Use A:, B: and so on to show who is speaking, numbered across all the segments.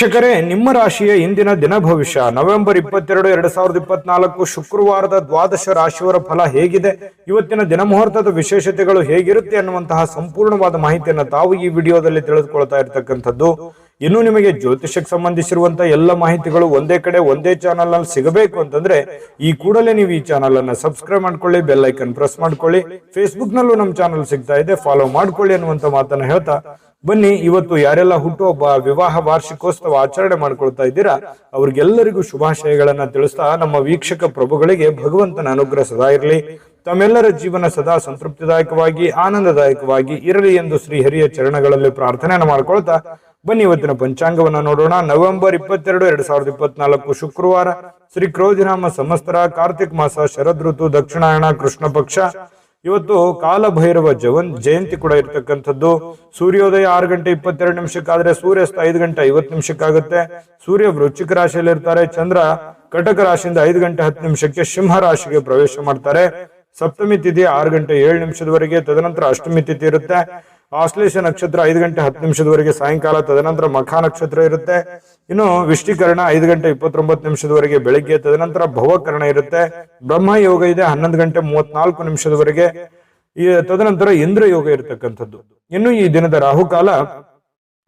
A: ವೀಕ್ಷಕರೇ, ನಿಮ್ಮ ರಾಶಿಯ ಇಂದಿನ ದಿನ ಭವಿಷ್ಯ ನವೆಂಬರ್ 22, 2024 ಶುಕ್ರವಾರದ ದ್ವಾದಶ ರಾಶಿಯವರ ಫಲ ಹೇಗಿದೆ, ಇವತ್ತಿನ ದಿನ ಮುಹೂರ್ತದ ವಿಶೇಷತೆಗಳು ಹೇಗಿರುತ್ತೆ ಅನ್ನುವಂತಹ ಸಂಪೂರ್ಣವಾದ ಮಾಹಿತಿಯನ್ನು ತಾವು ಈ ವಿಡಿಯೋದಲ್ಲಿ ತಿಳಿದುಕೊಳ್ತಾ ಇರತಕ್ಕಂಥದ್ದು. ಇನ್ನು ನಿಮಗೆ ಜ್ಯೋತಿಷಕ್ಕೆ ಸಂಬಂಧಿಸಿರುವಂತಹ ಎಲ್ಲ ಮಾಹಿತಿಗಳು ಒಂದೇ ಕಡೆ ಒಂದೇ ಚಾನಲ್ ನಲ್ಲಿ ಸಿಗಬೇಕು ಅಂತಂದ್ರೆ ಈ ಕೂಡಲೇ ನೀವು ಈ ಚಾನಲ್ ಅನ್ನ ಸಬ್ಸ್ಕ್ರೈಬ್ ಮಾಡ್ಕೊಳ್ಳಿ, ಬೆಲ್ ಐಕನ್ ಪ್ರೆಸ್ ಮಾಡ್ಕೊಳ್ಳಿ. ಫೇಸ್ಬುಕ್ ನಲ್ಲೂ ನಮ್ಮ ಚಾನಲ್ ಸಿಗ್ತಾ ಇದೆ, ಫಾಲೋ ಮಾಡ್ಕೊಳ್ಳಿ ಅನ್ನುವಂತ ಮಾತನ್ನ ಹೇಳ್ತಾ ಬನ್ನಿ, ಇವತ್ತು ಯಾರೆಲ್ಲ ಹುಟ್ಟುಹಬ್ಬ, ವಿವಾಹ ವಾರ್ಷಿಕೋತ್ಸವ ಆಚರಣೆ ಮಾಡ್ಕೊಳ್ತಾ ಇದ್ದೀರಾ ಅವ್ರಿಗೆಲ್ಲರಿಗೂ ಶುಭಾಶಯಗಳನ್ನ ತಿಳಿಸ್ತಾ ನಮ್ಮ ವೀಕ್ಷಕ ಪ್ರಭುಗಳಿಗೆ ಭಗವಂತನ ಅನುಗ್ರಹ ಸದಾ ಇರಲಿ, ತಮ್ಮೆಲ್ಲರ ಜೀವನ ಸದಾ ಸಂತೃಪ್ತಿದಾಯಕವಾಗಿ ಆನಂದದಾಯಕವಾಗಿ ಇರಲಿ ಎಂದು ಶ್ರೀಹರಿಯ ಚರಣಗಳಲ್ಲಿ ಪ್ರಾರ್ಥನೆಯನ್ನು ಮಾಡ್ಕೊಳ್ತಾ ಬನ್ನಿ ಇವತ್ತಿನ ಪಂಚಾಂಗವನ್ನ ನೋಡೋಣ. ನವೆಂಬರ್ 22, 2024 ಶುಕ್ರವಾರ, ಶ್ರೀ ಕ್ರೋಧಿನಾಮ ಸಂವತ್ಸರ, ಕಾರ್ತಿಕ್ ಮಾಸ, ಶರದ್ ಋತು, ದಕ್ಷಿಣಾಯಣ, ಕೃಷ್ಣ ಪಕ್ಷ. ಇವತ್ತು ಕಾಲಭೈರವ ಜಯಂತಿ ಕೂಡ ಇರತಕ್ಕಂಥದ್ದು. ಸೂರ್ಯೋದಯ 6 ಗಂಟೆ 22 ನಿಮಿಷಕ್ಕಾದ್ರೆ ಸೂರ್ಯಾಸ್ತ 5 ಗಂಟೆ 50 ನಿಮಿಷಕ್ಕಾಗುತ್ತೆ. ಸೂರ್ಯ ವೃಶ್ಚಿಕ ರಾಶಿಯಲ್ಲಿ ಇರ್ತಾರೆ. ಚಂದ್ರ ಕಟಕ ರಾಶಿಯಿಂದ 5 ಗಂಟೆ 10 ನಿಮಿಷಕ್ಕೆ ಸಿಂಹ ರಾಶಿಗೆ ಪ್ರವೇಶ ಮಾಡ್ತಾರೆ. ಸಪ್ತಮಿ ತಿಥಿ 6 ಗಂಟೆ 7 ನಿಮಿಷದವರೆಗೆ, ತದನಂತರ ಅಷ್ಟಮಿ ತಿಥಿ ಇರುತ್ತೆ. ಆಶ್ಲೇಷ ನಕ್ಷತ್ರ 5 ಗಂಟೆ 10 ನಿಮಿಷದವರೆಗೆ ಸಾಯಂಕಾಲ, ತದನಂತರ ಮಖ ನಕ್ಷತ್ರ ಇರುತ್ತೆ. ಇನ್ನು ವಿಷ್ಟಿಕರಣ 5 ಗಂಟೆ 29 ನಿಮಿಷದವರೆಗೆ ಬೆಳಿಗ್ಗೆ, ತದನಂತರ ಭವಕರಣ ಇರುತ್ತೆ. ಬ್ರಹ್ಮ ಯೋಗ ಇದೆ 11 ಗಂಟೆ 34 ನಿಮಿಷದವರೆಗೆ, ತದನಂತರ ಇಂದ್ರ ಯೋಗ ಇರತಕ್ಕಂಥದ್ದು. ಇನ್ನು ಈ ದಿನದ ರಾಹುಕಾಲ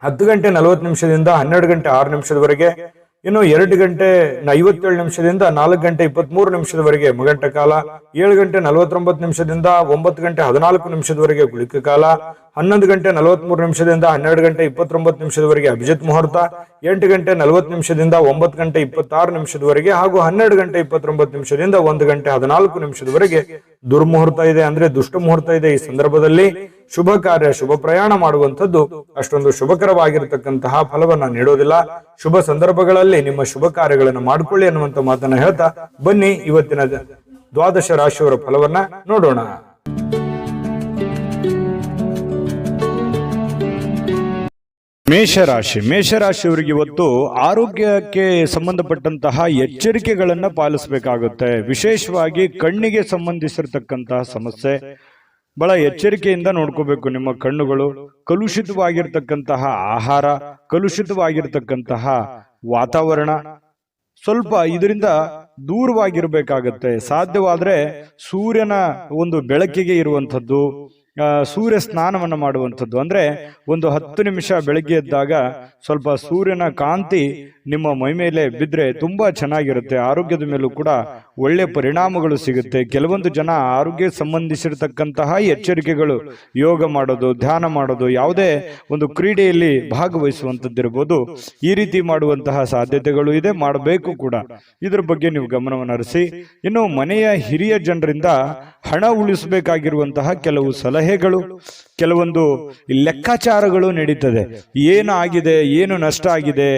A: 10 ಗಂಟೆ 40 ನಿಮಿಷದಿಂದ 12 ಗಂಟೆ 6 ನಿಮಿಷದವರೆಗೆ, ಇನ್ನು 2 ಗಂಟೆ 57 ನಿಮಿಷದಿಂದ 4 ಗಂಟೆ 23 ನಿಮಿಷದವರೆಗೆ ಮಗಂಟ ಕಾಲ, 7 ಗಂಟೆ 49 ನಿಮಿಷದಿಂದ 9 ಗಂಟೆ 14 ನಿಮಿಷದವರೆಗೆ ಗುಳಿಕ ಕಾಲ, 11 ಗಂಟೆ 43 ನಿಮಿಷದಿಂದ 12 ಗಂಟೆ 29 ನಿಮಿಷದವರೆಗೆ ಅಭಿಜಿತ್ ಮುಹೂರ್ತ, 8 ಗಂಟೆ 40 ನಿಮಿಷದಿಂದ 9 ಗಂಟೆ 26 ನಿಮಿಷದವರೆಗೆ ಹಾಗೂ 12 ಗಂಟೆ 29 ನಿಮಿಷದಿಂದ 1 ಗಂಟೆ 14 ನಿಮಿಷದವರೆಗೆ ದುರ್ಮುಹೂರ್ತ ಇದೆ, ಅಂದ್ರೆ ದುಷ್ಟ ಮುಹೂರ್ತ ಇದೆ. ಈ ಸಂದರ್ಭದಲ್ಲಿ ಶುಭ ಕಾರ್ಯ, ಶುಭ ಪ್ರಯಾಣ ಮಾಡುವಂಥದ್ದು ಅಷ್ಟೊಂದು ಶುಭಕರವಾಗಿರತಕ್ಕಂತಹ ಫಲವನ್ನ ನೀಡೋದಿಲ್ಲ. ಶುಭ ಸಂದರ್ಭಗಳಲ್ಲಿ ನಿಮ್ಮ ಶುಭ ಕಾರ್ಯಗಳನ್ನು ಮಾಡಿಕೊಳ್ಳಿ ಅನ್ನುವಂತ ಮಾತನ್ನ ಹೇಳ್ತಾ ಬನ್ನಿ ಇವತ್ತಿನ ದ್ವಾದಶ ರಾಶಿಯವರ ಫಲವನ್ನ ನೋಡೋಣ. ಮೇಷರಾಶಿಯವರಿಗೆ ಇವತ್ತು ಆರೋಗ್ಯಕ್ಕೆ ಸಂಬಂಧಪಟ್ಟಂತಹ ಎಚ್ಚರಿಕೆಗಳನ್ನ ಪಾಲಿಸಬೇಕಾಗುತ್ತೆ. ವಿಶೇಷವಾಗಿ ಕಣ್ಣಿಗೆ ಸಂಬಂಧಿಸಿರ್ತಕ್ಕಂತಹ ಸಮಸ್ಯೆ ಬಹಳ ಎಚ್ಚರಿಕೆಯಿಂದ ನೋಡ್ಕೋಬೇಕು. ನಿಮ್ಮ ಕಣ್ಣುಗಳು ಕಲುಷಿತವಾಗಿರ್ತಕ್ಕಂತಹ ಆಹಾರ, ಕಲುಷಿತವಾಗಿರ್ತಕ್ಕಂತಹ ವಾತಾವರಣ, ಸ್ವಲ್ಪ ಇದರಿಂದ ದೂರವಾಗಿರ್ಬೇಕಾಗತ್ತೆ. ಸಾಧ್ಯವಾದ್ರೆ ಸೂರ್ಯನ ಒಂದು ಬೆಳಕಿಗೆ ಇರುವಂಥದ್ದು, ಸೂರ್ಯ ಸ್ನಾನವನ್ನು ಮಾಡುವಂಥದ್ದು. ಅಂದ್ರೆ ಒಂದು 10 ನಿಮಿಷ ಬೆಳಗ್ಗೆ ಎದ್ದಾಗ ಸ್ವಲ್ಪ ಸೂರ್ಯನ ಕಾಂತಿ ನಿಮ್ಮ ಮೈ ಮೇಲೆ ಬಿದ್ರೆ ತುಂಬಾ ಚೆನ್ನಾಗಿರುತ್ತೆ. ಆರೋಗ್ಯದ ಮೇಲೂ ಕೂಡ ಒಳ್ಳೆ ಪರಿಣಾಮಗಳು ಸಿಗುತ್ತೆ. ಕೆಲವೊಂದು ಜನ ಆರೋಗ್ಯ ಸಂಬಂಧಿಸಿರ್ತಕ್ಕಂತಹ ಎಚ್ಚರಿಕೆಗಳು, ಯೋಗ ಮಾಡೋದು, ಧ್ಯಾನ ಮಾಡೋದು, ಯಾವುದೇ ಒಂದು ಕ್ರೀಡೆಯಲ್ಲಿ ಭಾಗವಹಿಸುವಂಥದ್ದಿರ್ಬೋದು, ಈ ರೀತಿ ಮಾಡುವಂತಹ ಸಾಧ್ಯತೆಗಳು ಇದೆ, ಮಾಡಬೇಕು ಕೂಡ. ಇದ್ರ ಬಗ್ಗೆ ನೀವು ಗಮನವನ್ನು ಹರಿಸಿ. ಇನ್ನು ಮನೆಯ ಹಿರಿಯ ಜನರಿಂದ ಹಣ ಉಳಿಸಬೇಕಾಗಿರುವಂತಹ ಕೆಲವು ಸಲಹೆಗಳು, ಕೆಲವೊಂದು ಲೆಕ್ಕಾಚಾರಗಳು ನಡೀತದೆ. ಏನು ಆಗಿದೆ, ಏನು ನಷ್ಟ ಆಗಿದೆ,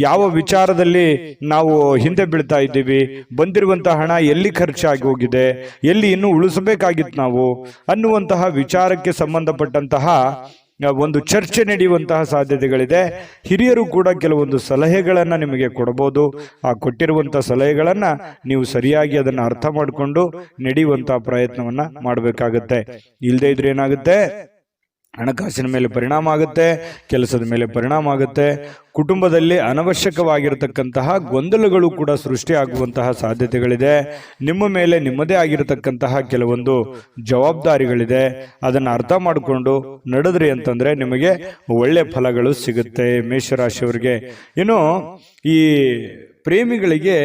A: ಯಾವ ವಿಚಾರದಲ್ಲಿ ನಾವು ಹಿಂದೆ ಬೀಳ್ತಾ ಇದ್ದೀವಿ, ಬಂದಿರುವಂತಹ ಹಣ ಎಲ್ಲಿ ಖರ್ಚಾಗಿ ಹೋಗಿದೆ, ಎಲ್ಲಿ ಇನ್ನೂ ಉಳಿಸಬೇಕಾಗಿತ್ತು ನಾವು ಅನ್ನುವಂತಹ ವಿಚಾರಕ್ಕೆ ಸಂಬಂಧಪಟ್ಟಂತಹ ಒಂದು ಚರ್ಚೆ ನಡೆಯುವಂತಹ ಸಾಧ್ಯತೆಗಳಿದೆ. ಹಿರಿಯರು ಕೂಡ ಕೆಲವೊಂದು ಸಲಹೆಗಳನ್ನ ನಿಮಗೆ ಕೊಡಬಹುದು. ಆ ಕೊಟ್ಟಿರುವಂತಹ ಸಲಹೆಗಳನ್ನ ನೀವು ಸರಿಯಾಗಿ ಅದನ್ನ ಅರ್ಥ ಮಾಡಿಕೊಂಡು ನಡೆಯುವಂತಹ ಪ್ರಯತ್ನವನ್ನ ಮಾಡಬೇಕಾಗತ್ತೆ. ಇಲ್ಲದೆ ಇದ್ರೆ ಏನಾಗುತ್ತೆ, ಹಣಕಾಸಿನ ಮೇಲೆ ಪರಿಣಾಮ ಆಗುತ್ತೆ, ಕೆಲಸದ ಮೇಲೆ ಪರಿಣಾಮ ಆಗುತ್ತೆ. ಕುಟುಂಬದಲ್ಲಿ ಅನವಶ್ಯಕವಾಗಿರತಕ್ಕಂತಹ ಗೊಂದಲಗಳು ಕೂಡ ಸೃಷ್ಟಿಯಾಗುವಂತಹ ಸಾಧ್ಯತೆಗಳಿದೆ. ನಿಮ್ಮ ಮೇಲೆ ನಿಮ್ಮದೇ ಆಗಿರತಕ್ಕಂತಹ ಕೆಲವೊಂದು ಜವಾಬ್ದಾರಿಗಳಿದೆ. ಅದನ್ನು ಅರ್ಥ ಮಾಡಿಕೊಂಡು ನಡೆದ್ರಿ ಅಂತಂದ್ರೆ ನಿಮಗೆ ಒಳ್ಳೆ ಫಲಗಳು ಸಿಗುತ್ತೆ ಮೇಷರಾಶಿಯವರಿಗೆ. ಇನ್ನು ಈ ಪ್ರೇಮಿಗಳಿಗೆ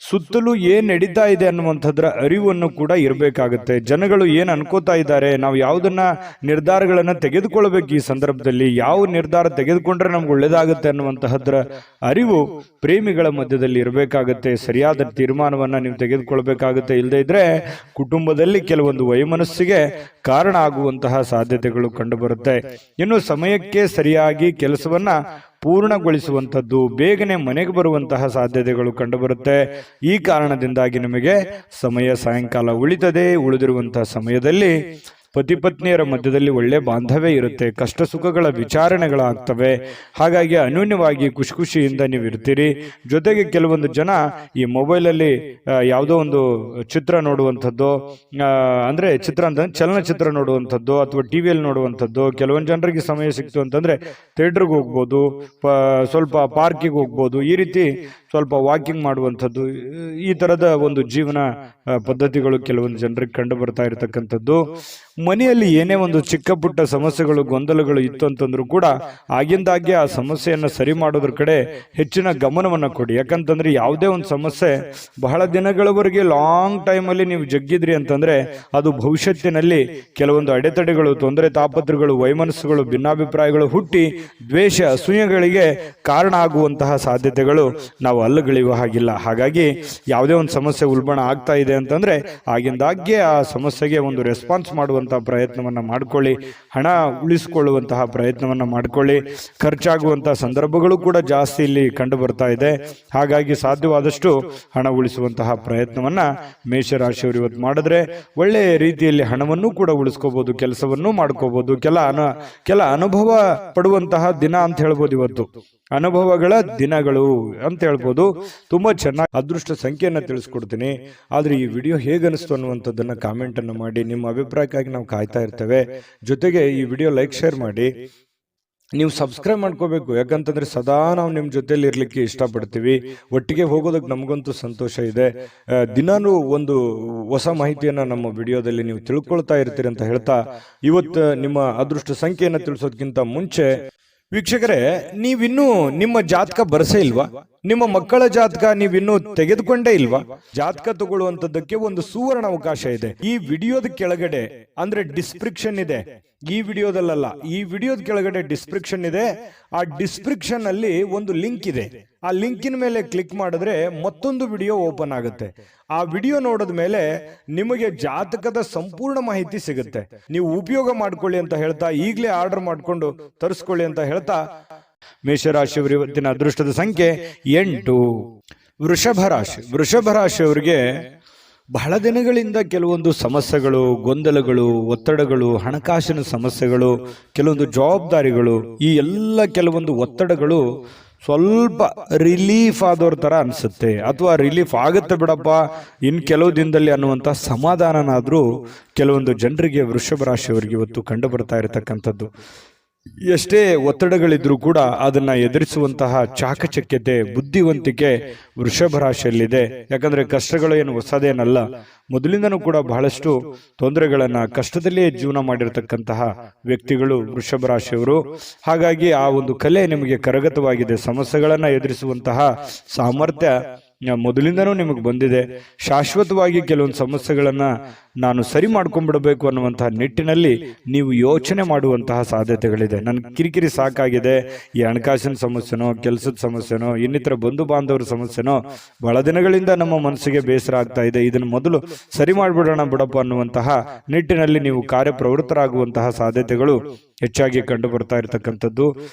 A: ಸುತ್ತಲೂ ಏನ್ ನಡೀತಾ ಇದೆ ಅನ್ನುವಂಥದ್ರ ಅರಿವನ್ನು ಕೂಡ ಇರಬೇಕಾಗುತ್ತೆ. ಜನಗಳು ಏನ್ ಅನ್ಕೋತಾ ಇದ್ದಾರೆ, ನಾವು ಯಾವುದನ್ನ ನಿರ್ಧಾರಗಳನ್ನ ತೆಗೆದುಕೊಳ್ಬೇಕು, ಈ ಸಂದರ್ಭದಲ್ಲಿ ಯಾವ ನಿರ್ಧಾರ ತೆಗೆದುಕೊಂಡ್ರೆ ನಮ್ಗೆ ಒಳ್ಳೇದಾಗುತ್ತೆ ಅನ್ನುವಂತಹದ್ರ ಅರಿವು ಪ್ರೇಮಿಗಳ ಮಧ್ಯದಲ್ಲಿ ಇರಬೇಕಾಗುತ್ತೆ. ಸರಿಯಾದ ತೀರ್ಮಾನವನ್ನ ನೀವು ತೆಗೆದುಕೊಳ್ಬೇಕಾಗುತ್ತೆ. ಇಲ್ಲದೆ ಇದ್ರೆ ಕುಟುಂಬದಲ್ಲಿ ಕೆಲವೊಂದು ವೈಮನಸ್ಸಿಗೆ ಕಾರಣ ಆಗುವಂತಹ ಸಾಧ್ಯತೆಗಳು ಕಂಡುಬರುತ್ತೆ. ಇನ್ನು ಸಮಯಕ್ಕೆ ಸರಿಯಾಗಿ ಕೆಲಸವನ್ನ ಪೂರ್ಣಗೊಳಿಸುವಂಥದ್ದು, ಬೇಗನೆ ಮನೆಗೆ ಬರುವಂತಹ ಸಾಧ್ಯತೆಗಳು ಕಂಡುಬರುತ್ತೆ. ಈ ಕಾರಣದಿಂದಾಗಿ ನಿಮಗೆ ಸಮಯ ಸಾಯಂಕಾಲ ಉಳಿತದೆ. ಉಳಿದಿರುವಂತಹ ಸಮಯದಲ್ಲಿ ಪತಿ ಪತ್ನಿಯರ ಮಧ್ಯದಲ್ಲಿ ಒಳ್ಳೆ ಬಾಂಧವ್ಯ ಇರುತ್ತೆ, ಕಷ್ಟ ಸುಖಗಳ ವಿಚಾರಣೆಗಳಾಗ್ತವೆ. ಹಾಗಾಗಿ ಅನ್ಯೋನ್ಯವಾಗಿ ಖುಷಿ ಖುಷಿಯಿಂದ ನೀವು ಇರ್ತೀರಿ. ಜೊತೆಗೆ ಕೆಲವೊಂದು ಜನ ಈ ಮೊಬೈಲಲ್ಲಿ ಯಾವುದೋ ಒಂದು ಚಿತ್ರ ನೋಡುವಂಥದ್ದು, ಅಂದ್ರೆ ಚಿತ್ರ ಅಂತ ಚಲನಚಿತ್ರ ನೋಡುವಂಥದ್ದು ಅಥವಾ ಟಿವಿಯಲ್ಲಿ ನೋಡುವಂಥದ್ದು. ಕೆಲವೊಂದು ಜನರಿಗೆ ಸಮಯ ಸಿಕ್ತು ಅಂತಂದ್ರೆ ಥಿಯೇಟರ್ಗೆ ಹೋಗ್ಬೋದು, ಸ್ವಲ್ಪ ಪಾರ್ಕಿಗೆ ಹೋಗ್ಬೋದು, ಈ ರೀತಿ ಸ್ವಲ್ಪ ವಾಕಿಂಗ್ ಮಾಡುವಂಥದ್ದು. ಈ ತರದ ಒಂದು ಜೀವನ ಪದ್ಧತಿಗಳು ಕೆಲವೊಂದು ಜನರಿಗೆ ಕಂಡು ಬರ್ತಾ ಇರತಕ್ಕಂಥದ್ದು. ಮನೆಯಲ್ಲಿ ಏನೇ ಒಂದು ಚಿಕ್ಕ ಪುಟ್ಟ ಸಮಸ್ಯೆಗಳು ಗೊಂದಲಗಳು ಇತ್ತು ಅಂತಂದ್ರೂ ಕೂಡ ಆಗಿಂದಾಗ್ಗೆ ಆ ಸಮಸ್ಯೆಯನ್ನು ಸರಿ ಮಾಡೋದ್ರ ಕಡೆ ಹೆಚ್ಚಿನ ಗಮನವನ್ನು ಕೊಡಿ. ಯಾಕಂತಂದ್ರೆ ಯಾವುದೇ ಒಂದು ಸಮಸ್ಯೆ ಬಹಳ ದಿನಗಳವರೆಗೆ ಲಾಂಗ್ ಟೈಮಲ್ಲಿ ನೀವು ಜಗ್ಗಿದ್ರಿ ಅಂತಂದ್ರೆ ಅದು ಭವಿಷ್ಯತ್ತಿನಲ್ಲಿ ಕೆಲವೊಂದು ಅಡೆತಡೆಗಳು, ತೊಂದರೆ ತಾಪತ್ರಗಳು, ವೈಮನಸ್ಸುಗಳು, ಭಿನ್ನಾಭಿಪ್ರಾಯಗಳು ಹುಟ್ಟಿ ದ್ವೇಷ ಅಸೂಯೆಗಳಿಗೆ ಕಾರಣ ಆಗುವಂತಹ ಸಾಧ್ಯತೆಗಳು ನಾವು ಅಲ್ಲಗಳೆಯುವ ಹಾಗಿಲ್ಲ. ಹಾಗಾಗಿ ಯಾವುದೇ ಒಂದು ಸಮಸ್ಯೆ ಉಲ್ಬಣ ಆಗ್ತಾ ಇದೆ ಅಂತಂದ್ರೆ ಆಗಿಂದಾಗ್ಗೆ ಆ ಸಮಸ್ಯೆಗೆ ಒಂದು ರೆಸ್ಪಾನ್ಸ್ ಮಾಡುವಂತಹ ಪ್ರಯತ್ನವನ್ನ ಮಾಡ್ಕೊಳ್ಳಿ. ಹಣ ಉಳಿಸಿಕೊಳ್ಳುವಂತಹ ಪ್ರಯತ್ನವನ್ನ ಮಾಡ್ಕೊಳ್ಳಿ. ಖರ್ಚಾಗುವಂತಹ ಸಂದರ್ಭಗಳು ಕೂಡ ಜಾಸ್ತಿ ಇಲ್ಲಿ ಕಂಡು ಬರ್ತಾ ಇದೆ. ಹಾಗಾಗಿ ಸಾಧ್ಯವಾದಷ್ಟು ಹಣ ಉಳಿಸುವಂತಹ ಪ್ರಯತ್ನವನ್ನ ಮೇಷರಾಶಿಯವರು ಇವತ್ತು ಮಾಡಿದ್ರೆ ಒಳ್ಳೆಯ ರೀತಿಯಲ್ಲಿ ಹಣವನ್ನು ಕೂಡ ಉಳಿಸ್ಕೋಬಹುದು, ಕೆಲಸವನ್ನು ಮಾಡ್ಕೋಬಹುದು. ಕೆಲ ಅನುಭವ ಪಡುವಂತಹ ದಿನ ಅಂತ ಹೇಳ್ಬೋದು. ಇವತ್ತು ಅನುಭವಗಳ ದಿನಗಳು ಅಂತ ಹೇಳ್ಬೋದು. ತುಂಬಾ ಚೆನ್ನಾಗಿ ಅದೃಷ್ಟ ಸಂಖ್ಯೆಯನ್ನು ತಿಳಿಸ್ಕೊಡ್ತೀನಿ. ಆದ್ರೆ ಈ ವಿಡಿಯೋ ಹೇಗನಿಸ್ತು ಅನ್ನುವಂಥದ್ದನ್ನ ಕಾಮೆಂಟ್ ಅನ್ನು ಮಾಡಿ. ನಿಮ್ಮ ಅಭಿಪ್ರಾಯಕ್ಕಾಗಿ ನಾವು ಕಾಯ್ತಾ ಇರ್ತೇವೆ. ಜೊತೆಗೆ ಈ ವಿಡಿಯೋ ಲೈಕ್ ಶೇರ್ ಮಾಡಿ. ನೀವು ಸಬ್ಸ್ಕ್ರೈಬ್ ಮಾಡ್ಕೋಬೇಕು. ಯಾಕಂತಂದ್ರೆ ಸದಾ ನಾವು ನಿಮ್ಮ ಜೊತೆಲಿ ಇರ್ಲಿಕ್ಕೆ ಇಷ್ಟಪಡ್ತೀವಿ. ಒಟ್ಟಿಗೆ ಹೋಗೋದಕ್ಕೆ ನಮಗಂತೂ ಸಂತೋಷ ಇದೆ. ದಿನಾನು ಒಂದು ಹೊಸ ಮಾಹಿತಿಯನ್ನ ನಮ್ಮ ವಿಡಿಯೋದಲ್ಲಿ ನೀವು ತಿಳ್ಕೊಳ್ತಾ ಇರ್ತೀರಿ ಅಂತ ಹೇಳ್ತಾ, ಇವತ್ತು ನಿಮ್ಮ ಅದೃಷ್ಟ ಸಂಖ್ಯೆಯನ್ನು ತಿಳಿಸೋದಕ್ಕಿಂತ ಮುಂಚೆ ವೀಕ್ಷಕರೇ, ನೀವಿನ್ನೂ ನಿಮ್ಮ ಜಾತಕ ಬರಸೇ ಇಲ್ವಾ? ನಿಮ್ಮ ಮಕ್ಕಳ ಜಾತಕ ನೀವಿನ್ನೂ ತೆಗೆದುಕೊಂಡೇ ಇಲ್ವಾ? ಜಾತಕ ತಗೊಳ್ಳುವಂತದ್ದಕ್ಕೆ ಒಂದು ಸುವರ್ಣ ಅವಕಾಶ ಇದೆ. ಈ ವಿಡಿಯೋದ ಕೆಳಗಡೆ ಅಂದ್ರೆ ಡಿಸ್ಕ್ರಿಪ್ಷನ್ ಇದೆ. ಈ ವಿಡಿಯೋದಲ್ಲ, ಈ ವಿಡಿಯೋದ ಕೆಳಗಡೆ ಡಿಸ್ಕ್ರಿಪ್ಷನ್ ಇದೆ. ಆ ಡಿಸ್ಕ್ರಿಪ್ಷನ್ ಅಲ್ಲಿ ಒಂದು ಲಿಂಕ್ ಇದೆ. ಆ ಲಿಂಕಿನ ಮೇಲೆ ಕ್ಲಿಕ್ ಮಾಡಿದ್ರೆ ಮತ್ತೊಂದು ವಿಡಿಯೋ ಓಪನ್ ಆಗುತ್ತೆ. ಆ ವಿಡಿಯೋ ನೋಡಿದ ಮೇಲೆ ನಿಮಗೆ ಜಾತಕದ ಸಂಪೂರ್ಣ ಮಾಹಿತಿ ಸಿಗುತ್ತೆ. ನೀವು ಉಪಯೋಗ ಮಾಡ್ಕೊಳ್ಳಿ ಅಂತ ಹೇಳ್ತಾ, ಈಗಲೇ ಆರ್ಡರ್ ಮಾಡ್ಕೊಂಡು ತರಿಸ್ಕೊಳ್ಳಿ ಅಂತ ಹೇಳ್ತಾ, ಮೇಷರಾಶಿಯವರು ಇವತ್ತಿನ ಅದೃಷ್ಟದ ಸಂಖ್ಯೆ 8. ವೃಷಭ ರಾಶಿಯವರಿಗೆ ಬಹಳ ದಿನಗಳಿಂದ ಕೆಲವೊಂದು ಸಮಸ್ಯೆಗಳು, ಗೊಂದಲಗಳು, ಒತ್ತಡಗಳು, ಹಣಕಾಸಿನ ಸಮಸ್ಯೆಗಳು, ಕೆಲವೊಂದು ಜವಾಬ್ದಾರಿಗಳು, ಈ ಎಲ್ಲ ಕೆಲವೊಂದು ಒತ್ತಡಗಳು ಸ್ವಲ್ಪ ರಿಲೀಫ್ ಆದವ್ರ ತರ ಅನ್ಸುತ್ತೆ. ಅಥವಾ ರಿಲೀಫ್ ಆಗುತ್ತೆ ಬಿಡಪ್ಪ ಇನ್ ಕೆಲವು ದಿನದಲ್ಲಿ ಅನ್ನುವಂಥ ಸಮಾಧಾನನಾದ್ರೂ ಕೆಲವೊಂದು ಜನರಿಗೆ ವೃಷಭ ರಾಶಿಯವರಿಗೆ ಇವತ್ತು ಕಂಡು ಬರ್ತಾ ಇರತಕ್ಕಂಥದ್ದು. ಎಷ್ಟೇ ಒತ್ತಡಗಳಿದ್ರೂ ಕೂಡ ಅದನ್ನ ಎದುರಿಸುವಂತಹ ಚಾಕಚಕ್ಯತೆ, ಬುದ್ಧಿವಂತಿಕೆ ವೃಷಭ ರಾಶಿಯಲ್ಲಿದೆ. ಯಾಕಂದ್ರೆ ಕಷ್ಟಗಳು ಏನು ಹೊಸದೇನಲ್ಲ. ಮೊದಲಿಂದನೂ ಕೂಡ ಬಹಳಷ್ಟು ತೊಂದರೆಗಳನ್ನ, ಕಷ್ಟದಲ್ಲಿಯೇ ಜೀವನ ಮಾಡಿರ್ತಕ್ಕಂತಹ ವ್ಯಕ್ತಿಗಳು ವೃಷಭ ರಾಶಿಯವರು. ಹಾಗಾಗಿ ಆ ಒಂದು ಕಲೆ ನಿಮಗೆ ಕರಗತವಾಗಿದೆ. ಸಮಸ್ಯೆಗಳನ್ನ ಎದುರಿಸುವಂತಹ ಸಾಮರ್ಥ್ಯ ಮೊದಲಿಂದನೂ ನಿಮಗೆ ಬಂದಿದೆ. ಶಾಶ್ವತವಾಗಿ ಕೆಲವೊಂದು ಸಮಸ್ಯೆಗಳನ್ನ ನಾನು ಸರಿ ಮಾಡ್ಕೊಂಡ್ಬಿಡಬೇಕು ಅನ್ನುವಂತಹ ನಿಟ್ಟಿನಲ್ಲಿ ನೀವು ಯೋಚನೆ ಮಾಡುವಂತಹ ಸಾಧ್ಯತೆಗಳಿದೆ. ನನ್ನ ಕಿರಿಕಿರಿ ಸಾಕಾಗಿದೆ, ಈ ಹಣಕಾಸಿನ ಸಮಸ್ಯೆನೋ, ಕೆಲಸದ ಸಮಸ್ಯೆನೋ, ಇನ್ನಿತರ ಬಂಧು ಬಾಂಧವರ ಸಮಸ್ಯೆನೋ ಬಹಳ ದಿನಗಳಿಂದ ನಮ್ಮ ಮನಸ್ಸಿಗೆ ಬೇಸರ ಆಗ್ತಾ ಇದೆ. ಇದನ್ನು ಮೊದಲು ಸರಿ ಮಾಡಿಬಿಡೋಣ ಬಿಡಪ್ಪ ಅನ್ನುವಂತಹ ನಿಟ್ಟಿನಲ್ಲಿ ನೀವು ಕಾರ್ಯಪ್ರವೃತ್ತರಾಗುವಂತಹ ಸಾಧ್ಯತೆಗಳು ಹೆಚ್ಚಾಗಿ ಕಂಡು ಬರ್ತಾ ಇರತಕ್ಕಂಥದ್ದು.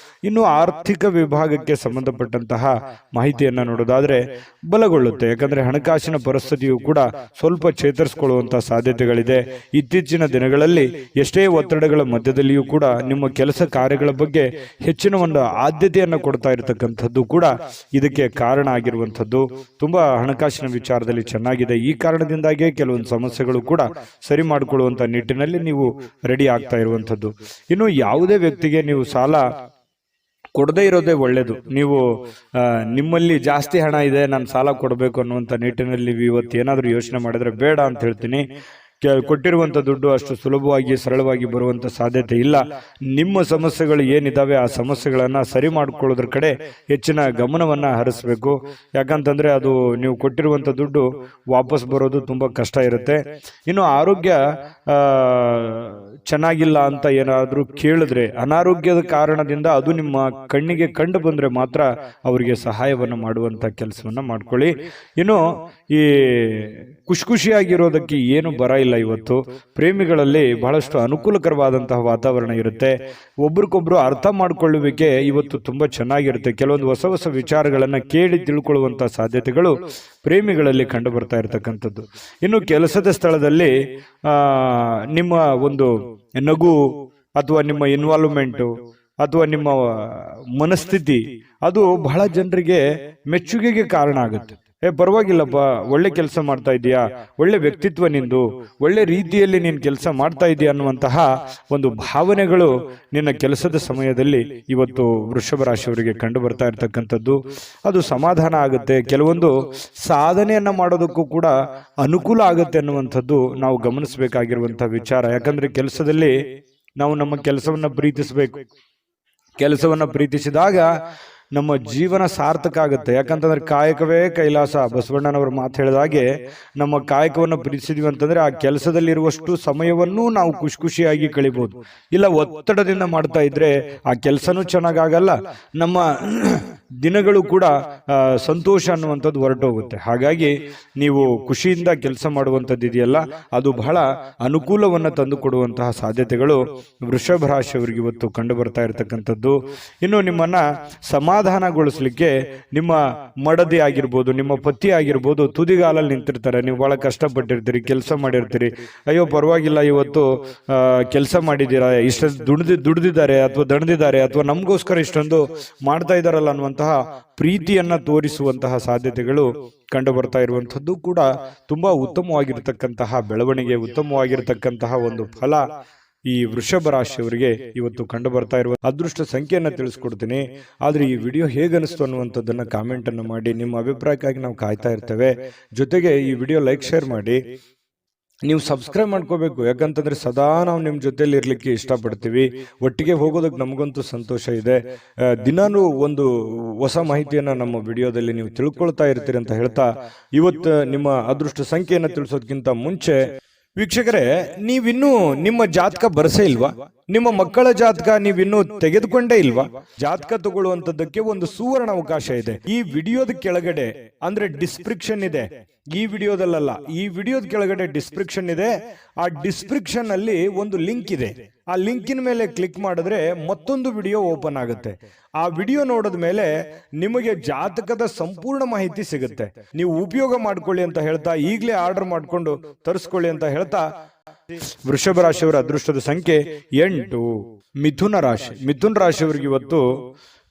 A: ಇನ್ನು ಆರ್ಥಿಕ ವಿಭಾಗಕ್ಕೆ ಸಂಬಂಧಪಟ್ಟಂತಹ ಮಾಹಿತಿಯನ್ನ ನೋಡೋದಾದ್ರೆ ಬಲಗೊಳ್ಳುತ್ತೆ. ಯಾಕಂದ್ರೆ ಹಣಕಾಸಿನ ಪರಿಸ್ಥಿತಿಯು ಕೂಡ ಸ್ವಲ್ಪ ಚೇತರಿಸಿಕೊಳ್ಳುವಂತಹ ಸಾಧ್ಯತೆಗಳಿದೆ. ಇತ್ತೀಚಿನ ದಿನಗಳಲ್ಲಿ ಎಷ್ಟೇ ಒತ್ತಡಗಳ ಮಧ್ಯದಲ್ಲಿಯೂ ಕೂಡ ನಿಮ್ಮ ಕೆಲಸ ಕಾರ್ಯಗಳ ಬಗ್ಗೆ ಹೆಚ್ಚಿನ ಒಂದು ಆದ್ಯತೆಯನ್ನು ಕೊಡ್ತಾ ಇರತಕ್ಕಂಥದ್ದು ಕೂಡ ಇದಕ್ಕೆ ಕಾರಣ ಆಗಿರುವಂಥದ್ದು. ತುಂಬಾ ಹಣಕಾಸಿನ ವಿಚಾರದಲ್ಲಿ ಚೆನ್ನಾಗಿದೆ. ಈ ಕಾರಣದಿಂದಾಗಿಯೇ ಕೆಲವೊಂದು ಸಮಸ್ಯೆಗಳು ಕೂಡ ಸರಿ ಮಾಡಿಕೊಳ್ಳುವಂತ ನಿಟ್ಟಿನಲ್ಲಿ ನೀವು ರೆಡಿ ಆಗ್ತಾ ಇರುವಂಥದ್ದು. ಇನ್ನು ಯಾವುದೇ ವ್ಯಕ್ತಿಗೆ ನೀವು ಸಾಲ ಕೊಡದೇ ಇರೋದೇ ಒಳ್ಳೇದು. ನೀವು ನಿಮ್ಮಲ್ಲಿ ಜಾಸ್ತಿ ಹಣ ಇದೆ, ನಾನು ಸಾಲ ಕೊಡಬೇಕು ಅನ್ನುವಂಥ ನಿಟ್ಟಿನಲ್ಲಿ ನೀವು ಇವತ್ತು ಏನಾದರೂ ಯೋಚನೆ ಮಾಡಿದ್ರೆ ಬೇಡ ಅಂತ ಹೇಳ್ತೀನಿ. ಕೊಟ್ಟಿರುವಂಥ ದುಡ್ಡು ಅಷ್ಟು ಸುಲಭವಾಗಿ ಸರಳವಾಗಿ ಬರುವಂಥ ಸಾಧ್ಯತೆ ಇಲ್ಲ. ನಿಮ್ಮ ಸಮಸ್ಯೆಗಳು ಏನಿದಾವೆ ಆ ಸಮಸ್ಯೆಗಳನ್ನು ಸರಿ ಮಾಡಿಕೊಳ್ಳೋದ್ರ ಕಡೆ ಹೆಚ್ಚಿನ ಗಮನವನ್ನು ಹರಿಸಬೇಕು. ಯಾಕಂತಂದರೆ ಅದು ನೀವು ಕೊಟ್ಟಿರುವಂಥ ದುಡ್ಡು ವಾಪಸ್ ಬರೋದು ತುಂಬ ಕಷ್ಟ ಇರುತ್ತೆ. ಇನ್ನು ಆರೋಗ್ಯ ಚೆನ್ನಾಗಿಲ್ಲ ಅಂತ ಏನಾದರೂ ಕೇಳಿದ್ರೆ, ಅನಾರೋಗ್ಯದ ಕಾರಣದಿಂದ ಅದು ನಿಮ್ಮ ಕಣ್ಣಿಗೆ ಕಂಡು ಬಂದರೆ ಮಾತ್ರ ಅವರಿಗೆ ಸಹಾಯವನ್ನು ಮಾಡುವಂಥ ಕೆಲಸವನ್ನು ಮಾಡ್ಕೊಳ್ಳಿ. ಇನ್ನು ಈ ಖುಷಿಯಾಗಿರೋದಕ್ಕೆ ಏನು ಬರ ಇಲ್ಲ. ಇವತ್ತು ಪ್ರೇಮಿಗಳಲ್ಲಿ ಬಹಳಷ್ಟು ಅನುಕೂಲಕರವಾದಂತಹ ವಾತಾವರಣ ಇರುತ್ತೆ. ಒಬ್ರಿಗೊಬ್ರು ಅರ್ಥ ಮಾಡ್ಕೊಳ್ಳುವಿಕೆ ಇವತ್ತು ತುಂಬಾ ಚೆನ್ನಾಗಿರುತ್ತೆ. ಕೆಲವೊಂದು ಹೊಸ ಹೊಸ ವಿಚಾರಗಳನ್ನ ಕೇಳಿ ತಿಳ್ಕೊಳ್ಳುವಂತಹ ಸಾಧ್ಯತೆಗಳು ಪ್ರೇಮಿಗಳಲ್ಲಿ ಕಂಡು ಬರ್ತಾ ಇರತಕ್ಕಂಥದ್ದು. ಇನ್ನು ಕೆಲಸದ ಸ್ಥಳದಲ್ಲಿ ನಿಮ್ಮ ಒಂದು ನಗು ಅಥವಾ ನಿಮ್ಮ ಇನ್ವಾಲ್ವ್ಮೆಂಟು ಅಥವಾ ನಿಮ್ಮ ಮನಸ್ಥಿತಿ ಅದು ಬಹಳ ಜನರಿಗೆ ಮೆಚ್ಚುಗೆಗೆ ಕಾರಣ ಆಗುತ್ತೆ. ಪರವಾಗಿಲ್ಲಪ್ಪ, ಒಳ್ಳೆ ಕೆಲಸ ಮಾಡ್ತಾ ಇದೀಯಾ, ಒಳ್ಳೆ ವ್ಯಕ್ತಿತ್ವ ನಿಂದು, ಒಳ್ಳೆ ರೀತಿಯಲ್ಲಿ ನೀನು ಕೆಲಸ ಮಾಡ್ತಾ ಇದೀಯ ಅನ್ನುವಂತಹ ಒಂದು ಭಾವನೆಗಳು ನಿನ್ನ ಕೆಲಸದ ಸಮಯದಲ್ಲಿ ಇವತ್ತು ವೃಷಭ ರಾಶಿಯವರಿಗೆ ಕಂಡು ಬರ್ತಾ ಇರತಕ್ಕಂಥದ್ದು. ಅದು ಸಮಾಧಾನ ಆಗುತ್ತೆ. ಕೆಲವೊಂದು ಸಾಧನೆಯನ್ನ ಮಾಡೋದಕ್ಕೂ ಕೂಡ ಅನುಕೂಲ ಆಗುತ್ತೆ ಅನ್ನುವಂಥದ್ದು ನಾವು ಗಮನಿಸಬೇಕಾಗಿರುವಂತಹ ವಿಚಾರ. ಯಾಕಂದ್ರೆ ಕೆಲಸದಲ್ಲಿ ನಾವು ನಮ್ಮ ಕೆಲಸವನ್ನ ಪ್ರೀತಿಸಬೇಕು. ಕೆಲಸವನ್ನ ಪ್ರೀತಿಸಿದಾಗ ನಮ್ಮ ಜೀವನ ಸಾರ್ಥಕ ಆಗುತ್ತೆ. ಯಾಕಂತಂದ್ರೆ ಕಾಯಕವೇ ಕೈಲಾಸ, ಬಸವಣ್ಣನವರು ಮಾತು ಹೇಳಿದ ಹಾಗೆ ನಮ್ಮ ಕಾಯಕವನ್ನು ಪ್ರೀತಿಸಿದ್ವಿ ಅಂತಂದ್ರೆ ಆ ಕೆಲಸದಲ್ಲಿರುವಷ್ಟು ಸಮಯವನ್ನು ನಾವು ಖುಷಿಯಾಗಿ ಕಳಿಬಹುದು. ಇಲ್ಲ ಒತ್ತಡದಿಂದ ಮಾಡ್ತಾ ಇದ್ರೆ ಆ ಕೆಲಸನೂ ಚೆನ್ನಾಗಾಗಲ್ಲ, ನಮ್ಮ ದಿನಗಳು ಕೂಡ ಸಂತೋಷ ಅನ್ನುವಂಥದ್ದು ಹೊರಟೋಗುತ್ತೆ. ಹಾಗಾಗಿ ನೀವು ಖುಷಿಯಿಂದ ಕೆಲಸ ಮಾಡುವಂಥದ್ದು ಇದೆಯಲ್ಲ, ಅದು ಬಹಳ ಅನುಕೂಲವನ್ನು ತಂದು ಕೊಡುವಂತಹ ಸಾಧ್ಯತೆಗಳು ವೃಷಭ ರಾಶಿಯವರಿಗೆ ಇವತ್ತು ಕಂಡು ಬರ್ತಾ ಇರತಕ್ಕಂಥದ್ದು. ಇನ್ನು ನಿಮ್ಮನ್ನ ಸಮಾಧಾನಗೊಳಿಸ್ಲಿಕ್ಕೆ ನಿಮ್ಮ ಮಡದಿ ಆಗಿರ್ಬೋದು, ನಿಮ್ಮ ಪತಿ ಆಗಿರ್ಬೋದು ತುದಿಗಾಲಲ್ಲಿ ನಿಂತಿರ್ತಾರೆ. ನೀವು ಬಹಳ ಕಷ್ಟಪಟ್ಟಿರ್ತೀರಿ, ಕೆಲಸ ಮಾಡಿರ್ತೀರಿ, ಅಯ್ಯೋ ಪರವಾಗಿಲ್ಲ ಇವತ್ತು ಕೆಲಸ ಮಾಡಿದ್ದೀರಾ, ಇಷ್ಟೊಂದು ದುಡ್ದಿದ್ದಾರೆ ಅಥವಾ ದಣದಿದ್ದಾರೆ ಅಥವಾ ನಮಗೋಸ್ಕರ ಇಷ್ಟೊಂದು ಮಾಡ್ತಾ ಇದ್ದಾರಲ್ಲ ಅನ್ನುವಂತಹ ಪ್ರೀತಿಯನ್ನ ತೋರಿಸುವಂತಹ ಸಾಧ್ಯತೆಗಳು ಕಂಡು ಬರ್ತಾ ಇರುವಂತದ್ದು ಕೂಡ ತುಂಬಾ ಉತ್ತಮವಾಗಿರ್ತಕ್ಕಂತಹ ಬೆಳವಣಿಗೆ, ಉತ್ತಮವಾಗಿರ್ತಕ್ಕಂತಹ ಒಂದು ಫಲ ಈ ವೃಷಭ ರಾಶಿಯವರಿಗೆ ಇವತ್ತು ಕಂಡು ಬರ್ತಾ ಇರುವ ಅದೃಷ್ಟ ಸಂಖ್ಯೆಯನ್ನ ತಿಳಿಸ್ಕೊಡ್ತೀನಿ. ಆದ್ರೆ ಈ ವಿಡಿಯೋ ಹೇಗನಿಸ್ತು ಅನ್ನುವಂಥದ್ದನ್ನ ಕಾಮೆಂಟ್ ಅನ್ನು ಮಾಡಿ. ನಿಮ್ಮ ಅಭಿಪ್ರಾಯಕ್ಕಾಗಿ ನಾವು ಕಾಯ್ತಾ ಇರ್ತೇವೆ. ಜೊತೆಗೆ ಈ ವಿಡಿಯೋ ಲೈಕ್, ಶೇರ್ ಮಾಡಿ. ನೀವು ಸಬ್ಸ್ಕ್ರೈಬ್ ಮಾಡ್ಕೋಬೇಕು. ಯಾಕಂತಂದ್ರೆ ಸದಾ ನಾವು ನಿಮ್ಮ ಜೊತೆಲಿ ಇರ್ಲಿಕ್ಕೆ ಇಷ್ಟಪಡ್ತೀವಿ. ಒಟ್ಟಿಗೆ ಹೋಗೋದಕ್ಕೆ ನಮಗಂತೂ ಸಂತೋಷ ಇದೆ. ದಿನಾನು ಒಂದು ಹೊಸ ಮಾಹಿತಿಯನ್ನ ನಮ್ಮ ವಿಡಿಯೋದಲ್ಲಿ ನೀವು ತಿಳ್ಕೊಳ್ತಾ ಇರ್ತೀರಿ ಅಂತ ಹೇಳ್ತಾ, ಇವತ್ತು ನಿಮ್ಮ ಅದೃಷ್ಟ ಸಂಖ್ಯೆಯನ್ನ ತಿಳಿಸೋದಕ್ಕಿಂತ ಮುಂಚೆ ವೀಕ್ಷಕರೇ, ನೀವಿನ್ನೂ ನಿಮ್ಮ ಜಾತಕ ಬರಸೇ ಇಲ್ವಾ? ನಿಮ್ಮ ಮಕ್ಕಳ ಜಾತಕ ನೀವಿನ್ನೂ ತೆಗೆದುಕೊಂಡೇ ಇಲ್ವಾ? ಜಾತಕ ತಗೊಳ್ಳುವಂತದ್ದಕ್ಕೆ ಒಂದು ಸುವರ್ಣ ಅವಕಾಶ ಇದೆ. ಈ ವಿಡಿಯೋದ ಕೆಳಗಡೆ ಅಂದ್ರೆ ಡಿಸ್ಕ್ರಿಪ್ಷನ್ ಇದೆ. ಈ ವಿಡಿಯೋದಲ್ಲ, ಈ ವಿಡಿಯೋದ ಕೆಳಗಡೆ ಡಿಸ್ಕ್ರಿಪ್ಷನ್ ಇದೆ. ಆ ಡಿಸ್ಕ್ರಿಪ್ಷನ್ ಅಲ್ಲಿ ಒಂದು ಲಿಂಕ್ ಇದೆ. ಆ ಲಿಂಕಿನ ಮೇಲೆ ಕ್ಲಿಕ್ ಮಾಡಿದ್ರೆ ಮತ್ತೊಂದು ವಿಡಿಯೋ ಓಪನ್ ಆಗುತ್ತೆ. ಆ ವಿಡಿಯೋ ನೋಡಿದ ಮೇಲೆ ನಿಮಗೆ ಜಾತಕದ ಸಂಪೂರ್ಣ ಮಾಹಿತಿ ಸಿಗುತ್ತೆ. ನೀವು ಉಪಯೋಗ ಮಾಡ್ಕೊಳ್ಳಿ ಅಂತ ಹೇಳ್ತಾ, ಈಗಲೇ ಆರ್ಡರ್ ಮಾಡ್ಕೊಂಡು ತರಿಸ್ಕೊಳ್ಳಿ ಅಂತ ಹೇಳ್ತಾ, ವೃಷಭ ರಾಶಿಯವರ ಅದೃಷ್ಟದ ಸಂಖ್ಯೆ 8. ಮಿಥುನ ರಾಶಿ. ಮಿಥುನ ರಾಶಿಯವರಿಗೆ ಇವತ್ತು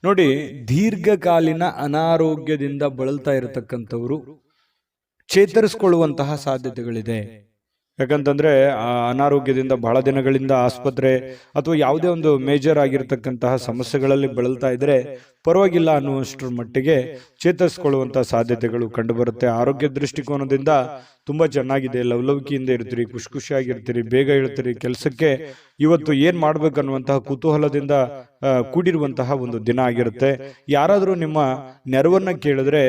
A: ನೋಡಿ, ದೀರ್ಘಕಾಲೀನ ಅನಾರೋಗ್ಯದಿಂದ ಬಳಲ್ತಾ ಇರತಕ್ಕಂಥವ್ರು ಚೇತರಿಸಿಕೊಳ್ಳುವಂತಹ ಸಾಧ್ಯತೆಗಳಿದೆ. ಯಾಕಂತಂದ್ರೆ ಆ ಅನಾರೋಗ್ಯದಿಂದ ಬಹಳ ದಿನಗಳಿಂದ ಆಸ್ಪತ್ರೆ ಅಥವಾ ಯಾವುದೇ ಒಂದು ಮೇಜರ್ ಆಗಿರತಕ್ಕಂತಹ ಸಮಸ್ಯೆಗಳಲ್ಲಿ ಬಳಲ್ತಾ ಇದ್ರೆ ಪರವಾಗಿಲ್ಲ ಅನ್ನುವಷ್ಟರ ಮಟ್ಟಿಗೆ ಚೇತರಿಸಿಕೊಳ್ಳುವಂತಹ ಸಾಧ್ಯತೆಗಳು ಕಂಡು ಬರುತ್ತೆ. ಆರೋಗ್ಯ ದೃಷ್ಟಿಕೋನದಿಂದ ತುಂಬಾ ಚೆನ್ನಾಗಿದೆ. ಲವಲವಿಕೆಯಿಂದ ಇರ್ತೀರಿ, ಖುಷಿಯಾಗಿರ್ತೀರಿ, ಬೇಗ ಹೇಳ್ತೀರಿ. ಕೆಲಸಕ್ಕೆ ಇವತ್ತು ಏನ್ ಮಾಡ್ಬೇಕನ್ನುವಂತಹ ಕುತೂಹಲದಿಂದ ಕೂಡಿರುವಂತಹ ಒಂದು ದಿನ ಆಗಿರುತ್ತೆ. ಯಾರಾದರೂ ನಿಮ್ಮ ನೆರವನ್ನ ಕೇಳಿದ್ರೆ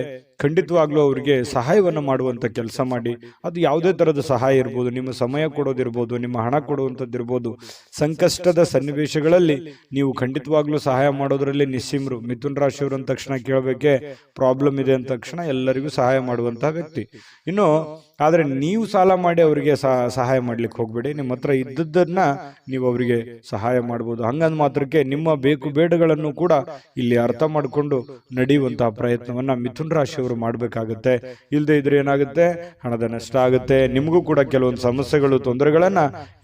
A: ಖಂಡಿತವಾಗ್ಲೂ ಅವರಿಗೆ ಸಹಾಯವನ್ನ ಮಾಡುವಂತ ಕೆಲಸ ಮಾಡಿ. ಅದು ಯಾವುದೇ ತರದ ಸಹಾಯ ಇರ್ಬೋದು, ನಿಮ್ಮ ಸಮಯ ಕೊಡೋದಿರ್ಬೋದು, ನಿಮ್ಮ ಹಣ ಕೊಡುವಂಥದ್ದಿರ್ಬೋದು. ಸಂಕಷ್ಟದ ಸನ್ನಿವೇಶಗಳಲ್ಲಿ ನೀವು ಖಂಡಿತವಾಗ್ಲೂ ಸಹಾಯ ಮಾಡೋದ್ರಲ್ಲಿ ನಿಸ್ಸೀಮರು. ಮಿಥುನ ರಾಶಿಯವರು ಅಂದ ತಕ್ಷಣ ಕೇಳಬೇಕೆ, ಪ್ರಾಬ್ಲಮ್ ಇದೆ ಅಂದ ತಕ್ಷಣ ಎಲ್ಲರಿಗೂ ಸಹಾಯ ಮಾಡುವಂತಹ ವ್ಯಕ್ತಿ. ಇನ್ನು ಆದ್ರೆ ನೀವು ಸಾಲ ಮಾಡಿ ಅವರಿಗೆ ಸಹಾಯ ಮಾಡ್ಲಿಕ್ಕೆ ಹೋಗ್ಬೇಡಿ. ನಿಮ್ಮ ಹತ್ರ ಇದ್ದದ್ದನ್ನ ನೀವು ಅವರಿಗೆ ಸಹಾಯ ಮಾಡ್ಬೋದು. ಹಂಗಂದ್ ಮಾತ್ರಕ್ಕೆ ನಿಮ್ಮ ಬೇಕು ಬೇಡಗಳನ್ನು ಕೂಡ ಇಲ್ಲಿ ಅರ್ಥ ಮಾಡಿಕೊಂಡು ನಡೆಯುವಂತಹ ಪ್ರಯತ್ನವನ್ನ ಮಿಥುನ ರಾಶಿಯವರು ಮಾಡ್ಬೇಕಾಗತ್ತೆ. ಇಲ್ಲದೆ ಇದ್ರೆ ಏನಾಗುತ್ತೆ, ಹಣದ ನಷ್ಟ ಆಗುತ್ತೆ. ನಿಮಗೂ ಕೂಡ ಕೆಲವೊಂದು ಸಮಸ್ಯೆಗಳು, ತೊಂದರೆಗಳನ್ನ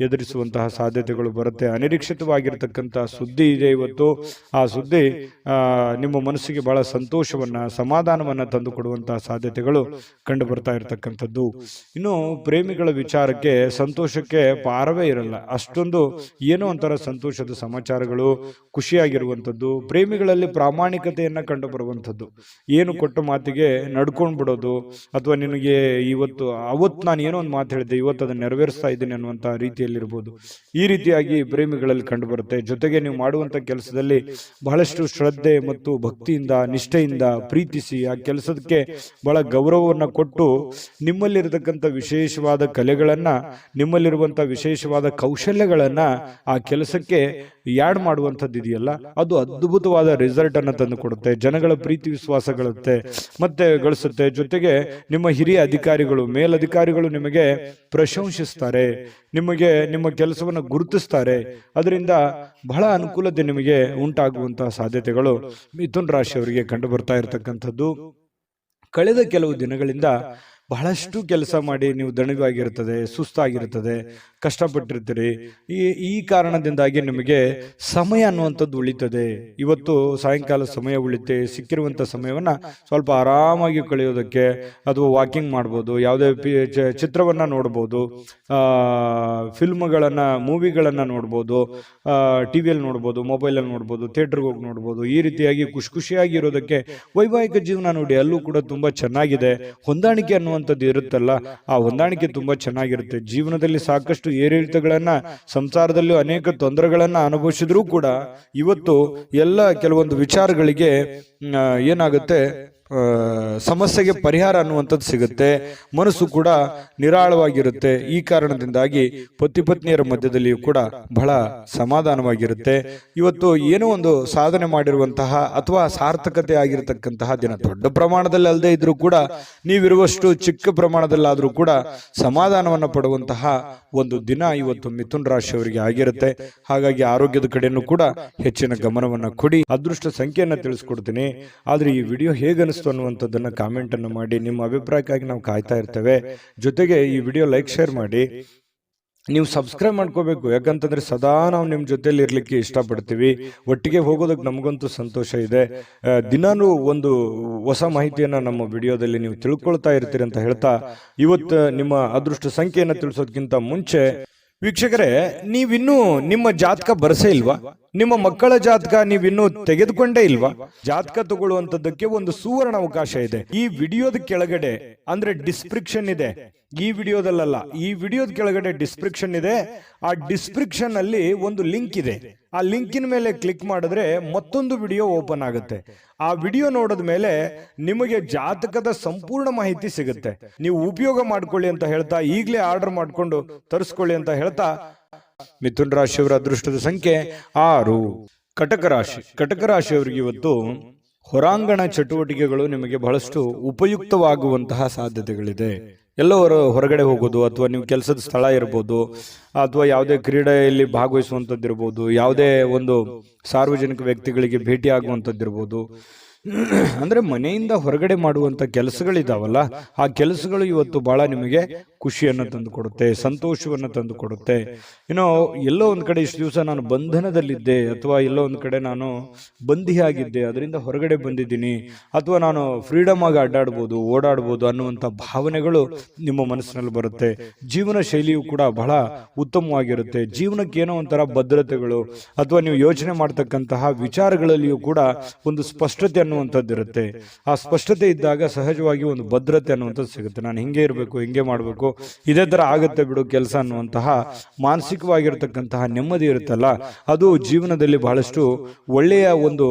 A: ಎದುರಿಸುವಂತಹ ಸಾಧ್ಯತೆಗಳು ಬರುತ್ತೆ. ಅನಿರೀಕ್ಷಿತವಾಗಿರ್ತಕ್ಕಂತಹ ಸುದ್ದಿ ಇದೆ ಇವತ್ತು. ಆ ಸುದ್ದಿ ನಿಮ್ಮ ಮನಸ್ಸಿಗೆ ಬಹಳ ಸಂತೋಷವನ್ನ, ಸಮಾಧಾನವನ್ನ ತಂದು ಕೊಡುವಂತಹ ಸಾಧ್ಯತೆಗಳು ಕಂಡು ಬರ್ತಾ ಇರತಕ್ಕಂಥದ್ದು. ಇನ್ನು ಪ್ರೇಮಿಗಳ ವಿಚಾರಕ್ಕೆ ಸಂತೋಷಕ್ಕೆ ಪಾರವೇ ಇರಲ್ಲ. ಅಷ್ಟೊಂದು ಏನೋ ಒಂಥರ ಸಂತೋಷದ ಸಮಾಚಾರಗಳು, ಖುಷಿಯಾಗಿರುವಂಥದ್ದು. ಪ್ರೇಮಿಗಳಲ್ಲಿ ಪ್ರಾಮಾಣಿಕತೆಯನ್ನ ಕಂಡು ಬರುವಂಥದ್ದು. ಏನು ಕೊಟ್ಟ ಮಾತಿಗೆ ನಡ್ಕೊಂಡ್ ಬಿಡೋದು, ಅಥವಾ ನಿನಗೆ ಅವತ್ತು ನಾನು ಏನೋ ಒಂದು ಮಾತು ಹೇಳಿದೆ, ಇವತ್ತು ಅದನ್ನು ನೆರವೇರಿಸ್ತಾ ಇದ್ದೀನಿ ಅನ್ನುವಂತಹ ರೀತಿಯಲ್ಲಿರ್ಬೋದು. ಈ ರೀತಿಯಾಗಿ ಪ್ರೇಮಿಗಳಲ್ಲಿ ಕಂಡು ಬರುತ್ತೆ. ಜೊತೆಗೆ ನೀವು ಮಾಡುವಂತ ಕೆಲಸದಲ್ಲಿ ಬಹಳಷ್ಟು ಶ್ರದ್ಧೆ ಮತ್ತು ಭಕ್ತಿಯಿಂದ, ನಿಷ್ಠೆಯಿಂದ ಪ್ರೀತಿಸಿ ಆ ಕೆಲಸಕ್ಕೆ ಬಹಳ ಗೌರವವನ್ನು ಕೊಟ್ಟು ನಿಮ್ಮಲ್ಲಿರತಕ್ಕಂಥ ನಿಮ್ಮಲ್ಲಿರತಕ್ಕಂಥ ವಿಶೇಷವಾದ ಕಲೆಗಳನ್ನ, ನಿಮ್ಮಲ್ಲಿರುವಂಥ ವಿಶೇಷವಾದ ಕೌಶಲ್ಯಗಳನ್ನ ಆ ಕೆಲಸಕ್ಕೆ ಯಾಡ್ ಮಾಡುವಂಥದ್ದು ಇದೆಯಲ್ಲ, ಅದು ಅದ್ಭುತವಾದ ರಿಸಲ್ಟ್ ಅನ್ನು ತಂದು ಕೊಡುತ್ತೆ, ಜನಗಳ ಪ್ರೀತಿ ವಿಶ್ವಾಸ ಮತ್ತೆ ಗಳಿಸುತ್ತೆ. ಜೊತೆಗೆ ನಿಮ್ಮ ಹಿರಿಯ ಅಧಿಕಾರಿಗಳು, ಮೇಲಧಿಕಾರಿಗಳು ನಿಮಗೆ ಪ್ರಶಂಸಿಸ್ತಾರೆ, ನಿಮಗೆ ನಿಮ್ಮ ಕೆಲಸವನ್ನು ಗುರುತಿಸ್ತಾರೆ. ಅದರಿಂದ ಬಹಳ ಅನುಕೂಲತೆ ನಿಮಗೆ ಉಂಟಾಗುವಂತಹ ಸಾಧ್ಯತೆಗಳು ಮಿಥುನ ರಾಶಿಯವರಿಗೆ ಕಂಡು ಬರ್ತಾ ಇರತಕ್ಕಂಥದ್ದು. ಕಳೆದ ಕೆಲವು ದಿನಗಳಿಂದ ಬಹಳಷ್ಟು ಕೆಲಸ ಮಾಡಿ ನೀವು ದಣಿವಾಗಿರುತ್ತದೆ, ಸುಸ್ತಾಗಿರುತ್ತದೆ, ಕಷ್ಟಪಟ್ಟಿರ್ತೀರಿ. ಈ ಕಾರಣದಿಂದಾಗಿ ನಿಮಗೆ ಸಮಯ ಅನ್ನುವಂಥದ್ದು ಉಳಿತದೆ. ಇವತ್ತು ಸಾಯಂಕಾಲ ಸಮಯ ಉಳಿತೆ, ಸಿಕ್ಕಿರುವಂಥ ಸಮಯವನ್ನ ಸ್ವಲ್ಪ ಆರಾಮಾಗಿ ಕಳೆಯೋದಕ್ಕೆ ಅಥವಾ ವಾಕಿಂಗ್ ಮಾಡ್ಬೋದು, ಯಾವುದೇ ಚಿತ್ರವನ್ನ ನೋಡ್ಬೋದು, ಫಿಲ್ಮ್ಗಳನ್ನ, ಮೂವಿಗಳನ್ನ ನೋಡ್ಬೋದು, ಟಿವಿಯಲ್ಲಿ ನೋಡ್ಬೋದು, ಮೊಬೈಲಲ್ಲಿ ನೋಡ್ಬೋದು, ಥಿಯೇಟರ್ಗೆ ಹೋಗಿ ನೋಡ್ಬೋದು. ಈ ರೀತಿಯಾಗಿ ಖುಷಿಯಾಗಿ ಇರೋದಕ್ಕೆ ವೈವಾಹಿಕ ಜೀವನ ನೋಡಿ, ಅಲ್ಲೂ ಕೂಡ ತುಂಬಾ ಚೆನ್ನಾಗಿದೆ. ಹೊಂದಾಣಿಕೆ ಅನ್ನುವಂಥದ್ದು ಇರುತ್ತಲ್ಲ, ಆ ಹೊಂದಾಣಿಕೆ ತುಂಬಾ ಚೆನ್ನಾಗಿರುತ್ತೆ. ಜೀವನದಲ್ಲಿ ಸಾಕಷ್ಟು ಏರಿಳಿತಗಳನ್ನ, ಸಂಸಾರದಲ್ಲೂ ಅನೇಕ ತೊಂದರೆಗಳನ್ನ ಅನುಭವಿಸಿದ್ರೂ ಕೂಡ ಇವತ್ತು ಎಲ್ಲ ಕೆಲವೊಂದು ವಿಚಾರಗಳಿಗೆ ಏನಾಗುತ್ತೆ, ಸಮಸ್ಯೆಗೆ ಪರಿಹಾರ ಅನ್ನುವಂಥದ್ದು ಸಿಗುತ್ತೆ. ಮನಸ್ಸು ಕೂಡ ನಿರಾಳವಾಗಿರುತ್ತೆ. ಈ ಕಾರಣದಿಂದಾಗಿ ಪತಿ ಪತ್ನಿಯರ ಮಧ್ಯದಲ್ಲಿಯೂ ಕೂಡ ಬಹಳ ಸಮಾಧಾನವಾಗಿರುತ್ತೆ. ಇವತ್ತು ಏನೋ ಒಂದು ಸಾಧನೆ ಮಾಡಿರುವಂತಹ ಅಥವಾ ಸಾರ್ಥಕತೆ ಆಗಿರತಕ್ಕಂತಹ ದಿನ, ದೊಡ್ಡ ಪ್ರಮಾಣದಲ್ಲಿ ಅಲ್ಲದೆ ಇದ್ರೂ ಕೂಡ ನೀವಿರುವಷ್ಟು ಚಿಕ್ಕ ಪ್ರಮಾಣದಲ್ಲಾದ್ರೂ ಕೂಡ ಸಮಾಧಾನವನ್ನು ಪಡುವಂತಹ ಒಂದು ದಿನ ಇವತ್ತು ಮಿಥುನ ರಾಶಿಯವರಿಗೆ ಆಗಿರುತ್ತೆ. ಹಾಗಾಗಿ ಆರೋಗ್ಯದ ಕಡೆಯೂ ಕೂಡ ಹೆಚ್ಚಿನ ಗಮನವನ್ನ ಕೊಡಿ. ಅದೃಷ್ಟ ಸಂಖ್ಯೆಯನ್ನು ತಿಳಿಸ್ಕೊಡ್ತೀನಿ. ಆದ್ರೆ ಈ ವಿಡಿಯೋ ಹೇಗನಿಸ್ತು ಅನ್ನುವಂಥದ್ದನ್ನ ಕಾಮೆಂಟ್ ಅನ್ನು ಮಾಡಿ. ನಿಮ್ಮ ಅಭಿಪ್ರಾಯಕ್ಕಾಗಿ ನಾವು ಕಾಯ್ತಾ ಇರ್ತೇವೆ. ಜೊತೆಗೆ ಈ ವಿಡಿಯೋ ಲೈಕ್, ಶೇರ್ ಮಾಡಿ. ನೀವು ಸಬ್ಸ್ಕ್ರೈಬ್ ಮಾಡ್ಕೋಬೇಕು, ಯಾಕಂತಂದ್ರೆ ಸದಾ ನಾವು ನಿಮ್ಮ ಜೊತೆಲಿ ಇರ್ಲಿಕ್ಕೆ ಇಷ್ಟಪಡ್ತೀವಿ. ಒಟ್ಟಿಗೆ ಹೋಗೋದಕ್ಕೆ ನಮಗಂತೂ ಸಂತೋಷ ಇದೆ. ದಿನಾನು ಒಂದು ಹೊಸ ಮಾಹಿತಿಯನ್ನ ನಮ್ಮ ವಿಡಿಯೋದಲ್ಲಿ ನೀವು ತಿಳ್ಕೊಳ್ತಾ ಇರ್ತೀರಿ ಅಂತ ಹೇಳ್ತಾ, ಇವತ್ತು ನಿಮ್ಮ ಅದೃಷ್ಟ ಸಂಖ್ಯೆಯನ್ನು ತಿಳಿಸೋದಕ್ಕಿಂತ ಮುಂಚೆ ವೀಕ್ಷಕರೇ, ನೀವಿನ್ನೂ ನಿಮ್ಮ ಜಾತಕ ಬರಸೇ ಇಲ್ವಾ? ನಿಮ್ಮ ಮಕ್ಕಳ ಜಾತಕ ನೀವಿನ್ನೂ ತೆಗೆದುಕೊಂಡೇ ಇಲ್ವಾ? ಜಾತಕ ತಗೊಳ್ಳುವಂತದ್ದಕ್ಕೆ ಒಂದು ಸುವರ್ಣ ಅವಕಾಶ ಇದೆ. ಈ ವಿಡಿಯೋದ ಕೆಳಗಡೆ ಅಂದ್ರೆ ಡಿಸ್ಕ್ರಿಪ್ಷನ್ ಇದೆ. ಈ ವಿಡಿಯೋದಲ್ಲ, ಈ ವಿಡಿಯೋದ ಕೆಳಗಡೆ ಡಿಸ್ಕ್ರಿಪ್ಷನ್ ಇದೆ. ಆ ಡಿಸ್ಕ್ರಿಪ್ಷನ್ ಅಲ್ಲಿ ಒಂದು ಲಿಂಕ್ ಇದೆ. ಆ ಲಿಂಕಿನ ಮೇಲೆ ಕ್ಲಿಕ್ ಮಾಡಿದ್ರೆ ಮತ್ತೊಂದು ವಿಡಿಯೋ ಓಪನ್ ಆಗುತ್ತೆ. ಆ ವಿಡಿಯೋ ನೋಡಿದ ಮೇಲೆ ನಿಮಗೆ ಜಾತಕದ ಸಂಪೂರ್ಣ ಮಾಹಿತಿ ಸಿಗುತ್ತೆ. ನೀವು ಉಪಯೋಗ ಮಾಡ್ಕೊಳ್ಳಿ ಅಂತ ಹೇಳ್ತಾ, ಈಗಲೇ ಆರ್ಡರ್ ಮಾಡ್ಕೊಂಡು ತರಿಸ್ಕೊಳ್ಳಿ ಅಂತ ಹೇಳ್ತಾ, ಮಿಥುನ ರಾಶಿಯವರ ಅದೃಷ್ಟದ ಸಂಖ್ಯೆ 6. ಕಟಕ ರಾಶಿ. ಕಟಕ ರಾಶಿಯವರಿಗೆ ಇವತ್ತು ಹೊರಾಂಗಣ ಚಟುವಟಿಕೆಗಳು ನಿಮಗೆ ಬಹಳಷ್ಟು ಉಪಯುಕ್ತವಾಗುವಂತಹ ಸಾಧ್ಯತೆಗಳಿದೆ. ಎಲ್ಲವರು ಹೊರಗಡೆ ಹೋಗೋದು, ಅಥವಾ ನೀವು ಕೆಲಸದ ಸ್ಥಳ ಇರ್ಬೋದು, ಅಥವಾ ಯಾವುದೇ ಕ್ರೀಡೆಯಲ್ಲಿ ಭಾಗವಹಿಸುವಂಥದ್ದು ಇರ್ಬೋದು, ಯಾವುದೇ ಒಂದು ಸಾರ್ವಜನಿಕ ವ್ಯಕ್ತಿಗಳಿಗೆ ಭೇಟಿ ಆಗುವಂಥದ್ದಿರ್ಬೋದು, ಅಂದ್ರೆ ಮನೆಯಿಂದ ಹೊರಗಡೆ ಮಾಡುವಂತ ಕೆಲಸಗಳಿದಾವಲ್ಲ, ಆ ಕೆಲಸಗಳು ಇವತ್ತು ಬಹಳ ನಿಮಗೆ ಖುಷಿಯನ್ನು ತಂದು ಕೊಡುತ್ತೆ, ಸಂತೋಷವನ್ನು ತಂದು ಕೊಡುತ್ತೆ. ಎಲ್ಲೋ ಒಂದ್ ಕಡೆ ಇಷ್ಟು ದಿವಸ ನಾನು ಬಂಧನದಲ್ಲಿದ್ದೆ, ಅಥವಾ ಎಲ್ಲೋ ಒಂದ್ ಕಡೆ ನಾನು ಬಂದಿಯಾಗಿದ್ದೆ, ಅದರಿಂದ ಹೊರಗಡೆ ಬಂದಿದ್ದೀನಿ, ಅಥವಾ ನಾನು ಫ್ರೀಡಮ್ ಆಗಿ ಅಡ್ಡಾಡ್ಬೋದು, ಓಡಾಡ್ಬೋದು ಅನ್ನುವಂಥ ಭಾವನೆಗಳು ನಿಮ್ಮ ಮನಸ್ಸಿನಲ್ಲಿ ಬರುತ್ತೆ. ಜೀವನ ಶೈಲಿಯು ಕೂಡ ಬಹಳ ಉತ್ತಮವಾಗಿರುತ್ತೆ. ಜೀವನಕ್ಕೆ ಏನೋ ಒಂಥರ ಭದ್ರತೆಗಳು, ಅಥವಾ ನೀವು ಯೋಚನೆ ಮಾಡ್ತಕ್ಕಂತಹ ವಿಚಾರಗಳಲ್ಲಿಯೂ ಕೂಡ ಒಂದು ಸ್ಪಷ್ಟತೆ ಅನ್ನುವಂಥದ್ದಿರುತ್ತೆ. ಆ ಸ್ಪಷ್ಟತೆ ಇದ್ದಾಗ ಸಹಜವಾಗಿ ಒಂದು ಭದ್ರತೆ ಅನ್ನುವಂಥದ್ದು ಸಿಗುತ್ತೆ. ನಾನು ಹಿಂಗೆ ಇರಬೇಕು, ಹಿಂಗೆ ಮಾಡಬೇಕು, ಇದೇ ತರ ಆಗತ್ತೆ ಬಿಡು ಕೆಲಸ ಅನ್ನುವಂತಹ ಮಾನಸಿಕವಾಗಿರ್ತಕ್ಕಂತಹ ನೆಮ್ಮದಿ ಇರುತ್ತಲ್ಲ, ಅದು ಜೀವನದಲ್ಲಿ ಬಹಳಷ್ಟು ಒಳ್ಳೆಯ ಒಂದು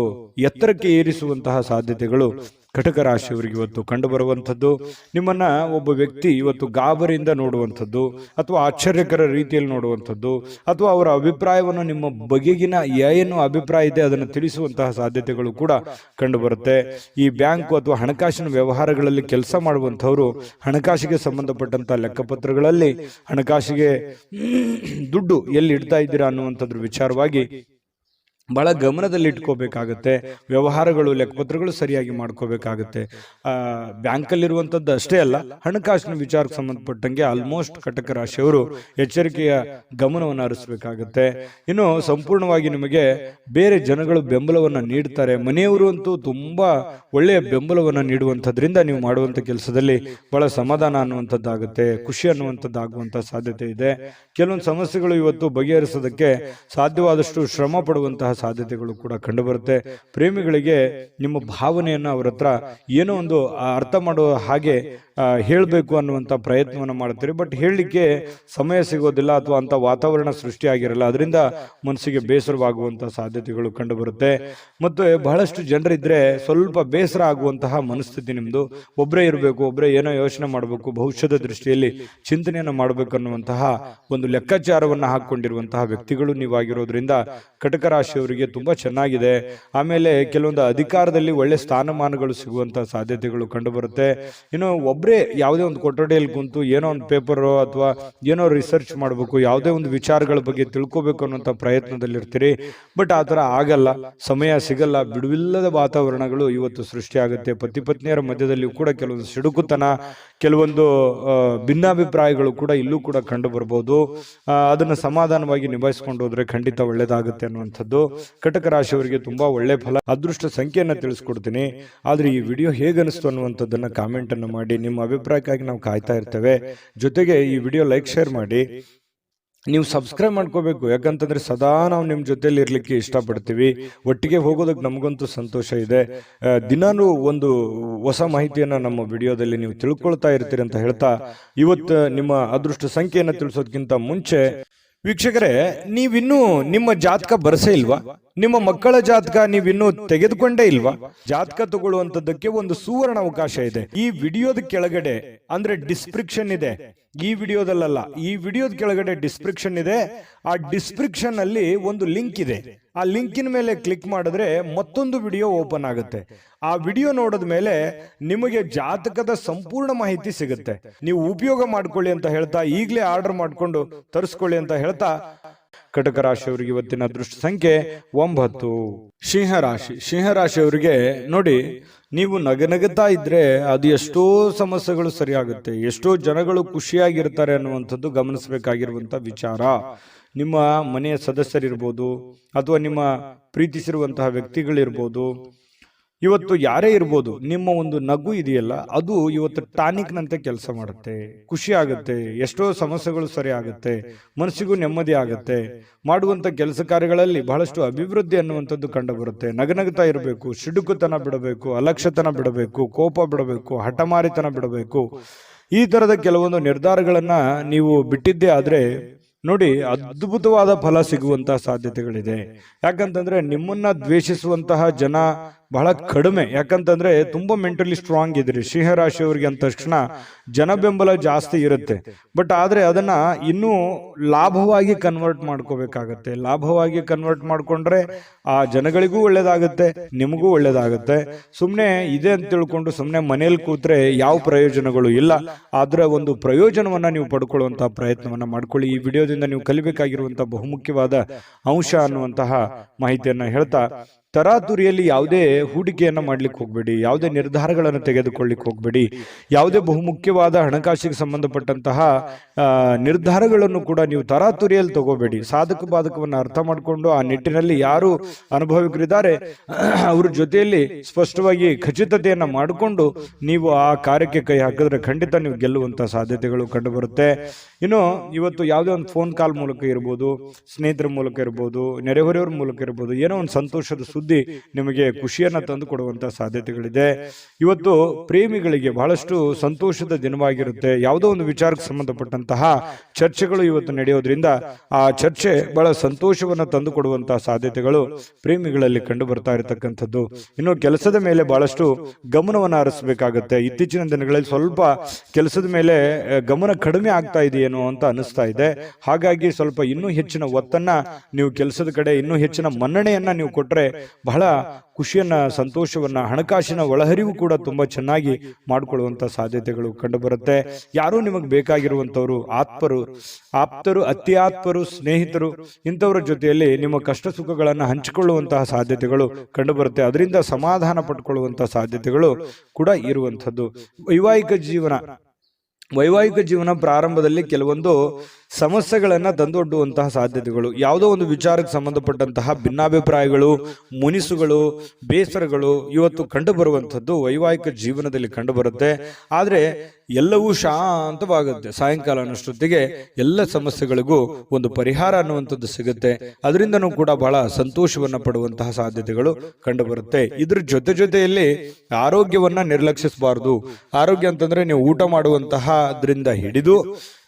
A: ಎತ್ತರಕ್ಕೆ ಏರಿಸುವಂತಹ ಸಾಧ್ಯತೆಗಳು ಕಟಕ ರಾಶಿಯವರಿಗೆ ಇವತ್ತು ಕಂಡು ಬರುವಂಥದ್ದು. ನಿಮ್ಮನ್ನ ಒಬ್ಬ ವ್ಯಕ್ತಿ ಇವತ್ತು ಗಾಬರಿಯಿಂದ ನೋಡುವಂಥದ್ದು, ಅಥವಾ ಆಶ್ಚರ್ಯಕರ ರೀತಿಯಲ್ಲಿ ನೋಡುವಂಥದ್ದು, ಅಥವಾ ಅವರ ಅಭಿಪ್ರಾಯವನ್ನು ನಿಮ್ಮ ಬಗೆಗಿನ ಏನು ಅಭಿಪ್ರಾಯ ಇದೆ ಅದನ್ನು ತಿಳಿಸುವಂತಹ ಸಾಧ್ಯತೆಗಳು ಕೂಡ ಕಂಡು ಬರುತ್ತೆ. ಈ ಬ್ಯಾಂಕು ಅಥವಾ ಹಣಕಾಸಿನ ವ್ಯವಹಾರಗಳಲ್ಲಿ ಕೆಲಸ ಮಾಡುವಂಥವರು ಹಣಕಾಸಿಗೆ ಸಂಬಂಧಪಟ್ಟಂತಹ ಲೆಕ್ಕಪತ್ರಗಳಲ್ಲಿ ಹಣಕಾಸಿಗೆ ದುಡ್ಡು ಎಲ್ಲಿ ಇಡ್ತಾ ಇದ್ದೀರಾ ಅನ್ನುವಂಥದ್ರ ವಿಚಾರವಾಗಿ ಬಹಳ ಗಮನದಲ್ಲಿ ಇಟ್ಕೋಬೇಕಾಗತ್ತೆ. ವ್ಯವಹಾರಗಳು, ಲೆಕ್ಕಪತ್ರಗಳು ಸರಿಯಾಗಿ ಮಾಡ್ಕೋಬೇಕಾಗತ್ತೆ. ಬ್ಯಾಂಕಲ್ಲಿರುವಂಥದ್ದು ಅಷ್ಟೇ ಅಲ್ಲ, ಹಣಕಾಸಿನ ವಿಚಾರಕ್ಕೆ ಸಂಬಂಧಪಟ್ಟಂಗೆ ಆಲ್ಮೋಸ್ಟ್ ಕಟಕ ರಾಶಿಯವರು ಎಚ್ಚರಿಕೆಯ ಗಮನವನ್ನು ಹರಿಸಬೇಕಾಗತ್ತೆ. ಇನ್ನು ಸಂಪೂರ್ಣವಾಗಿ ನಿಮಗೆ ಬೇರೆ ಜನಗಳು ಬೆಂಬಲವನ್ನು ನೀಡ್ತಾರೆ. ಮನೆಯವರು ಅಂತೂ ತುಂಬಾ ಒಳ್ಳೆಯ ಬೆಂಬಲವನ್ನು ನೀಡುವಂಥದ್ರಿಂದ ನೀವು ಮಾಡುವಂಥ ಕೆಲಸದಲ್ಲಿ ಬಹಳ ಸಮಾಧಾನ ಅನ್ನುವಂಥದ್ದಾಗುತ್ತೆ, ಖುಷಿ ಅನ್ನುವಂಥದ್ದಾಗುವಂಥ ಸಾಧ್ಯತೆ ಇದೆ. ಕೆಲವೊಂದು ಸಮಸ್ಯೆಗಳು ಇವತ್ತು ಬಗೆಹರಿಸೋದಕ್ಕೆ ಸಾಧ್ಯವಾದಷ್ಟು ಶ್ರಮ ಪಡುವಂತಹ ಸಾಧ್ಯತೆಗಳು ಕೂಡ ಕಂಡುಬರುತ್ತೆ. ಪ್ರೇಮಿಗಳಿಗೆ ನಿಮ್ಮ ಭಾವನೆಯನ್ನು ಅವರ ಹತ್ರ ಏನೋ ಒಂದು ಅರ್ಥ ಮಾಡುವ ಹಾಗೆ ಹೇಳಬೇಕು ಅನ್ನುವಂಥ ಪ್ರಯತ್ನವನ್ನು ಮಾಡ್ತೀರಿ. ಬಟ್ ಹೇಳಲಿಕ್ಕೆ ಸಮಯ ಸಿಗೋದಿಲ್ಲ ಅಥವಾ ಅಂತ ವಾತಾವರಣ ಸೃಷ್ಟಿಯಾಗಿರಲ್ಲ. ಅದರಿಂದ ಮನಸ್ಸಿಗೆ ಬೇಸರವಾಗುವಂತಹ ಸಾಧ್ಯತೆಗಳು ಕಂಡು ಬರುತ್ತೆ. ಮತ್ತು ಬಹಳಷ್ಟು ಜನರಿದ್ರೆ ಸ್ವಲ್ಪ ಬೇಸರ ಆಗುವಂತಹ ಮನಸ್ಥಿತಿ ನಿಮ್ದು. ಒಬ್ಬರೇ ಇರಬೇಕು, ಒಬ್ಬರೇ ಏನೋ ಯೋಚನೆ ಮಾಡಬೇಕು, ಭವಿಷ್ಯದ ದೃಷ್ಟಿಯಲ್ಲಿ ಚಿಂತನೆಯನ್ನು ಮಾಡಬೇಕು ಅನ್ನುವಂತಹ ಒಂದು ಲೆಕ್ಕಾಚಾರವನ್ನು ಹಾಕೊಂಡಿರುವಂತಹ ವ್ಯಕ್ತಿಗಳು ನೀವಾಗಿರೋದ್ರಿಂದ ಕಟಕ ರಾಶಿಯವರಿಗೆ ತುಂಬಾ ಚೆನ್ನಾಗಿದೆ. ಆಮೇಲೆ ಕೆಲವೊಂದು ಅಧಿಕಾರದಲ್ಲಿ ಒಳ್ಳೆ ಸ್ಥಾನಮಾನಗಳು ಸಿಗುವಂತಹ ಸಾಧ್ಯತೆಗಳು ಕಂಡು ಬರುತ್ತೆ. ಇನ್ನು ಒಬ್ಬರೇ ಯಾವುದೇ ಒಂದು ಕೊಠಡಿಯಲ್ಲಿ ಕುಂತು ಏನೋ ಒಂದು ಪೇಪರ್ ಅಥವಾ ಏನೋ ರಿಸರ್ಚ್ ಮಾಡಬೇಕು, ಯಾವುದೇ ಒಂದು ವಿಚಾರಗಳ ಬಗ್ಗೆ ತಿಳ್ಕೋಬೇಕು ಅನ್ನುವಂಥ ಪ್ರಯತ್ನದಲ್ಲಿರ್ತೀರಿ. ಬಟ್ ಆ ಥರ ಆಗಲ್ಲ, ಸಮಯ ಸಿಗಲ್ಲ. ಬಿಡುವಿಲ್ಲದ ವಾತಾವರಣಗಳು ಇವತ್ತು ಸೃಷ್ಟಿಯಾಗುತ್ತೆ. ಪತಿ ಪತ್ನಿಯರ ಮಧ್ಯದಲ್ಲಿ ಕೂಡ ಕೆಲವೊಂದು ಸಿಡುಕುತನ, ಕೆಲವೊಂದು ಭಿನ್ನಾಭಿಪ್ರಾಯಗಳು ಕೂಡ ಇಲ್ಲೂ ಕೂಡ ಕಂಡು ಬರ್ಬೋದು. ಅದನ್ನು ಸಮಾಧಾನವಾಗಿ ನಿಭಾಯಿಸ್ಕೊಂಡು ಹೋದ್ರೆ ಖಂಡಿತ ಒಳ್ಳೇದಾಗುತ್ತೆ ಅನ್ನುವಂಥದ್ದು. ಕಟಕ ರಾಶಿಯವರಿಗೆ ತುಂಬಾ ಒಳ್ಳೆ ಫಲ. ಅದೃಷ್ಟ ಸಂಖ್ಯೆಯನ್ನು ತಿಳಿಸ್ಕೊಡ್ತೀನಿ. ಆದ್ರೆ ಈ ವಿಡಿಯೋ ಹೇಗನಿಸ್ತು ಅನ್ನುವಂಥದ್ದನ್ನ ಕಾಮೆಂಟ್ ಅನ್ನು ಮಾಡಿ. ನಿಮ್ಮ ಅಭಿಪ್ರಾಯಕ್ಕಾಗಿ ನಾವು ಕಾಯ್ತಾ ಇರ್ತೇವೆ. ಜೊತೆಗೆ ಈ ವಿಡಿಯೋ ಲೈಕ್ ಶೇರ್ ಮಾಡಿ. ನೀವು ಸಬ್ಸ್ಕ್ರೈಬ್ ಮಾಡ್ಕೋಬೇಕು, ಯಾಕಂತಂದ್ರೆ ಸದಾ ನಾವು ನಿಮ್ಮ ಜೊತೆಲಿ ಇರ್ಲಿಕ್ಕೆ ಇಷ್ಟಪಡ್ತೀವಿ. ಒಟ್ಟಿಗೆ ಹೋಗೋದಕ್ಕೆ ನಮಗಂತೂ ಸಂತೋಷ ಇದೆ. ದಿನಾನು ಒಂದು ಹೊಸ ಮಾಹಿತಿಯನ್ನ ನಮ್ಮ ವಿಡಿಯೋದಲ್ಲಿ ನೀವು ತಿಳ್ಕೊಳ್ತಾ ಇರ್ತೀರಿ ಅಂತ ಹೇಳ್ತಾ, ಇವತ್ತು ನಿಮ್ಮ ಅದೃಷ್ಟ ಸಂಖ್ಯೆಯನ್ನು ತಿಳಿಸೋದಕ್ಕಿಂತ ಮುಂಚೆ ವೀಕ್ಷಕರೇ, ನೀವಿನ್ನೂ ನಿಮ್ಮ ಜಾತಕ ಬರಸೇ ಇಲ್ವಾ? ನಿಮ್ಮ ಮಕ್ಕಳ ಜಾತಕ ನೀವಿನ್ನೂ ತೆಗೆದುಕೊಂಡೇ ಇಲ್ವಾ? ಜಾತಕ ತಗೊಳ್ಳುವಂತದ್ದಕ್ಕೆ ಒಂದು ಸುವರ್ಣ ಅವಕಾಶ ಇದೆ. ಈ ವಿಡಿಯೋದ ಕೆಳಗಡೆ ಅಂದ್ರೆ ಡಿಸ್ಕ್ರಿಪ್ಷನ್ ಇದೆ. ಈ ವಿಡಿಯೋದಲ್ಲ, ಈ ವಿಡಿಯೋದ ಕೆಳಗಡೆ ಡಿಸ್ಕ್ರಿಪ್ಷನ್ ಇದೆ. ಆ ಡಿಸ್ಕ್ರಿಪ್ಷನ್ ಅಲ್ಲಿ ಒಂದು ಲಿಂಕ್ ಇದೆ. ಆ ಲಿಂಕಿನ ಮೇಲೆ ಕ್ಲಿಕ್ ಮಾಡಿದ್ರೆ ಮತ್ತೊಂದು ವಿಡಿಯೋ ಓಪನ್ ಆಗುತ್ತೆ. ಆ ವಿಡಿಯೋ ನೋಡಿದ ಮೇಲೆ ನಿಮಗೆ ಜಾತಕದ ಸಂಪೂರ್ಣ ಮಾಹಿತಿ ಸಿಗುತ್ತೆ. ನೀವು ಉಪಯೋಗ ಮಾಡ್ಕೊಳ್ಳಿ ಅಂತ ಹೇಳ್ತಾ, ಈಗಲೇ ಆರ್ಡರ್ ಮಾಡ್ಕೊಂಡು ತರಿಸ್ಕೊಳ್ಳಿ ಅಂತ ಹೇಳ್ತಾ, ಕಟಕ ರಾಶಿಯವರಿಗೆ ಇವತ್ತಿನ ಅದೃಷ್ಟ ಸಂಖ್ಯೆ 9. ಸಿಂಹರಾಶಿ. ಸಿಂಹರಾಶಿಯವರಿಗೆ ನೋಡಿ, ನೀವು ನಗನಗುತ್ತಾ ಇದ್ರೆ ಅದು ಎಷ್ಟೋ ಸಮಸ್ಯೆಗಳು ಸರಿಯಾಗುತ್ತೆ, ಎಷ್ಟೋ ಜನಗಳು ಖುಷಿಯಾಗಿರ್ತಾರೆ ಅನ್ನುವಂಥದ್ದು ಗಮನಿಸಬೇಕಾಗಿರುವಂತ ವಿಚಾರ. ನಿಮ್ಮ ಮನೆಯ ಸದಸ್ಯರಿರ್ಬೋದು ಅಥವಾ ನಿಮ್ಮ ಪ್ರೀತಿಸಿರುವಂತಹ ವ್ಯಕ್ತಿಗಳಿರ್ಬೋದು, ಇವತ್ತು ಯಾರೇ ಇರ್ಬೋದು, ನಿಮ್ಮ ಒಂದು ನಗು ಇದೆಯಲ್ಲ ಅದು ಇವತ್ತು ಟಾನಿಕ್ ನಂತೆ ಕೆಲಸ ಮಾಡುತ್ತೆ. ಖುಷಿ ಆಗುತ್ತೆ, ಎಷ್ಟೋ ಸಮಸ್ಯೆಗಳು ಸರಿ ಆಗುತ್ತೆ, ಮನಸ್ಸಿಗೂ ನೆಮ್ಮದಿ ಆಗುತ್ತೆ. ಮಾಡುವಂತ ಕೆಲಸ ಕಾರ್ಯಗಳಲ್ಲಿ ಬಹಳಷ್ಟು ಅಭಿವೃದ್ಧಿ ಅನ್ನುವಂಥದ್ದು ಕಂಡು ಬರುತ್ತೆ. ನಗನಗ್ತಾ ಇರಬೇಕು, ಸಿಡುಕುತನ ಬಿಡಬೇಕು, ಅಲಕ್ಷ್ಯತನ ಬಿಡಬೇಕು, ಕೋಪ ಬಿಡಬೇಕು, ಹಠಮಾರಿತನ ಬಿಡಬೇಕು. ಈ ತರದ ಕೆಲವೊಂದು ನಿರ್ಧಾರಗಳನ್ನ ನೀವು ಬಿಟ್ಟಿದ್ದೇ ಆದ್ರೆ ನೋಡಿ, ಅದ್ಭುತವಾದ ಫಲ ಸಿಗುವಂತಹ ಸಾಧ್ಯತೆಗಳಿದೆ. ಯಾಕಂತಂದ್ರೆ ನಿಮ್ಮನ್ನ ದ್ವೇಷಿಸುವಂತಹ ಜನ ಬಹಳ ಕಡಿಮೆ. ಯಾಕಂತಂದ್ರೆ ತುಂಬಾ ಮೆಂಟಲಿ ಸ್ಟ್ರಾಂಗ್ ಇದ್ರಿ ಸಿಂಹರಾಶಿಯವರಿಗೆ ಅಂದ ತಕ್ಷಣ ಜನ ಬೆಂಬಲ ಜಾಸ್ತಿ ಇರುತ್ತೆ. ಬಟ್ ಆದ್ರೆ ಅದನ್ನ ಇನ್ನೂ ಲಾಭವಾಗಿ ಕನ್ವರ್ಟ್ ಮಾಡ್ಕೋಬೇಕಾಗತ್ತೆ. ಲಾಭವಾಗಿ ಕನ್ವರ್ಟ್ ಮಾಡ್ಕೊಂಡ್ರೆ ಆ ಜನಗಳಿಗೂ ಒಳ್ಳೇದಾಗುತ್ತೆ, ನಿಮಗೂ ಒಳ್ಳೇದಾಗುತ್ತೆ. ಸುಮ್ನೆ ಇದೆ ಅಂತ ತಿಳ್ಕೊಂಡು ಸುಮ್ನೆ ಮನೇಲಿ ಕೂತ್ರೆ ಯಾವ ಪ್ರಯೋಜನಗಳು ಇಲ್ಲ. ಆದ್ರೆ ಒಂದು ಪ್ರಯೋಜನವನ್ನ ನೀವು ಪಡ್ಕೊಳ್ಳುವಂತಹ ಪ್ರಯತ್ನವನ್ನ ಮಾಡ್ಕೊಳ್ಳಿ. ಈ ವಿಡಿಯೋದಿಂದ ನೀವು ಕಲಿಬೇಕಾಗಿರುವಂತಹ ಬಹುಮುಖ್ಯವಾದ ಅಂಶ ಅನ್ನುವಂತಹ ಮಾಹಿತಿಯನ್ನ ಹೇಳ್ತಾ, ತರಾತುರಿಯಲ್ಲಿ ಯಾವುದೇ ಹೂಡಿಕೆಯನ್ನ ಮಾಡ್ಲಿಕ್ಕೆ ಹೋಗ್ಬೇಡಿ, ಯಾವುದೇ ನಿರ್ಧಾರಗಳನ್ನು ತೆಗೆದುಕೊಳ್ಳಿಕ್ಕೆ ಹೋಗ್ಬೇಡಿ. ಯಾವುದೇ ಬಹುಮುಖ್ಯವಾದ ಹಣಕಾಸಿಗೆ ಸಂಬಂಧಪಟ್ಟಂತಹ ನಿರ್ಧಾರಗಳನ್ನು ಕೂಡ ನೀವು ತರಾತುರಿಯಲ್ಲಿ ತಗೋಬೇಡಿ. ಸಾಧಕ ಬಾಧಕವನ್ನು ಅರ್ಥ ಮಾಡಿಕೊಂಡು ಆ ನಿಟ್ಟಿನಲ್ಲಿ ಯಾರು ಅನುಭವಿಕರಿದ್ದಾರೆ ಅವ್ರ ಜೊತೆಯಲ್ಲಿ ಸ್ಪಷ್ಟವಾಗಿ ಖಚಿತತೆಯನ್ನ ಮಾಡಿಕೊಂಡು ನೀವು ಆ ಕಾರ್ಯಕ್ಕೆ ಕೈ ಹಾಕಿದ್ರೆ ಖಂಡಿತ ನೀವು ಗೆಲ್ಲುವಂತ ಸಾಧ್ಯತೆಗಳು ಕಂಡು ಬರುತ್ತೆ. ಇನ್ನು ಇವತ್ತು ಯಾವುದೇ ಒಂದು ಫೋನ್ ಕಾಲ್ ಮೂಲಕ ಇರ್ಬೋದು, ಸ್ನೇಹಿತರ ಮೂಲಕ ಇರ್ಬೋದು, ನೆರೆಹೊರೆಯವರ ಮೂಲಕ ಇರ್ಬೋದು, ಏನೋ ಒಂದು ಸಂತೋಷದ ಸುದ್ದಿ ನಿಮಗೆ ಖುಷಿಯನ್ನ ತಂದು ಕೊಡುವಂತಹ ಸಾಧ್ಯತೆಗಳಿದೆ. ಇವತ್ತು ಪ್ರೇಮಿಗಳಿಗೆ ಬಹಳಷ್ಟು ಸಂತೋಷದ ದಿನವಾಗಿರುತ್ತೆ. ಯಾವುದೋ ಒಂದು ವಿಚಾರಕ್ಕೆ ಸಂಬಂಧಪಟ್ಟಂತಹ ಚರ್ಚೆಗಳು ಇವತ್ತು ನಡೆಯೋದ್ರಿಂದ ಆ ಚರ್ಚೆ ಬಹಳ ಸಂತೋಷವನ್ನ ತಂದು ಕೊಡುವಂತಹ ಸಾಧ್ಯತೆಗಳು ಪ್ರೇಮಿಗಳಲ್ಲಿ ಕಂಡು ಬರ್ತಾ ಇರತಕ್ಕಂಥದ್ದು. ಇನ್ನು ಕೆಲಸದ ಮೇಲೆ ಬಹಳಷ್ಟು ಗಮನವನ್ನು ಹರಿಸಬೇಕಾಗತ್ತೆ. ಇತ್ತೀಚಿನ ದಿನಗಳಲ್ಲಿ ಸ್ವಲ್ಪ ಕೆಲಸದ ಮೇಲೆ ಗಮನ ಕಡಿಮೆ ಆಗ್ತಾ ಇದೆಯೇನೋ ಅಂತ ಅನಿಸ್ತಾ ಇದೆ. ಹಾಗಾಗಿ ಸ್ವಲ್ಪ ಇನ್ನೂ ಹೆಚ್ಚಿನ ಒತ್ತನ್ನ ನೀವು ಕೆಲಸದ ಕಡೆ, ಇನ್ನೂ ಹೆಚ್ಚಿನ ಮನ್ನಣೆಯನ್ನ ನೀವು ಕೊಟ್ರೆ ಬಹಳ ಖುಷಿಯನ್ನ, ಸಂತೋಷವನ್ನ, ಹಣಕಾಸಿನ ಒಳಹರಿವು ಕೂಡ ತುಂಬಾ ಚೆನ್ನಾಗಿ ಮಾಡಿಕೊಳ್ಳುವಂತ ಸಾಧ್ಯತೆಗಳು ಕಂಡು ಬರುತ್ತೆ. ಯಾರು ನಿಮಗೆ ಬೇಕಾಗಿರುವಂತವರು, ಆಪ್ತರು, ಅತ್ಯಾತ್ಮರು, ಸ್ನೇಹಿತರು, ಇಂಥವರ ಜೊತೆಯಲ್ಲಿ ನಿಮ್ಮ ಕಷ್ಟ ಸುಖಗಳನ್ನು ಹಂಚಿಕೊಳ್ಳುವಂತಹ ಸಾಧ್ಯತೆಗಳು ಕಂಡು ಬರುತ್ತೆ. ಅದರಿಂದ ಸಮಾಧಾನ ಪಡ್ಕೊಳ್ಳುವಂತಹ ಸಾಧ್ಯತೆಗಳು ಕೂಡ ಇರುವಂಥದ್ದು. ವೈವಾಹಿಕ ಜೀವನ ಪ್ರಾರಂಭದಲ್ಲಿ ಕೆಲವೊಂದು ಸಮಸ್ಯೆಗಳನ್ನ ತಂದೊಡ್ಡುವಂತಹ ಸಾಧ್ಯತೆಗಳು, ಯಾವುದೋ ಒಂದು ವಿಚಾರಕ್ಕೆ ಸಂಬಂಧಪಟ್ಟಂತಹ ಭಿನ್ನಾಭಿಪ್ರಾಯಗಳು, ಮುನಿಸುಗಳು, ಬೇಸರಗಳು ಇವತ್ತು ಕಂಡು ಬರುವಂಥದ್ದು ವೈವಾಹಿಕ ಜೀವನದಲ್ಲಿ ಕಂಡು ಬರುತ್ತೆ. ಆದ್ರೆ ಎಲ್ಲವೂ ಶಾಂತವಾಗುತ್ತೆ. ಸಾಯಂಕಾಲ ಅನ್ನೋಷ್ಟೊತ್ತಿಗೆ ಎಲ್ಲ ಸಮಸ್ಯೆಗಳಿಗೂ ಒಂದು ಪರಿಹಾರ ಅನ್ನುವಂಥದ್ದು ಸಿಗುತ್ತೆ. ಅದರಿಂದನೂ ಕೂಡ ಬಹಳ ಸಂತೋಷವನ್ನ ಪಡುವಂತಹ ಸಾಧ್ಯತೆಗಳು ಕಂಡು ಬರುತ್ತೆ. ಇದ್ರ ಜೊತೆಯಲ್ಲಿ ಆರೋಗ್ಯವನ್ನ ನಿರ್ಲಕ್ಷಿಸಬಾರದು. ಆರೋಗ್ಯ ಅಂತಂದ್ರೆ ನೀವು ಊಟ ಮಾಡುವಂತಹದ್ರಿಂದ ಹಿಡಿದು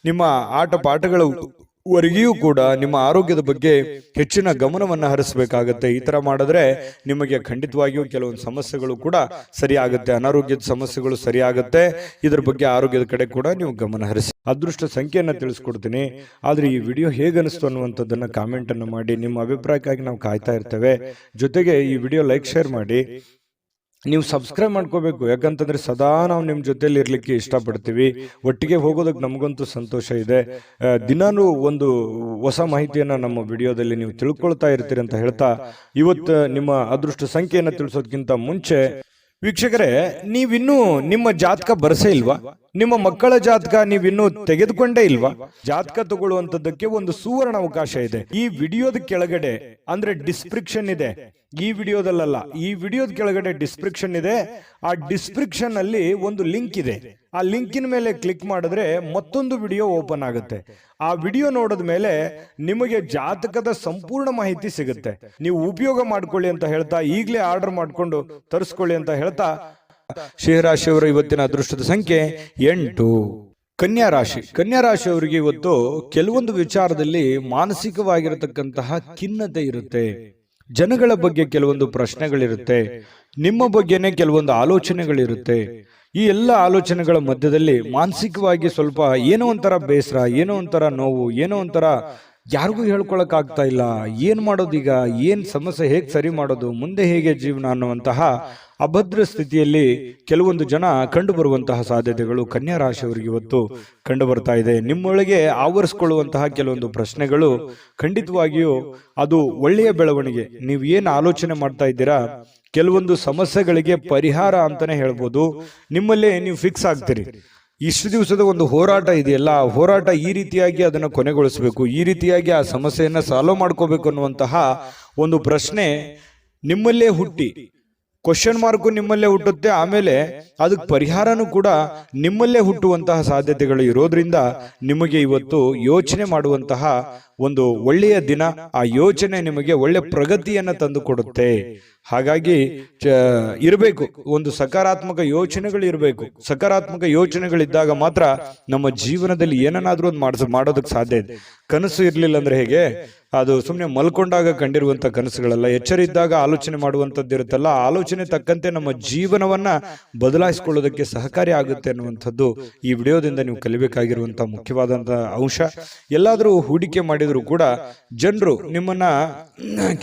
A: ನಿಮ್ಮ ಆಟ ಪಾಠಗಳವರೆಗೂ ಕೂಡ ನಿಮ್ಮ ಆರೋಗ್ಯದ ಬಗ್ಗೆ ಹೆಚ್ಚಿನ ಗಮನವನ್ನು ಹರಿಸಬೇಕಾಗತ್ತೆ. ಈ ತರ ಮಾಡಿದ್ರೆ ನಿಮಗೆ ಖಂಡಿತವಾಗಿಯೂ ಕೆಲವೊಂದು ಸಮಸ್ಯೆಗಳು ಕೂಡ ಸರಿಯಾಗುತ್ತೆ, ಅನಾರೋಗ್ಯದ ಸಮಸ್ಯೆಗಳು ಸರಿಯಾಗುತ್ತೆ. ಇದ್ರ ಬಗ್ಗೆ ಆರೋಗ್ಯದ ಕಡೆ ಕೂಡ ನೀವು ಗಮನ ಹರಿಸಿ. ಅದೃಷ್ಟ ಸಂಖ್ಯೆಯನ್ನ ತಿಳಿಸ್ಕೊಡ್ತೀನಿ. ಆದ್ರೆ ಈ ವಿಡಿಯೋ ಹೇಗನಿಸ್ತು ಅನ್ನುವಂಥದ್ದನ್ನ ಕಾಮೆಂಟ್ ಅನ್ನು ಮಾಡಿ. ನಿಮ್ಮ ಅಭಿಪ್ರಾಯಕ್ಕಾಗಿ ನಾವು ಕಾಯ್ತಾ ಇರ್ತೇವೆ. ಜೊತೆಗೆ ಈ ವಿಡಿಯೋ ಲೈಕ್, ಶೇರ್ ಮಾಡಿ. ನೀವು ಸಬ್ಸ್ಕ್ರೈಬ್ ಮಾಡ್ಕೋಬೇಕು. ಯಾಕಂತಂದ್ರೆ ಸದಾ ನಾವು ನಿಮ್ಮ ಜೊತೆಲಿ ಇರ್ಲಿಕ್ಕೆ ಇಷ್ಟಪಡ್ತೀವಿ. ಒಟ್ಟಿಗೆ ಹೋಗೋದಕ್ಕೆ ನಮಗಂತೂ ಸಂತೋಷ ಇದೆ. ದಿನಾನು ಒಂದು ಹೊಸ ಮಾಹಿತಿಯನ್ನ ನಮ್ಮ ವಿಡಿಯೋದಲ್ಲಿ ನೀವು ತಿಳ್ಕೊಳ್ತಾ ಇರ್ತೀರಿ ಅಂತ ಹೇಳ್ತಾ, ಇವತ್ತು ನಿಮ್ಮ ಅದೃಷ್ಟ ಸಂಖ್ಯೆಯನ್ನು ತಿಳಿಸೋದಕ್ಕಿಂತ ಮುಂಚೆ ವೀಕ್ಷಕರೇ, ನೀವಿನ್ನೂ ನಿಮ್ಮ ಜಾತಕ ಬರಸೇ ಇಲ್ವಾ? ನಿಮ್ಮ ಮಕ್ಕಳ ಜಾತಕ ನೀವಿನ್ನೂ ತೆಗೆದುಕೊಂಡೇ ಇಲ್ವಾ? ಜಾತಕ ತಗೊಳ್ಳುವಂತದ್ದಕ್ಕೆ ಒಂದು ಸುವರ್ಣ ಅವಕಾಶ ಇದೆ. ಈ ವಿಡಿಯೋದ ಕೆಳಗಡೆ ಅಂದ್ರೆ ಡಿಸ್ಕ್ರಿಪ್ಷನ್ ಇದೆ. ಈ ವಿಡಿಯೋದಲ್ಲ, ಈ ವಿಡಿಯೋದ ಕೆಳಗಡೆ ಡಿಸ್ಕ್ರಿಪ್ಷನ್ ಇದೆ. ಆ ಡಿಸ್ಕ್ರಿಪ್ಷನ್ ಅಲ್ಲಿ ಒಂದು ಲಿಂಕ್ ಇದೆ. ಆ ಲಿಂಕಿನ ಮೇಲೆ ಕ್ಲಿಕ್ ಮಾಡಿದ್ರೆ ಮತ್ತೊಂದು ವಿಡಿಯೋ ಓಪನ್ ಆಗುತ್ತೆ. ಆ ವಿಡಿಯೋ ನೋಡಿದ ಮೇಲೆ ನಿಮಗೆ ಜಾತಕದ ಸಂಪೂರ್ಣ ಮಾಹಿತಿ ಸಿಗುತ್ತೆ. ನೀವು ಉಪಯೋಗ ಮಾಡ್ಕೊಳ್ಳಿ ಅಂತ ಹೇಳ್ತಾ, ಈಗಲೇ ಆರ್ಡರ್ ಮಾಡ್ಕೊಂಡು ತರಿಸ್ಕೊಳ್ಳಿ ಅಂತ ಹೇಳ್ತಾ, ಸಿಂಹರಾಶಿಯವರ ಇವತ್ತಿನ ಅದೃಷ್ಟದ ಸಂಖ್ಯೆ 8. ಕನ್ಯಾ ರಾಶಿ. ಕನ್ಯಾ ರಾಶಿಯವರಿಗೆ ಇವತ್ತು ಕೆಲವೊಂದು ವಿಚಾರದಲ್ಲಿ ಮಾನಸಿಕವಾಗಿರತಕ್ಕಂತಹ ಖಿನ್ನತೆ ಇರುತ್ತೆ. ಜನಗಳ ಬಗ್ಗೆ ಕೆಲವೊಂದು ಪ್ರಶ್ನೆಗಳಿರುತ್ತೆ. ನಿಮ್ಮ ಬಗ್ಗೆನೇ ಕೆಲವೊಂದು ಆಲೋಚನೆಗಳಿರುತ್ತೆ. ಈ ಎಲ್ಲ ಆಲೋಚನೆಗಳ ಮಧ್ಯದಲ್ಲಿ ಮಾನಸಿಕವಾಗಿ ಸ್ವಲ್ಪ ಏನೋ ಒಂಥರ ಬೇಸರ, ಏನೋ ಒಂಥರ ನೋವು, ಏನೋ ಒಂಥರ ಯಾರಿಗೂ ಹೇಳ್ಕೊಳಕ್ ಆಗ್ತಾ ಇಲ್ಲ. ಏನ್ ಮಾಡೋದೀಗ, ಏನ್ ಸಮಸ್ಯೆ, ಹೇಗೆ ಸರಿ ಮಾಡೋದು, ಮುಂದೆ ಹೇಗೆ ಜೀವನ ಅನ್ನುವಂತಹ ಅಭದ್ರ ಸ್ಥಿತಿಯಲ್ಲಿ ಕೆಲವೊಂದು ಜನ ಕಂಡು ಬರುವಂತಹ ಸಾಧ್ಯತೆಗಳು ಕನ್ಯಾ ರಾಶಿಯವರಿಗೆ ಇವತ್ತು ಕಂಡು ಬರ್ತಾ ಇದೆ. ನಿಮ್ಮೊಳಗೆ ಆವರಿಸಿಕೊಳ್ಳುವಂತಹ ಕೆಲವೊಂದು ಪ್ರಶ್ನೆಗಳು ಖಂಡಿತವಾಗಿಯೂ ಅದು ಒಳ್ಳೆಯ ಬೆಳವಣಿಗೆ. ನೀವು ಏನು ಆಲೋಚನೆ ಮಾಡ್ತಾ ಇದ್ದೀರಾ, ಕೆಲವೊಂದು ಸಮಸ್ಯೆಗಳಿಗೆ ಪರಿಹಾರ ಅಂತಾನೆ ಹೇಳ್ಬೋದು. ನಿಮ್ಮಲ್ಲೇ ನೀವು ಫಿಕ್ಸ್ ಆಗ್ತೀರಿ. ಇಷ್ಟು ದಿವಸದ ಒಂದು ಹೋರಾಟ ಇದೆಯಲ್ಲ, ಆ ಹೋರಾಟ ಈ ರೀತಿಯಾಗಿ ಅದನ್ನು ಕೊನೆಗೊಳಿಸಬೇಕು, ಈ ರೀತಿಯಾಗಿ ಆ ಸಮಸ್ಯೆಯನ್ನ ಸಾಲ್ವ್ ಮಾಡ್ಕೋಬೇಕು ಅನ್ನುವಂತಹ ಒಂದು ಪ್ರಶ್ನೆ ನಿಮ್ಮಲ್ಲೇ ಹುಟ್ಟಿ, ಕ್ವಶನ್ ಮಾರ್ಕು ನಿಮ್ಮಲ್ಲೇ ಹುಟ್ಟುತ್ತೆ. ಆಮೇಲೆ ಅದಕ್ಕೆ ಪರಿಹಾರನೂ ಕೂಡ ನಿಮ್ಮಲ್ಲೇ ಹುಟ್ಟುವಂತಹ ಸಾಧ್ಯತೆಗಳು ಇರೋದ್ರಿಂದ ನಿಮಗೆ ಇವತ್ತು ಯೋಚನೆ ಮಾಡುವಂತಹ ಒಂದು ಒಳ್ಳೆಯ ದಿನ. ಆ ಯೋಚನೆ ನಿಮಗೆ ಒಳ್ಳೆ ಪ್ರಗತಿಯನ್ನ ತಂದು ಕೊಡುತ್ತೆ. ಹಾಗಾಗಿ ಇರಬೇಕು, ಒಂದು ಸಕಾರಾತ್ಮಕ ಯೋಚನೆಗಳು ಇರಬೇಕು. ಸಕಾರಾತ್ಮಕ ಯೋಚನೆಗಳಿದ್ದಾಗ ಮಾತ್ರ ನಮ್ಮ ಜೀವನದಲ್ಲಿ ಏನನ್ನಾದ್ರೂ ಒಂದು ಮಾಡೋದಕ್ಕೆ ಸಾಧ್ಯ ಇದೆ. ಕನಸು ಇರ್ಲಿಲ್ಲ ಅಂದ್ರೆ ಹೇಗೆ, ಅದು ಸುಮ್ಮನೆ ಮಲ್ಕೊಂಡಾಗ ಕಂಡಿರುವಂತ ಕನಸುಗಳಲ್ಲ. ಎಚ್ಚರ ಇದ್ದಾಗ ಆಲೋಚನೆ ಮಾಡುವಂತದ್ದು ಇರುತ್ತಲ್ಲ, ಆಲೋಚನೆ ತಕ್ಕಂತೆ ನಮ್ಮ ಜೀವನವನ್ನ ಬದಲಾಯಿಸಿಕೊಳ್ಳೋದಕ್ಕೆ ಸಹಕಾರಿ ಆಗುತ್ತೆ ಅನ್ನುವಂಥದ್ದು ಈ ವಿಡಿಯೋದಿಂದ ನೀವು ಕಲಿಬೇಕಾಗಿರುವಂತ ಮುಖ್ಯವಾದಂತಹ ಅಂಶ. ಎಲ್ಲಾದ್ರೂ ಹೂಡಿಕೆ ಮಾಡಿದ್ರು ಕೂಡ ಜನರು ನಿಮ್ಮನ್ನ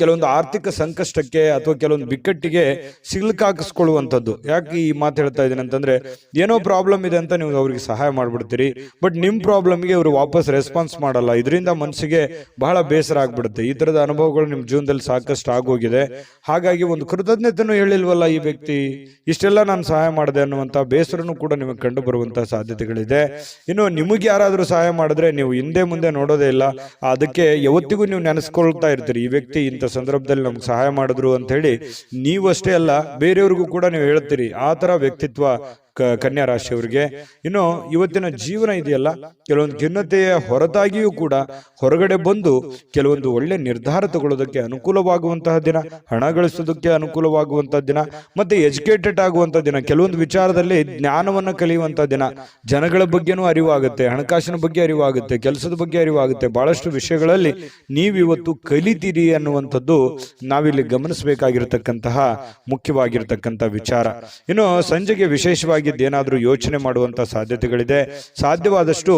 A: ಕೆಲವೊಂದು ಆರ್ಥಿಕ ಸಂಕಷ್ಟಕ್ಕೆ ಅಥವಾ ಕೆಲವೊಂದು ಬಿಕ್ಕಟ್ಟಿಗೆ ಸಿಲುಕಾಕಿಸ್ಕೊಳ್ಳುವಂಥದ್ದು. ಯಾಕೆ ಈ ಮಾತು ಹೇಳ್ತಾ ಇದ್ದೀನಿ ಅಂತಂದ್ರೆ, ಏನೋ ಪ್ರಾಬ್ಲಮ್ ಇದೆ ಅಂತ ನೀವು ಅವ್ರಿಗೆ ಸಹಾಯ ಮಾಡ್ಬಿಡ್ತೀರಿ, ಬಟ್ ನಿಮ್ ಪ್ರಾಬ್ಲಮ್ಗೆ ಅವರು ವಾಪಸ್ ರೆಸ್ಪಾನ್ಸ್ ಮಾಡಲ್ಲ. ಇದರಿಂದ ಮನಸ್ಸಿಗೆ ಬಹಳ ಬೇಸರ ಆಗ್ಬಿಡುತ್ತೆ. ಈ ತರದ ಅನುಭವಗಳು ನಿಮ್ ಜೀವನದಲ್ಲಿ ಸಾಕಷ್ಟು ಆಗೋಗಿದೆ. ಹಾಗಾಗಿ ಒಂದು ಕೃತಜ್ಞತೆನೂ ಹೇಳಿಲ್ವಲ್ಲ ಈ ವ್ಯಕ್ತಿ, ಇಷ್ಟೆಲ್ಲ ನಾನು ಸಹಾಯ ಮಾಡಿದೆ ಅನ್ನುವಂತ ಬೇಸರನು ಕೂಡ ನಿಮಗೆ ಕಂಡು ಬರುವಂತಹ ಸಾಧ್ಯತೆಗಳಿದೆ. ಇನ್ನು ನಿಮಗೆ ಯಾರಾದ್ರೂ ಸಹಾಯ ಮಾಡಿದ್ರೆ ನೀವು ಹಿಂದೆ ಮುಂದೆ ನೋಡೋದೇ ಇಲ್ಲ. ಅದಕ್ಕೆ ಯಾವತ್ತಿಗೂ ನೀವು ನೆನೆಸ್ಕೊಳ್ತಾ ಇರ್ತೀರಿ, ಈ ವ್ಯಕ್ತಿ ಇಂಥ ಸಂದರ್ಭದಲ್ಲಿ ನಮ್ಗೆ ಸಹಾಯ ಮಾಡಿದ್ರು ಅಂತ ಹೇಳಿ. ನೀವಷ್ಟೇ ಅಲ್ಲ, ಬೇರೆಯವ್ರಿಗೂ ಕೂಡ ನೀವು ಹೇಳ್ತೀರಿ. ಆ ತರ ವ್ಯಕ್ತಿತ್ವ ಕನ್ಯಾ ರಾಶಿಯವರಿಗೆ. ಇನ್ನು ಇವತ್ತಿನ ಜೀವನ ಇದೆಯಲ್ಲ, ಕೆಲವೊಂದು ಖಿನ್ನತೆಯ ಹೊರತಾಗಿಯೂ ಕೂಡ ಹೊರಗಡೆ ಬಂದು ಕೆಲವೊಂದು ಒಳ್ಳೆ ನಿರ್ಧಾರ ತಗೊಳ್ಳೋದಕ್ಕೆ ಅನುಕೂಲವಾಗುವಂತಹ ದಿನ, ಹಣ ಗಳಿಸೋದಕ್ಕೆ ಅನುಕೂಲವಾಗುವಂತಹ ದಿನ, ಮತ್ತೆ ಎಜುಕೇಟೆಡ್ ಆಗುವಂತಹ ದಿನ, ಕೆಲವೊಂದು ವಿಚಾರದಲ್ಲಿ ಜ್ಞಾನವನ್ನ ಕಲಿಯುವಂತಹ ದಿನ. ಜನಗಳ ಬಗ್ಗೆನೂ ಅರಿವಾಗುತ್ತೆ, ಹಣಕಾಸಿನ ಬಗ್ಗೆ ಅರಿವಾಗುತ್ತೆ, ಕೆಲಸದ ಬಗ್ಗೆ ಅರಿವಾಗುತ್ತೆ. ಬಹಳಷ್ಟು ವಿಷಯಗಳಲ್ಲಿ ನೀವಿವತ್ತು ಕಲಿತೀರಿ ಅನ್ನುವಂಥದ್ದು ನಾವಿಲ್ಲಿ ಗಮನಿಸಬೇಕಾಗಿರ್ತಕ್ಕಂತಹ ಮುಖ್ಯವಾಗಿರ್ತಕ್ಕಂಥ ವಿಚಾರ. ಇನ್ನು ಸಂಜೆಗೆ ವಿಶೇಷವಾಗಿ ಏನಾದ್ರೂ ಯೋಚನೆ ಮಾಡುವಂತ ಸಾಧ್ಯತೆಗಳಿದೆ. ಸಾಧ್ಯವಾದಷ್ಟು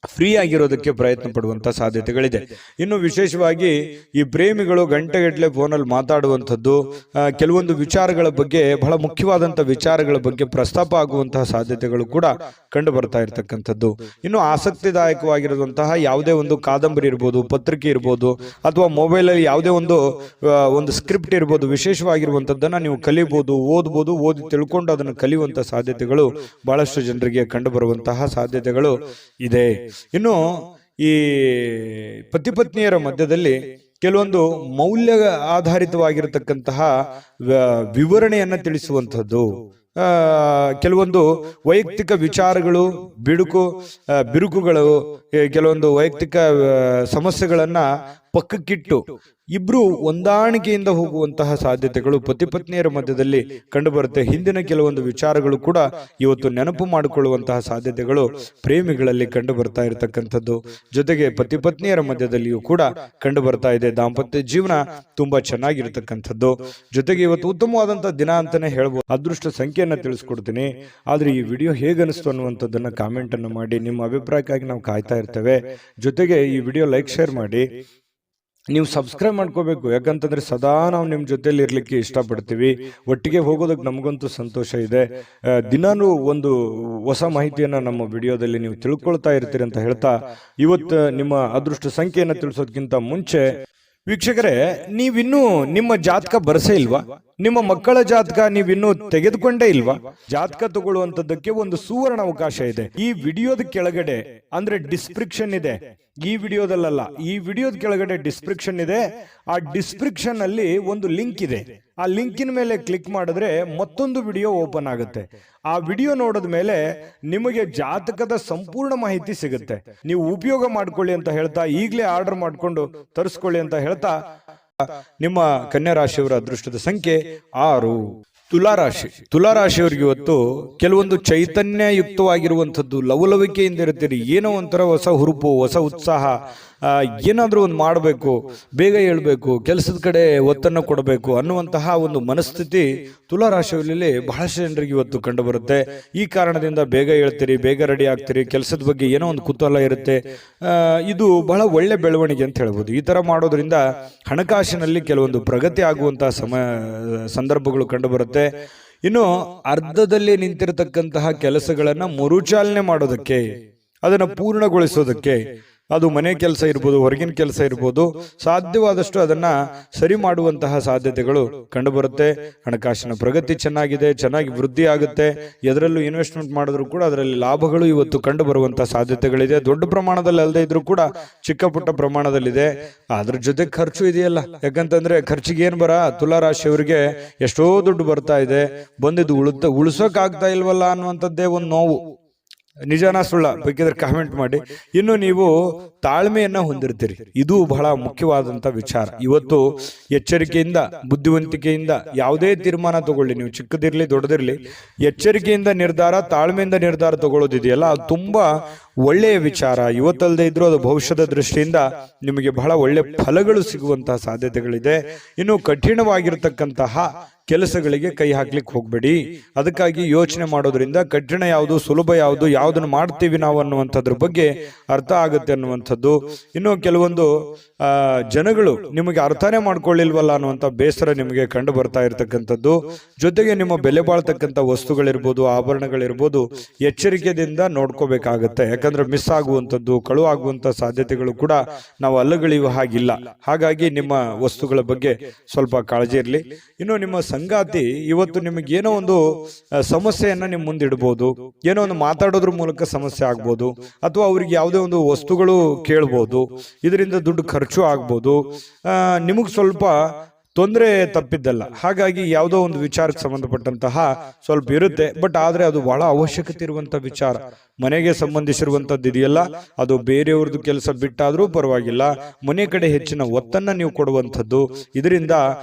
A: ಫ್ರೀ ಆಗಿರೋದಕ್ಕೆ ಪ್ರಯತ್ನ ಪಡುವಂತ ಸಾಧ್ಯತೆಗಳಿದೆ. ಇನ್ನು ವಿಶೇಷವಾಗಿ ಈ ಪ್ರೇಮಿಗಳು ಗಂಟೆಗಟ್ಟಲೆ ಫೋನಲ್ಲಿ ಮಾತಾಡುವಂಥದ್ದು, ಕೆಲವೊಂದು ವಿಚಾರಗಳ ಬಗ್ಗೆ, ಬಹಳ ಮುಖ್ಯವಾದಂತಹ ವಿಚಾರಗಳ ಬಗ್ಗೆ ಪ್ರಸ್ತಾಪ ಆಗುವಂತಹ ಸಾಧ್ಯತೆಗಳು ಕೂಡ ಕಂಡು ಬರ್ತಾ ಇರತಕ್ಕಂಥದ್ದು. ಇನ್ನು ಆಸಕ್ತಿದಾಯಕವಾಗಿರುವಂತಹ ಯಾವುದೇ ಒಂದು ಕಾದಂಬರಿ ಇರ್ಬೋದು, ಪತ್ರಿಕೆ ಇರ್ಬೋದು, ಅಥವಾ ಮೊಬೈಲ್ ಅಲ್ಲಿ ಯಾವುದೇ ಒಂದು ಸ್ಕ್ರಿಪ್ಟ್ ಇರ್ಬೋದು, ವಿಶೇಷವಾಗಿರುವಂತದ್ದನ್ನ ನೀವು ಕಲಿಬಹುದು, ಓದ್ಬೋದು. ಓದಿ ತಿಳ್ಕೊಂಡು ಅದನ್ನು ಕಲಿಯುವಂತಹ ಸಾಧ್ಯತೆಗಳು ಬಹಳಷ್ಟು ಜನರಿಗೆ ಕಂಡು ಬರುವಂತಹ ಸಾಧ್ಯತೆಗಳು ಇದೆ. ಇನ್ನು ಈ ಪತಿ ಪತ್ನಿಯರ ಮಧ್ಯದಲ್ಲಿ ಕೆಲವೊಂದು ಮೌಲ್ಯ ಆಧಾರಿತವಾಗಿರತಕ್ಕಂತಹ ವಿವರಣೆಯನ್ನ ತಿಳಿಸುವಂಥದ್ದು, ಕೆಲವೊಂದು ವೈಯಕ್ತಿಕ ವಿಚಾರಗಳು, ಬಿರುಕುಗಳು, ಕೆಲವೊಂದು ವೈಯಕ್ತಿಕ ಸಮಸ್ಯೆಗಳನ್ನ ಪಕ್ಕಕ್ಕಿಟ್ಟು ಇಬ್ರು ಹೊಂದಾಣಿಕೆಯಿಂದ ಹೋಗುವಂತಹ ಸಾಧ್ಯತೆಗಳು ಪತಿ ಪತ್ನಿಯರ ಮಧ್ಯದಲ್ಲಿ ಕಂಡುಬರುತ್ತೆ. ಹಿಂದಿನ ಕೆಲವೊಂದು ವಿಚಾರಗಳು ಕೂಡ ಇವತ್ತು ನೆನಪು ಮಾಡಿಕೊಳ್ಳುವಂತಹ ಸಾಧ್ಯತೆಗಳು ಪ್ರೇಮಿಗಳಲ್ಲಿ ಕಂಡು ಬರ್ತಾ ಇರತಕ್ಕಂಥದ್ದು. ಜೊತೆಗೆ ಪತಿ ಪತ್ನಿಯರ ಮಧ್ಯದಲ್ಲಿಯೂ ಕೂಡ ಕಂಡು ಬರ್ತಾ ಇದೆ. ದಾಂಪತ್ಯ ಜೀವನ ತುಂಬಾ ಚೆನ್ನಾಗಿರ್ತಕ್ಕಂಥದ್ದು. ಜೊತೆಗೆ ಇವತ್ತು ಉತ್ತಮವಾದಂತಹ ದಿನ ಅಂತಾನೆ ಹೇಳ್ಬೋದು. ಅದೃಷ್ಟ ಸಂಖ್ಯೆಯನ್ನ ತಿಳಿಸ್ಕೊಡ್ತೀನಿ. ಆದ್ರೆ ಈ ವಿಡಿಯೋ ಹೇಗನಿಸ್ತು ಅನ್ನುವಂಥದ್ದನ್ನ ಕಾಮೆಂಟ್ ಅನ್ನು ಮಾಡಿ. ನಿಮ್ಮ ಅಭಿಪ್ರಾಯಕ್ಕಾಗಿ ನಾವು ಕಾಯ್ತಾ ಇರ್ತೇವೆ. ಜೊತೆಗೆ ಈ ವಿಡಿಯೋ ಲೈಕ್ ಶೇರ್ ಮಾಡಿ. ನೀವು ಸಬ್ಸ್ಕ್ರೈಬ್ ಮಾಡ್ಕೋಬೇಕು, ಯಾಕಂತಂದ್ರೆ ಸದಾ ನಾವು ನಿಮ್ಮ ಜೊತೆಲಿ ಇರ್ಲಿಕ್ಕೆ ಇಷ್ಟಪಡ್ತೀವಿ. ಒಟ್ಟಿಗೆ ಹೋಗೋದಕ್ಕೆ ನಮಗಂತೂ ಸಂತೋಷ ಇದೆ. ದಿನಾನು ಒಂದು ಹೊಸ ಮಾಹಿತಿಯನ್ನ ನಮ್ಮ ವಿಡಿಯೋದಲ್ಲಿ ನೀವು ತಿಳ್ಕೊಳ್ತಾ ಇರ್ತೀರಿ ಅಂತ ಹೇಳ್ತಾ, ಇವತ್ತು ನಿಮ್ಮ ಅದೃಷ್ಟ ಸಂಖ್ಯೆಯನ್ನು ತಿಳಿಸೋದಕ್ಕಿಂತ ಮುಂಚೆ ವೀಕ್ಷಕರೇ, ನೀವಿನ್ನೂ ನಿಮ್ಮ ಜಾತಕ ಬರಸೇ ಇಲ್ವಾ? ನಿಮ್ಮ ಮಕ್ಕಳ ಜಾತಕ ನೀವಿನ್ನೂ ತೆಗೆದುಕೊಂಡೇ ಇಲ್ವಾ? ಜಾತಕ ತಗೊಳ್ಳುವಂತದ್ದಕ್ಕೆ ಒಂದು ಸುವರ್ಣ ಅವಕಾಶ ಇದೆ. ಈ ವಿಡಿಯೋದ ಕೆಳಗಡೆ ಅಂದ್ರೆ ಡಿಸ್ಕ್ರಿಪ್ಷನ್ ಇದೆ. ಈ ವಿಡಿಯೋದಲ್ಲ, ಈ ವಿಡಿಯೋದ ಕೆಳಗಡೆ ಡಿಸ್ಕ್ರಿಪ್ಷನ್ ಇದೆ. ಆ ಡಿಸ್ಕ್ರಿಪ್ಷನ್ ಅಲ್ಲಿ ಒಂದು ಲಿಂಕ್ ಇದೆ. ಆ ಲಿಂಕಿನ ಮೇಲೆ ಕ್ಲಿಕ್ ಮಾಡಿದ್ರೆ ಮತ್ತೊಂದು ವಿಡಿಯೋ ಓಪನ್ ಆಗುತ್ತೆ. ಆ ವಿಡಿಯೋ ನೋಡಿದ ಮೇಲೆ ನಿಮಗೆ ಜಾತಕದ ಸಂಪೂರ್ಣ ಮಾಹಿತಿ ಸಿಗುತ್ತೆ. ನೀವು ಉಪಯೋಗ ಮಾಡ್ಕೊಳ್ಳಿ ಅಂತ ಹೇಳ್ತಾ, ಈಗಲೇ ಆರ್ಡರ್ ಮಾಡ್ಕೊಂಡು ತರಿಸ್ಕೊಳ್ಳಿ ಅಂತ ಹೇಳ್ತಾ, ನಿಮ್ಮ ಕನ್ಯಾ ರಾಶಿಯವರ ಅದೃಷ್ಟದ ಸಂಖ್ಯೆ 6. ತುಲಾರಾಶಿ. ತುಲಾರಾಶಿಯವರಿಗೆ ಇವತ್ತು ಕೆಲವೊಂದು ಚೈತನ್ಯಯುಕ್ತವಾಗಿರುವಂಥದ್ದು, ಲವಲವಿಕೆಯಿಂದ ಇರ್ತೀರಿ. ಏನೋ ಒಂಥರ ಹೊಸ ಹುರುಪು, ಹೊಸ ಉತ್ಸಾಹ, ಏನಾದ್ರೂ ಒಂದು ಮಾಡಬೇಕು, ಬೇಗ ಹೇಳ್ಬೇಕು, ಕೆಲಸದ ಕಡೆ ಒತ್ತನ್ನು ಕೊಡಬೇಕು ಅನ್ನುವಂತಹ ಒಂದು ಮನಸ್ಥಿತಿ ತುಲಾರಾಶಿಯಲ್ಲಿ ಬಹಳಷ್ಟು ಜನರಿಗೆ ಇವತ್ತು ಕಂಡು ಬರುತ್ತೆ. ಈ ಕಾರಣದಿಂದ ಬೇಗ ಹೇಳ್ತೀರಿ, ಬೇಗ ರೆಡಿ ಆಗ್ತೀರಿ, ಕೆಲಸದ ಬಗ್ಗೆ ಏನೋ ಒಂದು ಕುತೂಹಲ ಇರುತ್ತೆ. ಇದು ಬಹಳ ಒಳ್ಳೆ ಬೆಳವಣಿಗೆ ಅಂತ ಹೇಳ್ಬೋದು. ಈ ತರ ಮಾಡೋದ್ರಿಂದ ಹಣಕಾಸಿನಲ್ಲಿ ಕೆಲವೊಂದು ಪ್ರಗತಿ ಆಗುವಂತಹ ಸಂದರ್ಭಗಳು ಕಂಡು ಬರುತ್ತೆ. ಇನ್ನು ಅರ್ಧದಲ್ಲಿ ನಿಂತಿರತಕ್ಕಂತಹ ಕೆಲಸಗಳನ್ನ ಮರುಚಾಲನೆ ಮಾಡೋದಕ್ಕೆ, ಅದನ್ನ ಪೂರ್ಣಗೊಳಿಸೋದಕ್ಕೆ, ಅದು ಮನೆ ಕೆಲಸ ಇರ್ಬೋದು, ಹೊರಗಿನ ಕೆಲಸ ಇರ್ಬೋದು, ಸಾಧ್ಯವಾದಷ್ಟು ಅದನ್ನ ಸರಿ ಮಾಡುವಂತಹ ಸಾಧ್ಯತೆಗಳು ಕಂಡುಬರುತ್ತೆ. ಹಣಕಾಸಿನ ಪ್ರಗತಿ ಚೆನ್ನಾಗಿ ವೃದ್ಧಿ ಆಗುತ್ತೆ. ಎದರಲ್ಲೂ ಇನ್ವೆಸ್ಟ್ಮೆಂಟ್ ಮಾಡಿದ್ರು ಕೂಡ ಅದರಲ್ಲಿ ಲಾಭಗಳು ಇವತ್ತು ಕಂಡು ಬರುವಂತಹ ಸಾಧ್ಯತೆಗಳಿದೆ. ದೊಡ್ಡ ಪ್ರಮಾಣದಲ್ಲಿ ಅಲ್ಲದೆ ಇದ್ರೂ ಕೂಡ ಚಿಕ್ಕ ಪುಟ್ಟ ಪ್ರಮಾಣದಲ್ಲಿದೆ. ಅದ್ರ ಜೊತೆ ಖರ್ಚು ಇದೆಯಲ್ಲ, ಯಾಕಂತಂದ್ರೆ ಖರ್ಚಿಗೆ ಏನ್ ಬರ, ತುಲಾರಾಶಿಯವರಿಗೆ ಎಷ್ಟೋ ದುಡ್ಡು ಬರ್ತಾ ಇದೆ, ಬಂದಿದ್ದು ಉಳಿಸೋಕ್ ಆಗ್ತಾ ಇಲ್ವಲ್ಲ ಅನ್ನುವಂಥದ್ದೇ ಒಂದು ನೋವು. ನಿಜಾನ ಸುಳ್ಳ ಬೇಕಿದ್ರೆ ಕಾಮೆಂಟ್ ಮಾಡಿ. ಇನ್ನು ನೀವು ತಾಳ್ಮೆಯನ್ನ ಹೊಂದಿರ್ತೀರಿ, ಇದು ಬಹಳ ಮುಖ್ಯವಾದಂತ ವಿಚಾರ. ಇವತ್ತು ಎಚ್ಚರಿಕೆಯಿಂದ, ಬುದ್ಧಿವಂತಿಕೆಯಿಂದ ಯಾವುದೇ ತೀರ್ಮಾನ ತಗೊಳ್ಳಿ, ನೀವು ಚಿಕ್ಕದಿರ್ಲಿ ದೊಡ್ಡದಿರ್ಲಿ, ಎಚ್ಚರಿಕೆಯಿಂದ ನಿರ್ಧಾರ, ತಾಳ್ಮೆಯಿಂದ ನಿರ್ಧಾರ ತಗೊಳ್ಳೋದಿದೆಯಲ್ಲ, ಅದು ತುಂಬಾ ಒಳ್ಳೆಯ ವಿಚಾರ. ಇವತ್ತಲ್ಲದೆ ಇದ್ರೂ ಅದು ಭವಿಷ್ಯದ ದೃಷ್ಟಿಯಿಂದ ನಿಮಗೆ ಬಹಳ ಒಳ್ಳೆ ಫಲಗಳು ಸಿಗುವಂತಹ ಸಾಧ್ಯತೆಗಳಿದೆ. ಇನ್ನು ಕಠಿಣವಾಗಿರ್ತಕ್ಕಂತಹ ಕೆಲಸಗಳಿಗೆ ಕೈ ಹಾಕ್ಲಿಕ್ಕೆ ಹೋಗ್ಬೇಡಿ. ಅದಕ್ಕಾಗಿ ಯೋಚನೆ ಮಾಡೋದ್ರಿಂದ ಕಠಿಣ ಯಾವುದು, ಸುಲಭ ಯಾವುದು, ಯಾವುದನ್ನು ಮಾಡ್ತೀವಿ ನಾವು ಅನ್ನುವಂಥದ್ರ ಬಗ್ಗೆ ಅರ್ಥ ಆಗುತ್ತೆ ಅನ್ನುವಂಥದ್ದು. ಇನ್ನು ಕೆಲವೊಂದು ಜನಗಳು ನಿಮಗೆ ಅರ್ಥನೇ ಮಾಡ್ಕೊಳ್ಳಿಲ್ವಲ್ಲ ಅನ್ನುವಂಥ ಬೇಸರ ನಿಮಗೆ ಕಂಡು ಬರ್ತಾ ಇರತಕ್ಕಂಥದ್ದು. ಜೊತೆಗೆ ನಿಮ್ಮ ಬೆಲೆ ಬಾಳ್ತಕ್ಕಂಥ ವಸ್ತುಗಳಿರ್ಬೋದು, ಆಭರಣಗಳಿರ್ಬೋದು, ಎಚ್ಚರಿಕೆಯಿಂದ ನೋಡ್ಕೋಬೇಕಾಗತ್ತೆ. ಯಾಕಂದ್ರೆ ಮಿಸ್ ಆಗುವಂಥದ್ದು, ಕಳು ಆಗುವಂಥ ಸಾಧ್ಯತೆಗಳು ಕೂಡ ನಾವು ಅಲ್ಲಗಳೆಯುವ ಹಾಗಿಲ್ಲ. ಹಾಗಾಗಿ ನಿಮ್ಮ ವಸ್ತುಗಳ ಬಗ್ಗೆ ಸ್ವಲ್ಪ ಕಾಳಜಿ ಇರಲಿ. ಇನ್ನು ನಿಮ್ಮ ಸಂಗಾತಿ ಇವತ್ತು ನಿಮಗೆ ಏನೋ ಒಂದು ಸಮಸ್ಯೆಯನ್ನ ನಿಮ್ಮ ಮುಂದಿಡ್ಬೋದು, ಏನೋ ಒಂದು ಮಾತಾಡೋದ್ರ ಮೂಲಕ ಸಮಸ್ಯೆ ಆಗ್ಬೋದು, ಅಥವಾ ಅವ್ರಿಗೆ ಯಾವುದೇ ಒಂದು ವಸ್ತುಗಳು ಕೇಳ್ಬೋದು, ಇದರಿಂದ ದುಡ್ಡು ಖರ್ಚು ಆಗ್ಬೋದು, ನಿಮಗೆ ಸ್ವಲ್ಪ ತೊಂದರೆ ತಪ್ಪಿದ್ದಲ್ಲ. ಹಾಗಾಗಿ ಯಾವುದೋ ಒಂದು ವಿಚಾರಕ್ಕೆ ಸಂಬಂಧಪಟ್ಟಂತಹ ಸ್ವಲ್ಪ ಇರುತ್ತೆ. ಬಟ್ ಆದ್ರೆ ಅದು ಬಹಳ ಅವಶ್ಯಕತೆ ಇರುವಂತ ವಿಚಾರ. ಮನೆಗೆ ಸಂಬಂಧಿಸಿರುವಂತದ್ದು ಇದೆಯಲ್ಲ, ಅದು ಬೇರೆಯವ್ರದ್ದು ಕೆಲಸ ಬಿಟ್ಟಾದ್ರೂ ಪರವಾಗಿಲ್ಲ, ಮನೆ ಕಡೆ ಹೆಚ್ಚಿನ ಒತ್ತನ್ನ ನೀವು ಕೊಡುವಂಥದ್ದು. ಇದರಿಂದ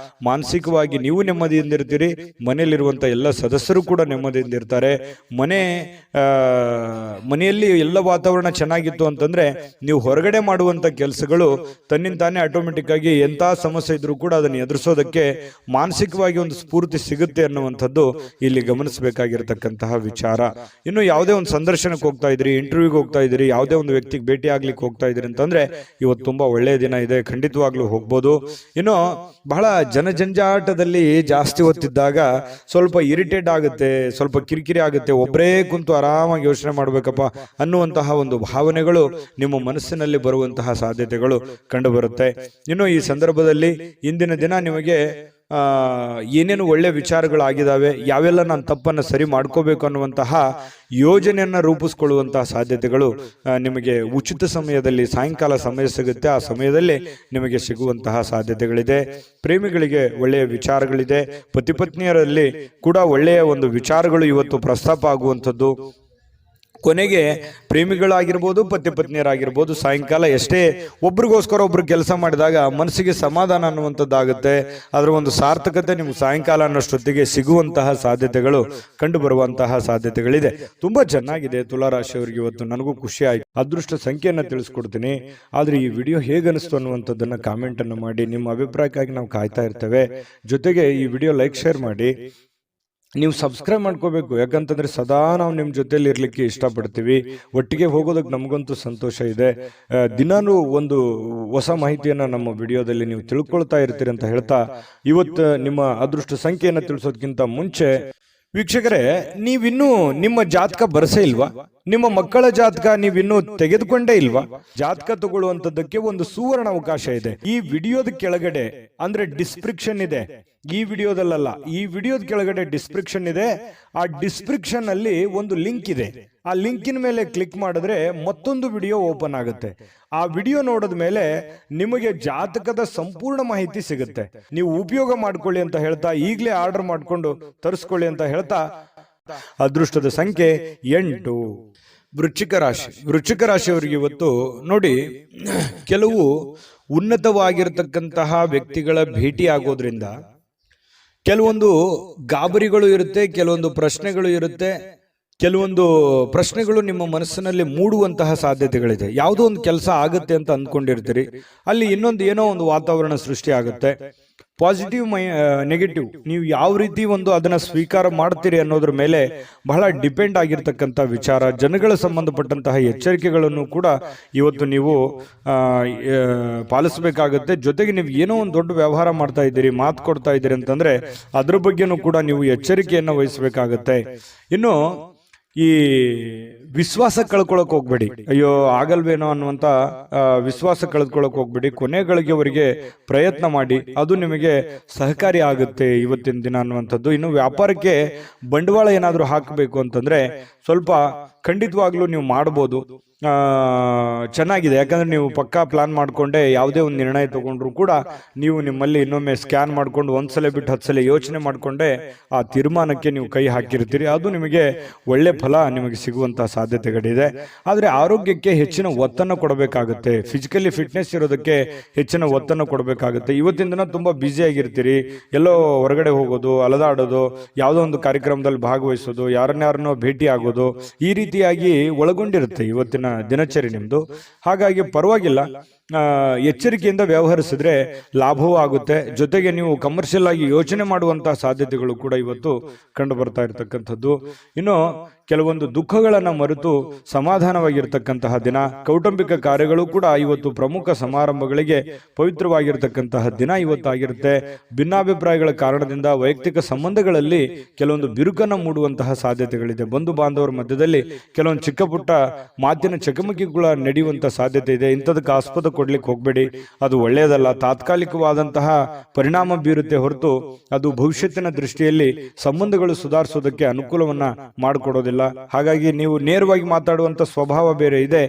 A: ಮಾನಸಿಕವಾಗಿ ನೀವು ನೆಮ್ಮದಿಯಿಂದ ಇರ್ತೀರಿ, ಮನೆಯಲ್ಲಿರುವಂತ ಎಲ್ಲ ಸದಸ್ಯರು ಕೂಡ ನೆಮ್ಮದಿಯಿಂದ ಇರ್ತಾರೆ. ಮನೆಯಲ್ಲಿ ಎಲ್ಲ ವಾತಾವರಣ ಚೆನ್ನಾಗಿತ್ತು ಅಂತಂದ್ರೆ ನೀವು ಹೊರಗಡೆ ಮಾಡುವಂತ ಕೆಲಸಗಳು ತನ್ನಿಂತಾನೇ ಆಟೋಮೆಟಿಕ್ ಆಗಿ ಎಂತ ಸಮಸ್ಯೆ ಇದ್ರೂ ಕೂಡ ಅದನ್ನು ಎದುರಿಸೋದಕ್ಕೆ ಮಾನಸಿಕವಾಗಿ ಒಂದು ಸ್ಫೂರ್ತಿ ಸಿಗುತ್ತೆ ಅನ್ನುವಂಥದ್ದು ಇಲ್ಲಿ ಗಮನಿಸಬೇಕಾಗಿರತಕ್ಕಂತಹ ವಿಚಾರ. ಇನ್ನು ಯಾವುದೇ ಒಂದು ಸಂದರ್ಶನಕ್ಕೆ ಹೋಗ್ತಾ ಇದ್ರಿ, ಇಂಟರ್ವ್ಯೂಗೆ ಹೋಗ್ತಾ ಇದ್ರಿ, ಯಾವುದೇ ಒಂದು ವ್ಯಕ್ತಿಗೆ ಭೇಟಿ ಆಗ್ಲಿಕ್ಕೆ ಹೋಗ್ತಾ ಇದ್ರಿ ಅಂತಂದ್ರೆ ಇವತ್ತು ತುಂಬಾ ಒಳ್ಳೆಯ ದಿನ ಇದೆ, ಖಂಡಿತವಾಗ್ಲೂ ಹೋಗ್ಬೋದು. ಇನ್ನು ಬಹಳ ಜನಜಂಜಾಟದಲ್ಲಿ ಜಾಸ್ತಿ ಹೊತ್ತಿದ್ದಾಗ ಸ್ವಲ್ಪ ಇರಿಟೇಟ್ ಆಗುತ್ತೆ, ಸ್ವಲ್ಪ ಕಿರಿಕಿರಿ ಆಗುತ್ತೆ, ಒಬ್ಬರೇ ಕುಂತು ಆರಾಮಾಗಿ ಯೋಚನೆ ಮಾಡ್ಬೇಕಪ್ಪ ಅನ್ನುವಂತಹ ಒಂದು ಭಾವನೆಗಳು ನಿಮ್ಮ ಮನಸ್ಸಿನಲ್ಲಿ ಬರುವಂತಹ ಸಾಧ್ಯತೆಗಳು ಕಂಡು ಬರುತ್ತೆ. ಇನ್ನು ಈ ಸಂದರ್ಭದಲ್ಲಿ ಇಂದಿನ ದಿನ ನಿಮಗೆ ಏನೇನು ಒಳ್ಳೆ ವಿಚಾರಗಳಾಗಿದ್ದಾವೆ, ಯಾವೆಲ್ಲ ನಾನು ತಪ್ಪನ್ನು ಸರಿ ಮಾಡ್ಕೋಬೇಕು ಅನ್ನುವಂತಹ ಯೋಜನೆಯನ್ನು ರೂಪಿಸ್ಕೊಳ್ಳುವಂತಹ ಸಾಧ್ಯತೆಗಳು ನಿಮಗೆ ಉಚಿತ ಸಮಯದಲ್ಲಿ ಸಾಯಂಕಾಲ ಸಮಯ ಸಿಗುತ್ತೆ, ಆ ಸಮಯದಲ್ಲಿ ನಿಮಗೆ ಸಿಗುವಂತಹ ಸಾಧ್ಯತೆಗಳಿದೆ. ಪ್ರೇಮಿಗಳಿಗೆ ಒಳ್ಳೆಯ ವಿಚಾರಗಳಿದೆ, ಪತಿ ಪತ್ನಿಯರಲ್ಲಿ ಕೂಡ ಒಳ್ಳೆಯ ಒಂದು ವಿಚಾರಗಳು ಇವತ್ತು ಪ್ರಸ್ತಾಪ ಆಗುವಂಥದ್ದು. ಕೊನೆಗೆ ಪ್ರೇಮಿಗಳಾಗಿರ್ಬೋದು, ಪತಿ ಪತ್ನಿಯರಾಗಿರ್ಬೋದು, ಸಾಯಂಕಾಲ ಎಷ್ಟೇ ಒಬ್ರಿಗೋಸ್ಕರ ಒಬ್ರು ಕೆಲಸ ಮಾಡಿದಾಗ ಮನಸ್ಸಿಗೆ ಸಮಾಧಾನ ಅನ್ನುವಂಥದ್ದಾಗುತ್ತೆ. ಅದರ ಒಂದು ಸಾರ್ಥಕತೆ ನಿಮ್ಗೆ ಸಾಯಂಕಾಲ ಅನ್ನೋಷ್ಟೊತ್ತಿಗೆ ಸಿಗುವಂತಹ ಸಾಧ್ಯತೆಗಳು ಕಂಡು ಬರುವಂತಹ ಸಾಧ್ಯತೆಗಳಿದೆ. ತುಂಬಾ ಚೆನ್ನಾಗಿದೆ ತುಲಾರಾಶಿಯವರಿಗೆ ಇವತ್ತು. ನನಗೂ ಖುಷಿ ಆಯ್ತು. ಅದೃಷ್ಟ ಸಂಖ್ಯೆಯನ್ನು ತಿಳಿಸ್ಕೊಡ್ತೀನಿ. ಆದ್ರೆ ಈ ವಿಡಿಯೋ ಹೇಗನಿಸ್ತು ಅನ್ನುವಂಥದ್ದನ್ನ ಕಾಮೆಂಟ್ ಅನ್ನು ಮಾಡಿ. ನಿಮ್ಮ ಅಭಿಪ್ರಾಯಕ್ಕಾಗಿ ನಾವು ಕಾಯ್ತಾ ಇರ್ತೇವೆ. ಜೊತೆಗೆ ಈ ವಿಡಿಯೋ ಲೈಕ್ ಶೇರ್ ಮಾಡಿ. ನೀವು ಸಬ್ಸ್ಕ್ರೈಬ್ ಮಾಡ್ಕೋಬೇಕು, ಯಾಕಂತಂದ್ರೆ ಸದಾ ನಾವು ನಿಮ್ಮ ಜೊತೆಲಿ ಇರ್ಲಿಕ್ಕೆ ಇಷ್ಟಪಡ್ತೀವಿ. ಒಟ್ಟಿಗೆ ಹೋಗೋದಕ್ಕೆ ನಮಗಂತೂ ಸಂತೋಷ ಇದೆ. ದಿನಾನು ಒಂದು ಹೊಸ ಮಾಹಿತಿಯನ್ನು ನಮ್ಮ ವಿಡಿಯೋದಲ್ಲಿ ನೀವು ತಿಳ್ಕೊಳ್ತಾ ಇರ್ತೀರಿ ಅಂತ ಹೇಳ್ತಾ, ಇವತ್ತು ನಿಮ್ಮ ಅದೃಷ್ಟ ಸಂಖ್ಯೆಯನ್ನು ತಿಳಿಸೋದಕ್ಕಿಂತ ಮುಂಚೆ ವೀಕ್ಷಕರೇ, ನೀವಿನ್ನೂ ನಿಮ್ಮ ಜಾತಕ ಬರಸೇ ಇಲ್ವಾ? ನಿಮ್ಮ ಮಕ್ಕಳ ಜಾತಕ ನೀವಿನ್ನೂ ತೆಗೆದುಕೊಂಡೇ ಇಲ್ವಾ? ಜಾತಕ ತಗೊಳ್ಳುವಂತದ್ದಕ್ಕೆ ಒಂದು ಸುವರ್ಣ ಅವಕಾಶ ಇದೆ. ಈ ವಿಡಿಯೋದ ಕೆಳಗಡೆ ಅಂದ್ರೆ ಡಿಸ್ಕ್ರಿಪ್ಷನ್ ಇದೆ, ಈ ವಿಡಿಯೋದಲ್ಲ, ಈ ವಿಡಿಯೋದ ಕೆಳಗಡೆ ಡಿಸ್ಕ್ರಿಪ್ಷನ್ ಇದೆ. ಆ ಡಿಸ್ಕ್ರಿಪ್ಷನ್ ಅಲ್ಲಿ ಒಂದು ಲಿಂಕ್ ಇದೆ. ಆ ಲಿಂಕಿನ ಮೇಲೆ ಕ್ಲಿಕ್ ಮಾಡಿದ್ರೆ ಮತ್ತೊಂದು ವಿಡಿಯೋ ಓಪನ್ ಆಗುತ್ತೆ. ಆ ವಿಡಿಯೋ ನೋಡಿದ ಮೇಲೆ ನಿಮಗೆ ಜಾತಕದ ಸಂಪೂರ್ಣ ಮಾಹಿತಿ ಸಿಗುತ್ತೆ. ನೀವು ಉಪಯೋಗ ಮಾಡ್ಕೊಳ್ಳಿ ಅಂತ ಹೇಳ್ತಾ, ಈಗಲೇ ಆರ್ಡರ್ ಮಾಡ್ಕೊಂಡು ತರಿಸ್ಕೊಳ್ಳಿ ಅಂತ ಹೇಳ್ತಾ, ಅದೃಷ್ಟದ ಸಂಖ್ಯೆ 8. ವೃಶ್ಚಿಕ ರಾಶಿ. ವೃಶ್ಚಿಕ ರಾಶಿಯವರಿಗೆ ಇವತ್ತು ನೋಡಿ, ಕೆಲವು ಉನ್ನತವಾಗಿರತಕ್ಕಂತಹ ವ್ಯಕ್ತಿಗಳ ಭೇಟಿ ಆಗೋದ್ರಿಂದ ಕೆಲವೊಂದು ಗಾಬರಿಗಳು ಇರುತ್ತೆ, ಕೆಲವೊಂದು ಪ್ರಶ್ನೆಗಳು ಇರುತ್ತೆ. ಕೆಲವೊಂದು ಪ್ರಶ್ನೆಗಳು ನಿಮ್ಮ ಮನಸ್ಸಿನಲ್ಲಿ ಮೂಡುವಂತಹ ಸಾಧ್ಯತೆಗಳಿದೆ. ಯಾವುದೋ ಒಂದು ಕೆಲಸ ಆಗುತ್ತೆ ಅಂತ ಅಂದ್ಕೊಂಡಿರ್ತೀರಿ, ಅಲ್ಲಿ ಇನ್ನೊಂದು ಏನೋ ಒಂದು ವಾತಾವರಣ ಸೃಷ್ಟಿ ಆಗುತ್ತೆ. ಪಾಸಿಟಿವ್ ನೆಗೆಟಿವ್ ನೀವು ಯಾವ ರೀತಿ ಒಂದು ಅದನ್ನ ಸ್ವೀಕಾರ ಮಾಡ್ತೀರಿ ಅನ್ನೋದ್ರ ಮೇಲೆ ಬಹಳ ಡಿಪೆಂಡ್ ಆಗಿರ್ತಕ್ಕಂಥ ವಿಚಾರ. ಜನಗಳ ಸಂಬಂಧಪಟ್ಟಂತಹ ಎಚ್ಚರಿಕೆಗಳನ್ನು ಕೂಡ ಇವತ್ತು ನೀವು ಪಾಲಿಸಬೇಕಾಗುತ್ತೆ. ಜೊತೆಗೆ ನೀವು ಏನೋ ಒಂದು ದೊಡ್ಡ ವ್ಯವಹಾರ ಮಾಡ್ತಾ ಇದ್ದೀರಿ, ಮಾತು ಕೊಡ್ತಾ ಇದ್ದೀರಿ ಅಂತಂದ್ರೆ ಅದ್ರ ಬಗ್ಗೆನೂ ಕೂಡ ನೀವು ಎಚ್ಚರಿಕೆಯನ್ನು ವಹಿಸಬೇಕಾಗತ್ತೆ. ಇನ್ನು ಈ ವಿಶ್ವಾಸ ಕಳ್ಕೊಳಕ್ ಹೋಗ್ಬೇಡಿ. ಅಯ್ಯೋ ಆಗಲ್ವೇನೋ ಅನ್ನುವಂತ ವಿಶ್ವಾಸ ಕಳೆದುಕೊಳ್ಳಕ್ ಹೋಗ್ಬೇಡಿ. ಕೊನೆಗಳಿಗೆವರೆಗೆ ಪ್ರಯತ್ನ ಮಾಡಿ, ಅದು ನಿಮಗೆ ಸಹಕಾರಿ ಆಗುತ್ತೆ ಇವತ್ತಿನ ದಿನ ಅನ್ನುವಂಥದ್ದು. ಇನ್ನು ವ್ಯಾಪಾರಕ್ಕೆ ಬಂಡವಾಳ ಏನಾದರೂ ಹಾಕಬೇಕು ಅಂತಂದ್ರೆ ಸ್ವಲ್ಪ ಖಂಡಿತವಾಗ್ಲೂ ನೀವು ಮಾಡ್ಬೋದು. ಚೆನ್ನಾಗಿದೆ, ಯಾಕಂದ್ರೆ ನೀವು ಪಕ್ಕಾ ಪ್ಲಾನ್ ಮಾಡ್ಕೊಂಡೆ ಯಾವುದೇ ಒಂದು ನಿರ್ಣಯ ತಗೊಂಡ್ರು ಕೂಡ ನೀವು ನಿಮ್ಮಲ್ಲಿ ಇನ್ನೊಮ್ಮೆ ಸ್ಕ್ಯಾನ್ ಮಾಡ್ಕೊಂಡು ಒಂದ್ಸಲ ಬಿಟ್ಟು 10 ಸಲ ಯೋಚನೆ ಮಾಡ್ಕೊಂಡೆ ಆ ತೀರ್ಮಾನಕ್ಕೆ ನೀವು ಕೈ ಹಾಕಿರ್ತೀರಿ. ಅದು ನಿಮಗೆ ಒಳ್ಳೆ ಫಲ ನಿಮಗೆ ಸಿಗುವಂತಹ ಸಾಧ್ಯತೆಗಳಿದೆ. ಆದ್ರೆ ಆರೋಗ್ಯಕ್ಕೆ ಹೆಚ್ಚಿನ ಒತ್ತನ್ನು ಕೊಡಬೇಕಾಗುತ್ತೆ. ಫಿಸಿಕಲಿ ಫಿಟ್ನೆಸ್ ಇರೋದಕ್ಕೆ ಹೆಚ್ಚಿನ ಒತ್ತನ್ನು ಕೊಡಬೇಕಾಗುತ್ತೆ. ಇವತ್ತಿನ ದಿನ ತುಂಬಾ ಬ್ಯುಸಿ ಆಗಿರ್ತೀರಿ. ಎಲ್ಲೋ ಹೊರಗಡೆ ಹೋಗೋದು, ಅಲದಾಡೋದು, ಯಾವುದೋ ಒಂದು ಕಾರ್ಯಕ್ರಮದಲ್ಲಿ ಭಾಗವಹಿಸೋದು, ಯಾರನ್ನಾರನ್ನೋ ಭೇಟಿ ಆಗೋದು, ಈ ರೀತಿಯಾಗಿ ಒಳಗೊಂಡಿರುತ್ತೆ ಇವತ್ತಿನ ದಿನಚರಿ ನಿಮ್ದು. ಹಾಗಾಗಿ ಪರವಾಗಿಲ್ಲ, ಎಚ್ಚರಿಕೆಯಿಂದ ವ್ಯವಹರಿಸಿದ್ರೆ ಲಾಭವೂ ಆಗುತ್ತೆ. ಜೊತೆಗೆ ನೀವು ಕಮರ್ಷಿಯಲ್ ಆಗಿ ಯೋಚನೆ ಮಾಡುವಂತಹ ಸಾಧ್ಯತೆಗಳು ಕೂಡ ಇವತ್ತು ಕಂಡು ಬರ್ತಾ ಇರತಕ್ಕಂಥದ್ದು. ಇನ್ನು ಕೆಲವೊಂದು ದುಃಖಗಳನ್ನ ಮರೆತು ಸಮಾಧಾನವಾಗಿರ್ತಕ್ಕಂತಹ ದಿನ. ಕೌಟುಂಬಿಕ ಕಾರ್ಯಗಳು ಕೂಡ ಇವತ್ತು ಪ್ರಮುಖ ಸಮಾರಂಭಗಳಿಗೆ ಪವಿತ್ರವಾಗಿರ್ತಕ್ಕಂತಹ ದಿನ ಇವತ್ತಾಗಿರುತ್ತೆ. ಭಿನ್ನಾಭಿಪ್ರಾಯಗಳ ಕಾರಣದಿಂದ ವೈಯಕ್ತಿಕ ಸಂಬಂಧಗಳಲ್ಲಿ ಕೆಲವೊಂದು ಬಿರುಕನ್ನು ಮೂಡುವಂತಹ ಸಾಧ್ಯತೆಗಳಿದೆ. ಬಂಧು ಬಾಂಧವರ ಮಧ್ಯದಲ್ಲಿ ಕೆಲವೊಂದು ಚಿಕ್ಕ ಪುಟ್ಟ ಮಾತಿನ ಚಕಮಕಿಗಳ ನಡೆಯುವಂತಹ ಸಾಧ್ಯತೆ ಇದೆ. ಇಂಥದಕ್ಕೆ ಆಸ್ಪದ ಕೊಡ್ಲಿಕ್ಕೆ ಹೋಗ್ಬೇಡಿ, ಅದು ಒಳ್ಳೆಯದಲ್ಲ. ತಾತ್ಕಾಲಿಕವಾದಂತಹ ಪರಿಣಾಮ ಬೀರುತ್ತೆ ಹೊರತು ಅದು ಭವಿಷ್ಯತ್ತಿನ ದೃಷ್ಟಿಯಲ್ಲಿ ಸಂಬಂಧಗಳು ಸುಧಾರಿಸೋದಕ್ಕೆ ಅನುಕೂಲವನ್ನ ಮಾಡಿಕೊಡೋದಿಲ್ಲ. ಹಾಗಾಗಿ ನೀವು ನೇರವಾಗಿ ಮಾತಾಡುವಂತ ಸ್ವಭಾವ ಬೇರೆ ಇದೆ,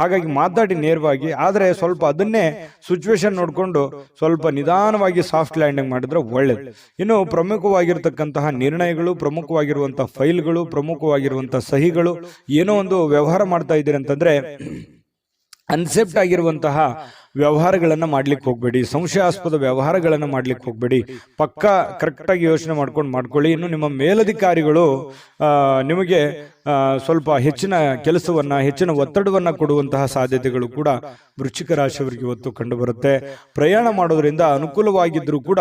A: ಹಾಗಾಗಿ ಮಾತಾಡಿ ನೇರವಾಗಿ. ಆದ್ರೆ ಸ್ವಲ್ಪ ಅದನ್ನೇ ಸಿಚುವೇಶನ್ ನೋಡ್ಕೊಂಡು ಸ್ವಲ್ಪ ನಿಧಾನವಾಗಿ ಸಾಫ್ಟ್ ಲ್ಯಾಂಡಿಂಗ್ ಮಾಡಿದ್ರೆ ಒಳ್ಳೇದು. ಇನ್ನು ಪ್ರಮುಖವಾಗಿರ್ತಕ್ಕಂತಹ ನಿರ್ಣಯಗಳು, ಪ್ರಮುಖವಾಗಿರುವಂತಹ ಫೈಲ್ಗಳು, ಪ್ರಮುಖವಾಗಿರುವಂತಹ ಸಹಿಗಳು, ಏನೋ ಒಂದು ವ್ಯವಹಾರ ಮಾಡ್ತಾ ಇದ್ದೀರಿ ಅಂತಂದ್ರೆ ಅನ್ಸೆಪ್ಟ್ ಆಗಿರುವಂತಹ ವ್ಯವಹಾರಗಳನ್ನ ಮಾಡ್ಲಿಕ್ಕೆ ಹೋಗ್ಬೇಡಿ. ಸಂಶಯಾಸ್ಪದ ವ್ಯವಹಾರಗಳನ್ನ ಮಾಡ್ಲಿಕ್ಕೆ ಹೋಗ್ಬೇಡಿ. ಪಕ್ಕ ಕರೆಕ್ಟ್ ಆಗಿ ಯೋಚನೆ ಮಾಡ್ಕೊಳ್ಳಿ. ಇನ್ನು ನಿಮ್ಮ ಮೇಲಧಿಕಾರಿಗಳು ನಿಮಗೆ ಸ್ವಲ್ಪ ಹೆಚ್ಚಿನ ಕೆಲಸವನ್ನ, ಹೆಚ್ಚಿನ ಒತ್ತಡವನ್ನ ಕೊಡುವಂತಹ ಸಾಧ್ಯತೆಗಳು ಕೂಡ ವೃಶ್ಚಿಕ ರಾಶಿಯವರಿಗೆ ಇವತ್ತು ಕಂಡು ಬರುತ್ತೆ. ಪ್ರಯಾಣ ಮಾಡೋದ್ರಿಂದ ಅನುಕೂಲವಾಗಿದ್ರೂ ಕೂಡ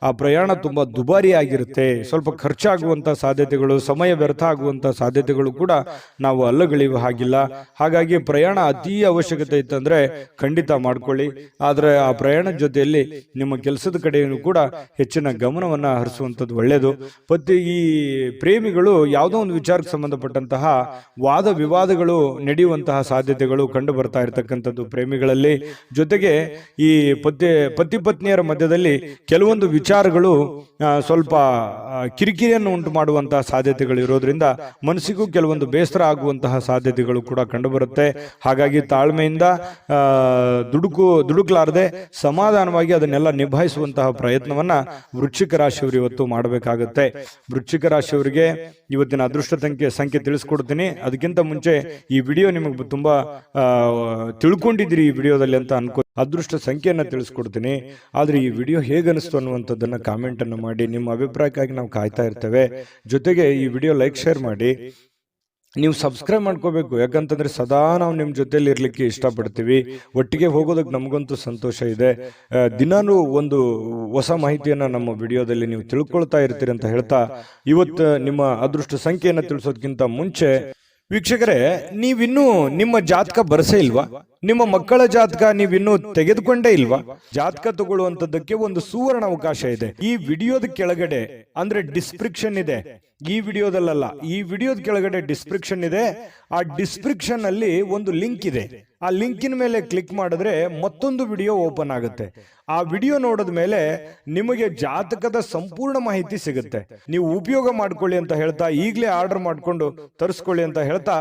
A: ಆ ಪ್ರಯಾಣ ತುಂಬಾ ದುಬಾರಿ ಆಗಿರುತ್ತೆ. ಸ್ವಲ್ಪ ಖರ್ಚಾಗುವಂತಹ ಸಾಧ್ಯತೆಗಳು, ಸಮಯ ವ್ಯರ್ಥ ಆಗುವಂತಹ ಸಾಧ್ಯತೆಗಳು ಕೂಡ ನಾವು ಅಲ್ಲಗಳೆಯುವ ಹಾಗಿಲ್ಲ. ಹಾಗಾಗಿ ಪ್ರಯಾಣ ಅತಿ ಅವಶ್ಯಕತೆ ಇತ್ತಂದ್ರೆ ಖಂಡಿತ ಮಾಡ್ಕೊಳ್ಳಿ. ಮಾಡ್ಕೊಳ್ಳಿ. ಆದರೆ ಆ ಪ್ರಯಾಣದ ಜೊತೆಯಲ್ಲಿ ನಿಮ್ಮ ಕೆಲಸದ ಕಡೆಯೂ ಕೂಡ ಹೆಚ್ಚಿನ ಗಮನವನ್ನ ಹರಿಸುವಂಥದ್ದು ಒಳ್ಳೆಯದು. ಈ ಪ್ರೇಮಿಗಳು ಯಾವುದೋ ಒಂದು ವಿಚಾರಕ್ಕೆ ಸಂಬಂಧಪಟ್ಟಂತಹ ವಾದ ವಿವಾದಗಳು ನಡೆಯುವಂತಹ ಸಾಧ್ಯತೆಗಳು ಕಂಡು ಬರ್ತಾ ಇರತಕ್ಕಂಥದ್ದು ಪ್ರೇಮಿಗಳಲ್ಲಿ. ಜೊತೆಗೆ ಈ ಪತಿ ಪತ್ನಿಯರ ಮಧ್ಯದಲ್ಲಿ ಕೆಲವೊಂದು ವಿಚಾರಗಳು ಸ್ವಲ್ಪ ಕಿರಿಕಿರಿಯನ್ನು ಉಂಟು ಮಾಡುವಂತಹ ಸಾಧ್ಯತೆಗಳು ಇರೋದ್ರಿಂದ ಮನಸ್ಸಿಗೂ ಕೆಲವೊಂದು ಬೇಸರ ಆಗುವಂತಹ ಸಾಧ್ಯತೆಗಳು ಕೂಡ ಕಂಡುಬರುತ್ತೆ. ಹಾಗಾಗಿ ತಾಳ್ಮೆಯಿಂದ ದುಡುಕ್ಲಾರದೆ ಸಮಾಧಾನವಾಗಿ ಅದನ್ನೆಲ್ಲ ನಿಭಾಯಿಸುವಂತಹ ಪ್ರಯತ್ನವನ್ನ ವೃಶ್ಚಿಕ ರಾಶಿಯವರು ಇವತ್ತು ಮಾಡಬೇಕಾಗುತ್ತೆ. ವೃಶ್ಚಿಕ ರಾಶಿಯವರಿಗೆ ಇವತ್ತಿನ ಅದೃಷ್ಟ ಸಂಖ್ಯೆ ತಿಳಿಸ್ಕೊಡ್ತೀನಿ. ಅದಕ್ಕಿಂತ ಮುಂಚೆ ಈ ವಿಡಿಯೋ ನಿಮಗೆ ತುಂಬಾ ತಿಳ್ಕೊಂಡಿದ್ದೀರಿ ಈ ವಿಡಿಯೋದಲ್ಲಿ ಅಂತ ಅನ್ಕೋ. ಅದೃಷ್ಟ ಸಂಖ್ಯೆಯನ್ನ ತಿಳಿಸ್ಕೊಡ್ತೀನಿ. ಆದ್ರೆ ಈ ವಿಡಿಯೋ ಹೇಗನಿಸ್ತು ಅನ್ನುವಂಥದ್ದನ್ನ ಕಾಮೆಂಟ್ ಅನ್ನು ಮಾಡಿ. ನಿಮ್ಮ ಅಭಿಪ್ರಾಯಕ್ಕಾಗಿ ನಾವು ಕಾಯ್ತಾ ಇರ್ತೇವೆ. ಜೊತೆಗೆ ಈ ವಿಡಿಯೋ ಲೈಕ್ ಶೇರ್ ಮಾಡಿ. ನೀವು ಸಬ್ಸ್ಕ್ರೈಬ್ ಮಾಡ್ಕೋಬೇಕು, ಯಾಕಂತಂದ್ರೆ ಸದಾ ನಾವು ನಿಮ್ಮ ಜೊತೆಲಿ ಇರ್ಲಿಕ್ಕೆ ಇಷ್ಟಪಡ್ತೀವಿ. ಒಟ್ಟಿಗೆ ಹೋಗೋದಕ್ಕೆ ನಮಗಂತೂ ಸಂತೋಷ ಇದೆ. ದಿನಾನು ಒಂದು ಹೊಸ ಮಾಹಿತಿಯನ್ನ ನಮ್ಮ ವಿಡಿಯೋದಲ್ಲಿ ನೀವು ತಿಳ್ಕೊಳ್ತಾ ಇರ್ತೀರಿ ಅಂತ ಹೇಳ್ತಾ, ಇವತ್ತು ನಿಮ್ಮ ಅದೃಷ್ಟ ಸಂಖ್ಯೆಯನ್ನು ತಿಳಿಸೋದಕ್ಕಿಂತ ಮುಂಚೆ ವೀಕ್ಷಕರೇ, ನೀವಿನ್ನೂ ನಿಮ್ಮ ಜಾತಕ ಬರಸೇ ಇಲ್ವಾ? ನಿಮ್ಮ ಮಕ್ಕಳ ಜಾತಕ ನೀವಿನ್ನೂ ತೆಗೆದುಕೊಂಡೇ ಇಲ್ವಾ? ಜಾತಕ ತಗೊಳ್ಳುವಂತದ್ದಕ್ಕೆ ಒಂದು ಸುವರ್ಣ ಅವಕಾಶ ಇದೆ. ಈ ವಿಡಿಯೋದ ಕೆಳಗಡೆ ಅಂದ್ರೆ ಡಿಸ್ಕ್ರಿಪ್ಷನ್ ಇದೆ. ಈ ವಿಡಿಯೋದಲ್ಲ, ಈ ವಿಡಿಯೋದ ಕೆಳಗಡೆ ಡಿಸ್ಕ್ರಿಪ್ಷನ್ ಇದೆ. ಆ ಡಿಸ್ಕ್ರಿಪ್ಷನ್ ಅಲ್ಲಿ ಒಂದು ಲಿಂಕ್ ಇದೆ. ಆ ಲಿಂಕಿನ ಮೇಲೆ ಕ್ಲಿಕ್ ಮಾಡಿದ್ರೆ ಮತ್ತೊಂದು ವಿಡಿಯೋ ಓಪನ್ ಆಗುತ್ತೆ. ಆ ವಿಡಿಯೋ ನೋಡಿದ ಮೇಲೆ ನಿಮಗೆ ಜಾತಕದ ಸಂಪೂರ್ಣ ಮಾಹಿತಿ ಸಿಗುತ್ತೆ. ನೀವು ಉಪಯೋಗ ಮಾಡ್ಕೊಳ್ಳಿ ಅಂತ ಹೇಳ್ತಾ, ಈಗಲೇ ಆರ್ಡರ್ ಮಾಡ್ಕೊಂಡು ತರಿಸ್ಕೊಳ್ಳಿ ಅಂತ ಹೇಳ್ತಾ,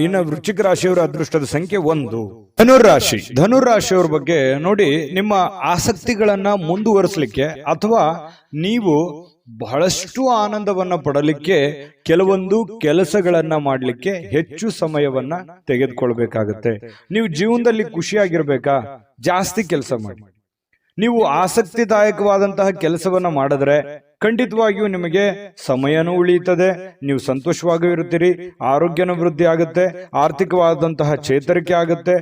A: ಇನ್ನು ವೃಶ್ಚಿಕ ರಾಶಿಯವರ ಅದೃಷ್ಟದ ಸಂಖ್ಯೆ 1. ಧನುರಾಶಿ. ಧನುರಾಶಿಯವರ ಬಗ್ಗೆ ನೋಡಿ, ನಿಮ್ಮ ಆಸಕ್ತಿಗಳನ್ನ ಮುಂದುವರಿಸಲಿಕ್ಕೆ ಅಥವಾ ನೀವು ಬಹಳಷ್ಟು ಆನಂದವನ್ನ ಪಡಲಿಕ್ಕೆ ಕೆಲವೊಂದು ಕೆಲಸಗಳನ್ನ ಮಾಡಲಿಕ್ಕೆ ಹೆಚ್ಚು ಸಮಯವನ್ನ ತೆಗೆದುಕೊಳ್ಬೇಕಾಗತ್ತೆ. ನೀವು ಜೀವನದಲ್ಲಿ ಖುಷಿಯಾಗಿರ್ಬೇಕಾ? ಜಾಸ್ತಿ ಕೆಲಸ ಮಾಡಿ. ನೀವು ಆಸಕ್ತಿದಾಯಕವಾದಂತಹ ಕೆಲಸವನ್ನ ಮಾಡಿದ್ರೆ ಖಂಡಿತವಾಗಿಯೂ ನಿಮಗೆ ಸಮಯನೂ ಉಳಿಯುತ್ತದೆ, ನೀವು ಸಂತೋಷವಾಗಿಯೂ ಇರುತ್ತೀರಿ, ಆರೋಗ್ಯನ ವೃದ್ಧಿ ಆಗುತ್ತೆ, ಆರ್ಥಿಕವಾದಂತಹ ಚೇತರಿಕೆ ಆಗುತ್ತೆ.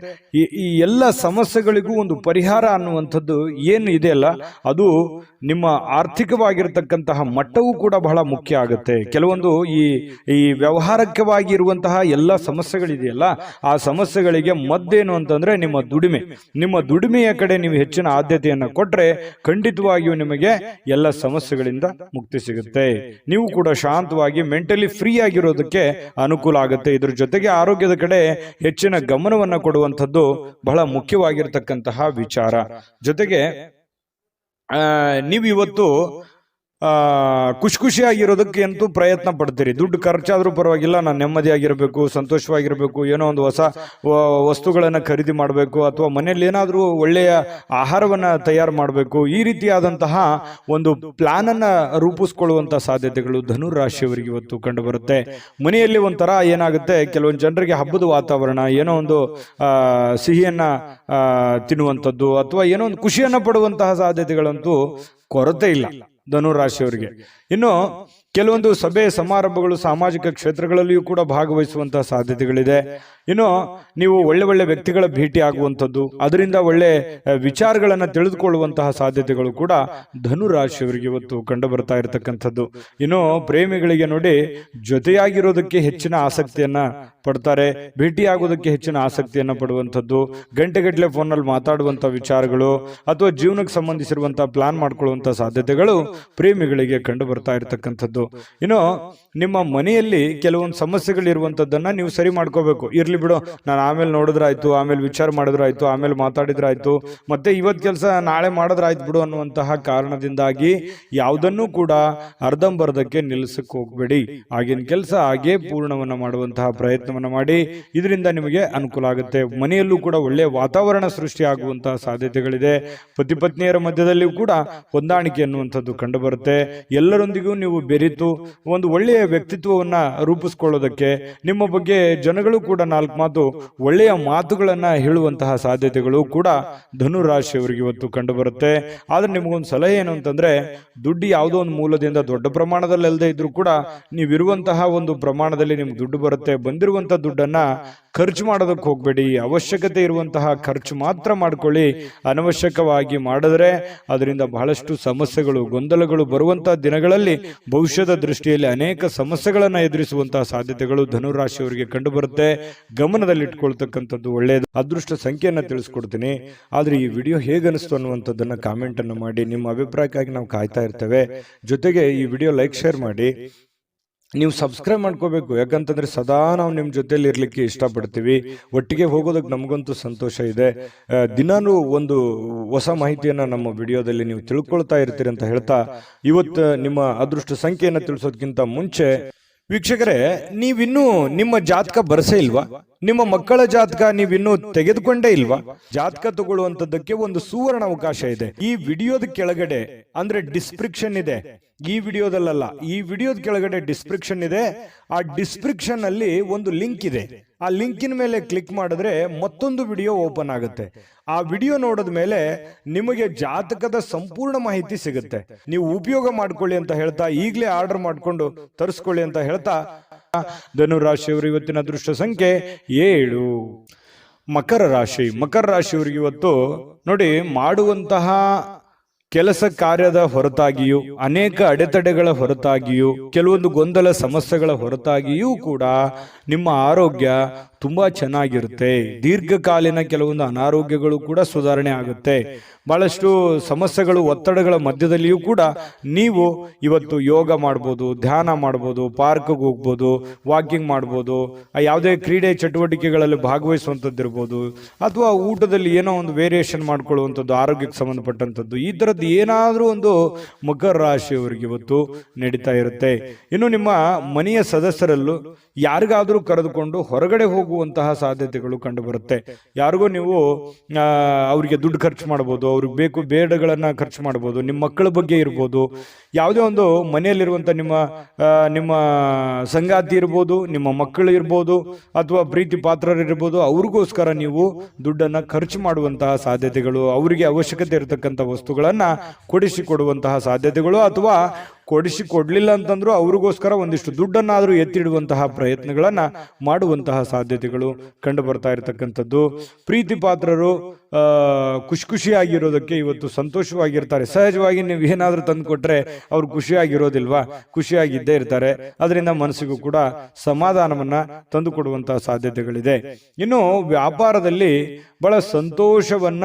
A: ಈ ಎಲ್ಲ ಸಮಸ್ಯೆಗಳಿಗೂ ಒಂದು ಪರಿಹಾರ ಅನ್ನುವಂಥದ್ದು ಏನು ಇದೆಯಲ್ಲ, ಅದು ನಿಮ್ಮ ಆರ್ಥಿಕವಾಗಿರತಕ್ಕಂತಹ ಮಟ್ಟವೂ ಕೂಡ ಬಹಳ ಮುಖ್ಯ ಆಗುತ್ತೆ. ಕೆಲವೊಂದು ಈ ವ್ಯವಹಾರಕವಾಗಿ ಇರುವಂತಹ ಎಲ್ಲ ಸಮಸ್ಯೆಗಳಿದೆಯಲ್ಲ, ಆ ಸಮಸ್ಯೆಗಳಿಗೆ ಮದ್ದೇನು ಅಂತಂದ್ರೆ ನಿಮ್ಮ ದುಡಿಮೆಯ ಕಡೆ ನೀವು ಹೆಚ್ಚಿನ ಆದ್ಯತೆಯನ್ನು ಕೊಟ್ರೆ ಖಂಡಿತವಾಗಿಯೂ ನಿಮಗೆ ಎಲ್ಲ ಸಮಸ್ಯೆಗಳಿಂದ ಮುಕ್ತಿ ಸಿಗುತ್ತೆ. ನೀವು ಕೂಡ ಶಾಂತವಾಗಿ ಮೆಂಟಲಿ ಫ್ರೀ ಆಗಿರೋದಕ್ಕೆ ಅನುಕೂಲ ಆಗುತ್ತೆ. ಇದ್ರ ಜೊತೆಗೆ ಆರೋಗ್ಯದ ಕಡೆ ಹೆಚ್ಚಿನ ಗಮನವನ್ನ ಕೊಡುವಂಥದ್ದು ಬಹಳ ಮುಖ್ಯವಾಗಿರ್ತಕ್ಕಂತಹ ವಿಚಾರ. ಜೊತೆಗೆ ನೀವು ಇವತ್ತು ಖುಷಿಯಾಗಿರೋದಕ್ಕೆ ಅಂತೂ ಪ್ರಯತ್ನ ಪಡ್ತೀರಿ. ದುಡ್ಡು ಖರ್ಚಾದ್ರೂ ಪರವಾಗಿಲ್ಲ, ನಾನು ನೆಮ್ಮದಿಯಾಗಿರ್ಬೇಕು, ಸಂತೋಷವಾಗಿರ್ಬೇಕು, ಏನೋ ಒಂದು ಹೊಸ ವಸ್ತುಗಳನ್ನ ಖರೀದಿ ಮಾಡಬೇಕು, ಅಥವಾ ಮನೆಯಲ್ಲಿ ಏನಾದ್ರೂ ಒಳ್ಳೆಯ ಆಹಾರವನ್ನ ತಯಾರು ಮಾಡಬೇಕು. ಈ ರೀತಿಯಾದಂತಹ ಒಂದು ಪ್ಲಾನ್ ಅನ್ನ ರೂಪಿಸ್ಕೊಳ್ಳುವಂತಹ ಸಾಧ್ಯತೆಗಳು ಧನುರಾಶಿಯವರಿಗೆ ಇವತ್ತು ಕಂಡು ಬರುತ್ತೆ. ಮನೆಯಲ್ಲಿ ಒಂಥರ ಏನಾಗುತ್ತೆ, ಕೆಲವೊಂದು ಜನರಿಗೆ ಹಬ್ಬದ ವಾತಾವರಣ, ಏನೋ ಒಂದು ಸಿಹಿಯನ್ನ ತಿನ್ನುವಂಥದ್ದು ಅಥವಾ ಏನೋ ಒಂದು ಖುಷಿಯನ್ನ ಪಡುವಂತಹ ಸಾಧ್ಯತೆಗಳಂತೂ ಕೊರತೆ ಇಲ್ಲ ಧನುರಾಶಿಯವರಿಗೆ. ಇನ್ನು ಕೆಲವೊಂದು ಸಭೆ ಸಮಾರಂಭಗಳು ಸಾಮಾಜಿಕ ಕ್ಷೇತ್ರಗಳಲ್ಲಿಯೂ ಕೂಡ ಭಾಗವಹಿಸುವಂತಹ ಸಾಧ್ಯತೆಗಳಿದೆ. ಇನ್ನು ನೀವು ಒಳ್ಳೆ ವ್ಯಕ್ತಿಗಳ ಭೇಟಿ ಆಗುವಂಥದ್ದು, ಅದರಿಂದ ಒಳ್ಳೆ ವಿಚಾರಗಳನ್ನ ತಿಳಿದುಕೊಳ್ಳುವಂತಹ ಸಾಧ್ಯತೆಗಳು ಕೂಡ ಧನುರಾಶಿಯವರಿಗೆ ಇವತ್ತು ಕಂಡು ಬರ್ತಾ ಇರತಕ್ಕಂಥದ್ದು. ಇನ್ನು ಪ್ರೇಮಿಗಳಿಗೆ ನೋಡಿ, ಜೊತೆಯಾಗಿರೋದಕ್ಕೆ ಹೆಚ್ಚಿನ ಆಸಕ್ತಿಯನ್ನ ಪಡ್ತಾರೆ, ಭೇಟಿಯಾಗೋದಕ್ಕೆ ಹೆಚ್ಚಿನ ಆಸಕ್ತಿಯನ್ನ ಪಡುವಂಥದ್ದು, ಗಂಟೆಗಟ್ಟಲೆ ಫೋನಲ್ಲಿ ಮಾತಾಡುವಂತಹ ವಿಚಾರಗಳು ಅಥವಾ ಜೀವನಕ್ಕೆ ಸಂಬಂಧಿಸಿರುವಂತಹ ಪ್ಲಾನ್ ಮಾಡ್ಕೊಳ್ಳುವಂತಹ ಸಾಧ್ಯತೆಗಳು ಪ್ರೇಮಿಗಳಿಗೆ ಕಂಡು ಬರ್ತಾ ಇರತಕ್ಕಂಥದ್ದು. ಇನ್ನು ನಿಮ್ಮ ಮನೆಯಲ್ಲಿ ಕೆಲವೊಂದು ಸಮಸ್ಯೆಗಳಿರುವಂತದ್ದನ್ನ ನೀವು ಸರಿ ಮಾಡ್ಕೋಬೇಕು. ಇರ್ಲಿ ಬಿಡು, ನಾನು ಆಮೇಲೆ ನೋಡಿದ್ರಾಯ್ತು, ಆಮೇಲೆ ವಿಚಾರ ಮಾಡಿದ್ರಾಯ್ತು, ಆಮೇಲೆ ಮಾತಾಡಿದ್ರಾಯ್ತು, ಮತ್ತೆ ಇವತ್ತು ಕೆಲಸ ನಾಳೆ ಮಾಡಿದ್ರಾಯ್ತು ಬಿಡು ಅನ್ನುವಂತಹ ಕಾರಣದಿಂದಾಗಿ ಯಾವುದನ್ನು ಕೂಡ ಅರ್ಧಂಬರ್ಧಕ್ಕೆ ನಿಲ್ಲಿಸಕ್ಕೆ ಹೋಗ್ಬೇಡಿ. ಆಗಿನ ಕೆಲಸ ಹಾಗೆ ಪೂರ್ಣವನ್ನ ಮಾಡುವಂತಹ ಪ್ರಯತ್ನವನ್ನ ಮಾಡಿ. ಇದರಿಂದ ನಿಮಗೆ ಅನುಕೂಲ ಆಗುತ್ತೆ. ಮನೆಯಲ್ಲೂ ಕೂಡ ಒಳ್ಳೆಯ ವಾತಾವರಣ ಸೃಷ್ಟಿ ಆಗುವಂತಹ ಸಾಧ್ಯತೆಗಳಿದೆ. ಪತಿ ಪತ್ನಿಯರ ಮಧ್ಯದಲ್ಲಿಯೂ ಕೂಡ ಹೊಂದಾಣಿಕೆ ಅನ್ನುವಂಥದ್ದು ಕಂಡು ಬರುತ್ತೆ. ಎಲ್ಲರೊಂದಿಗೂ ನೀವು ಬೆರೆತು ಒಂದು ಒಳ್ಳೆಯ ವ್ಯಕ್ತಿತ್ವವನ್ನ ರೂಪಿಸ್ಕೊಳ್ಳೋದಕ್ಕೆ, ನಿಮ್ಮ ಬಗ್ಗೆ ಜನಗಳು ಕೂಡ 4 ಮಾತು ಒಳ್ಳೆಯ ಮಾತುಗಳನ್ನ ಹೇಳುವಂತಹ ಸಾಧ್ಯತೆಗಳು ಕೂಡ ಧನುರಾಶಿಯವರಿಗೆ ಇವತ್ತು ಕಂಡು ಬರುತ್ತೆ. ಆದ್ರೆ ನಿಮಗೊಂದು ಸಲಹೆ ಏನು ಅಂತಂದ್ರೆ, ದುಡ್ಡು ಯಾವುದೋ ಒಂದು ಮೂಲದಿಂದ ದೊಡ್ಡ ಪ್ರಮಾಣದಲ್ಲಿ ಅಲ್ಲದೆ ಇದ್ರೂ ಕೂಡ ನೀವಿರುವಂತಹ ಒಂದು ಪ್ರಮಾಣದಲ್ಲಿ ನಿಮ್ಗೆ ದುಡ್ಡು ಬರುತ್ತೆ. ಬಂದಿರುವಂತಹ ದುಡ್ಡನ್ನ ಖರ್ಚು ಮಾಡೋದಕ್ಕೆ ಹೋಗ್ಬೇಡಿ. ಅವಶ್ಯಕತೆ ಇರುವಂತಹ ಖರ್ಚು ಮಾತ್ರ ಮಾಡ್ಕೊಳ್ಳಿ. ಅನವಶ್ಯಕವಾಗಿ ಮಾಡಿದ್ರೆ ಅದರಿಂದ ಬಹಳಷ್ಟು ಸಮಸ್ಯೆಗಳು, ಗೊಂದಲಗಳು ಬರುವಂತಹ ದಿನಗಳಲ್ಲಿ ಬಹುಶಃ ಭವಿಷ್ಯದ ದೃಷ್ಟಿಯಲ್ಲಿ ಅನೇಕ ಸಮಸ್ಯೆಗಳನ್ನ ಎದುರಿಸುವಂತಹ ಸಾಧ್ಯತೆಗಳು ಧನುರಾಶಿಯವರಿಗೆ ಕಂಡು ಬರುತ್ತೆ. ಗಮನದಲ್ಲಿಟ್ಕೊಳ್ತಕ್ಕಂಥದ್ದು ಒಳ್ಳೆಯದು. ಅದೃಷ್ಟ ಸಂಖ್ಯೆಯನ್ನ ತಿಳಿಸ್ಕೊಡ್ತೀನಿ. ಆದ್ರೆ ಈ ವಿಡಿಯೋ ಹೇಗನಿಸ್ತು ಅನ್ನುವಂಥದ್ದನ್ನ ಕಾಮೆಂಟ್ ಅನ್ನು ಮಾಡಿ. ನಿಮ್ಮ ಅಭಿಪ್ರಾಯಕ್ಕಾಗಿ ನಾವು ಕಾಯ್ತಾ ಇರ್ತೇವೆ. ಜೊತೆಗೆ ಈ ವಿಡಿಯೋ ಲೈಕ್ ಶೇರ್ ಮಾಡಿ. ನೀವು ಸಬ್ಸ್ಕ್ರೈಬ್ ಮಾಡ್ಕೋಬೇಕು, ಯಾಕಂತಂದ್ರೆ ಸದಾ ನಾವು ನಿಮ್ಮ ಜೊತೆಲಿ ಇರ್ಲಿಕ್ಕೆ ಇಷ್ಟಪಡ್ತೀವಿ. ಒಟ್ಟಿಗೆ ಹೋಗೋದಕ್ಕೆ ನಮಗಂತೂ ಸಂತೋಷ ಇದೆ. ದಿನಾನು ಒಂದು ಹೊಸ ಮಾಹಿತಿಯನ್ನ ನಮ್ಮ ವಿಡಿಯೋದಲ್ಲಿ ನೀವು ತಿಳ್ಕೊಳ್ತಾ ಇರ್ತೀರಿ ಅಂತ ಹೇಳ್ತಾ, ಇವತ್ತು ನಿಮ್ಮ ಅದೃಷ್ಟ ಸಂಖ್ಯೆಯನ್ನು ತಿಳಿಸೋದಕ್ಕಿಂತ ಮುಂಚೆ ವೀಕ್ಷಕರೇ, ನೀವಿನ್ನೂ ನಿಮ್ಮ ಜಾತಕ ಬರಸೇ ಇಲ್ವಾ? ನಿಮ್ಮ ಮಕ್ಕಳ ಜಾತಕ ನೀವಿನ್ನೂ ತೆಗೆದುಕೊಂಡೇ ಇಲ್ವಾ? ಜಾತಕ ತಗೊಳ್ಳುವಂತದ್ದಕ್ಕೆ ಒಂದು ಸುವರ್ಣ ಅವಕಾಶ ಇದೆ. ಈ ವಿಡಿಯೋದ ಕೆಳಗಡೆ ಅಂದ್ರೆ ಡಿಸ್ಕ್ರಿಪ್ಷನ್ ಇದೆ. ಈ ವಿಡಿಯೋದಲ್ಲ, ಈ ವಿಡಿಯೋದ ಕೆಳಗಡೆ ಡಿಸ್ಕ್ರಿಪ್ಷನ್ ಇದೆ. ಆ ಡಿಸ್ಕ್ರಿಪ್ಷನ್ ಅಲ್ಲಿ ಒಂದು ಲಿಂಕ್ ಇದೆ. ಆ ಲಿಂಕಿನ ಮೇಲೆ ಕ್ಲಿಕ್ ಮಾಡಿದ್ರೆ ಮತ್ತೊಂದು ವಿಡಿಯೋ ಓಪನ್ ಆಗುತ್ತೆ. ಆ ವಿಡಿಯೋ ನೋಡಿದ ಮೇಲೆ ನಿಮಗೆ ಜಾತಕದ ಸಂಪೂರ್ಣ ಮಾಹಿತಿ ಸಿಗುತ್ತೆ. ನೀವು ಉಪಯೋಗ ಮಾಡ್ಕೊಳ್ಳಿ ಅಂತ ಹೇಳ್ತಾ, ಈಗಲೇ ಆರ್ಡರ್ ಮಾಡ್ಕೊಂಡು ತರಿಸ್ಕೊಳ್ಳಿ ಅಂತ ಹೇಳ್ತಾ, ಧನುರಾಶಿಯವರು ಇವತ್ತಿನ ಅದೃಷ್ಟ ಸಂಖ್ಯೆ 7. ಮಕರ ರಾಶಿ. ಮಕರ ರಾಶಿಯವರಿಗೆ ಇವತ್ತು ನೋಡಿ, ಮಾಡುವಂತಹ ಕೆಲಸ ಕಾರ್ಯದ ಹೊರತಾಗಿಯೂ, ಅನೇಕ ಅಡೆತಡೆಗಳ ಹೊರತಾಗಿಯೂ, ಕೆಲವೊಂದು ಗೊಂದಲ ಸಮಸ್ಯೆಗಳ ಹೊರತಾಗಿಯೂ ಕೂಡ ನಿಮ್ಮ ಆರೋಗ್ಯ ತುಂಬಾ ಚೆನ್ನಾಗಿರುತ್ತೆ. ದೀರ್ಘಕಾಲೀನ ಕೆಲವೊಂದು ಅನಾರೋಗ್ಯಗಳು ಕೂಡ ಸುಧಾರಣೆ ಆಗುತ್ತೆ. ಬಹಳಷ್ಟು ಸಮಸ್ಯೆಗಳು, ಒತ್ತಡಗಳ ಮಧ್ಯದಲ್ಲಿಯೂ ಕೂಡ ನೀವು ಇವತ್ತು ಯೋಗ ಮಾಡ್ಬೋದು, ಧ್ಯಾನ ಮಾಡ್ಬೋದು, ಪಾರ್ಕ್ಗೆ ಹೋಗ್ಬೋದು, ವಾಕಿಂಗ್ ಮಾಡ್ಬೋದು, ಯಾವುದೇ ಕ್ರೀಡೆ ಚಟುವಟಿಕೆಗಳಲ್ಲಿ ಭಾಗವಹಿಸುವಂಥದ್ದಿರ್ಬೋದು, ಅಥವಾ ಊಟದಲ್ಲಿ ಏನೋ ಒಂದು ವೇರಿಯೇಷನ್ ಮಾಡ್ಕೊಳ್ಳುವಂಥದ್ದು, ಆರೋಗ್ಯಕ್ಕೆ ಸಂಬಂಧಪಟ್ಟಂಥದ್ದು, ಈ ಥರದ್ದು ಏನಾದರೂ ಒಂದು ಮಕರ ರಾಶಿಯವರಿಗೆ ಇವತ್ತು ನಡೀತಾ ಇರುತ್ತೆ. ಇನ್ನು ನಿಮ್ಮ ಮನೆಯ ಸದಸ್ಯರಲ್ಲೂ ಯಾರಿಗಾದರೂ ಕರೆದುಕೊಂಡು ಹೊರಗಡೆ ಹೋಗುವಂತಹ ಸಾಧ್ಯತೆಗಳು ಕಂಡು ಬರುತ್ತೆ. ಯಾರಿಗೋ ನೀವು ಅವರಿಗೆ ದುಡ್ಡು ಖರ್ಚು ಮಾಡ್ಬೋದು, ಅವ್ರಿಗೆ ಬೇಕು ಬೇಡಗಳನ್ನ ಖರ್ಚು ಮಾಡ್ಬೋದು, ನಿಮ್ಮ ಮಕ್ಕಳ ಬಗ್ಗೆ ಇರ್ಬೋದು, ಯಾವುದೇ ಒಂದು ಮನೆಯಲ್ಲಿರುವಂಥ ನಿಮ್ಮ ಸಂಗಾತಿ ಇರ್ಬೋದು, ನಿಮ್ಮ ಮಕ್ಕಳು ಇರ್ಬೋದು, ಅಥವಾ ಪ್ರೀತಿ ಪಾತ್ರರಿರ್ಬೋದು, ಅವ್ರಿಗೋಸ್ಕರ ನೀವು ದುಡ್ಡನ್ನು ಖರ್ಚು ಮಾಡುವಂತಹ ಸಾಧ್ಯತೆಗಳು, ಅವರಿಗೆ ಅವಶ್ಯಕತೆ ಇರತಕ್ಕಂಥ ವಸ್ತುಗಳನ್ನ ಕೊಡಿಸಿಕೊಡುವಂತಹ ಸಾಧ್ಯತೆಗಳು, ಅಥವಾ ಕೊಡಿಸಿಕೊಡ್ಲಿಲ್ಲ ಅಂತಂದ್ರೂ ಅವ್ರಿಗೋಸ್ಕರ ಒಂದಿಷ್ಟು ದುಡ್ಡನ್ನಾದರೂ ಎತ್ತಿಡುವಂತಹ ಪ್ರಯತ್ನಗಳನ್ನ ಮಾಡುವಂತಹ ಸಾಧ್ಯತೆಗಳು ಕಂಡು ಬರ್ತಾ ಇರತಕ್ಕಂಥದ್ದು. ಪ್ರೀತಿ ಪಾತ್ರರು ಖುಷಿಯಾಗಿರೋದಕ್ಕೆ ಇವತ್ತು ಸಂತೋಷವಾಗಿರ್ತಾರೆ. ಸಹಜವಾಗಿ ನೀವು ಏನಾದರೂ ತಂದು ಕೊಟ್ರೆ ಅವ್ರು ಖುಷಿಯಾಗಿರೋದಿಲ್ವಾ? ಖುಷಿಯಾಗಿದ್ದೇ ಇರ್ತಾರೆ. ಅದರಿಂದ ಮನಸ್ಸಿಗೂ ಕೂಡ ಸಮಾಧಾನವನ್ನ ತಂದು ಕೊಡುವಂತಹ ಸಾಧ್ಯತೆಗಳಿದೆ. ಇನ್ನು ವ್ಯಾಪಾರದಲ್ಲಿ ಬಹಳ ಸಂತೋಷವನ್ನ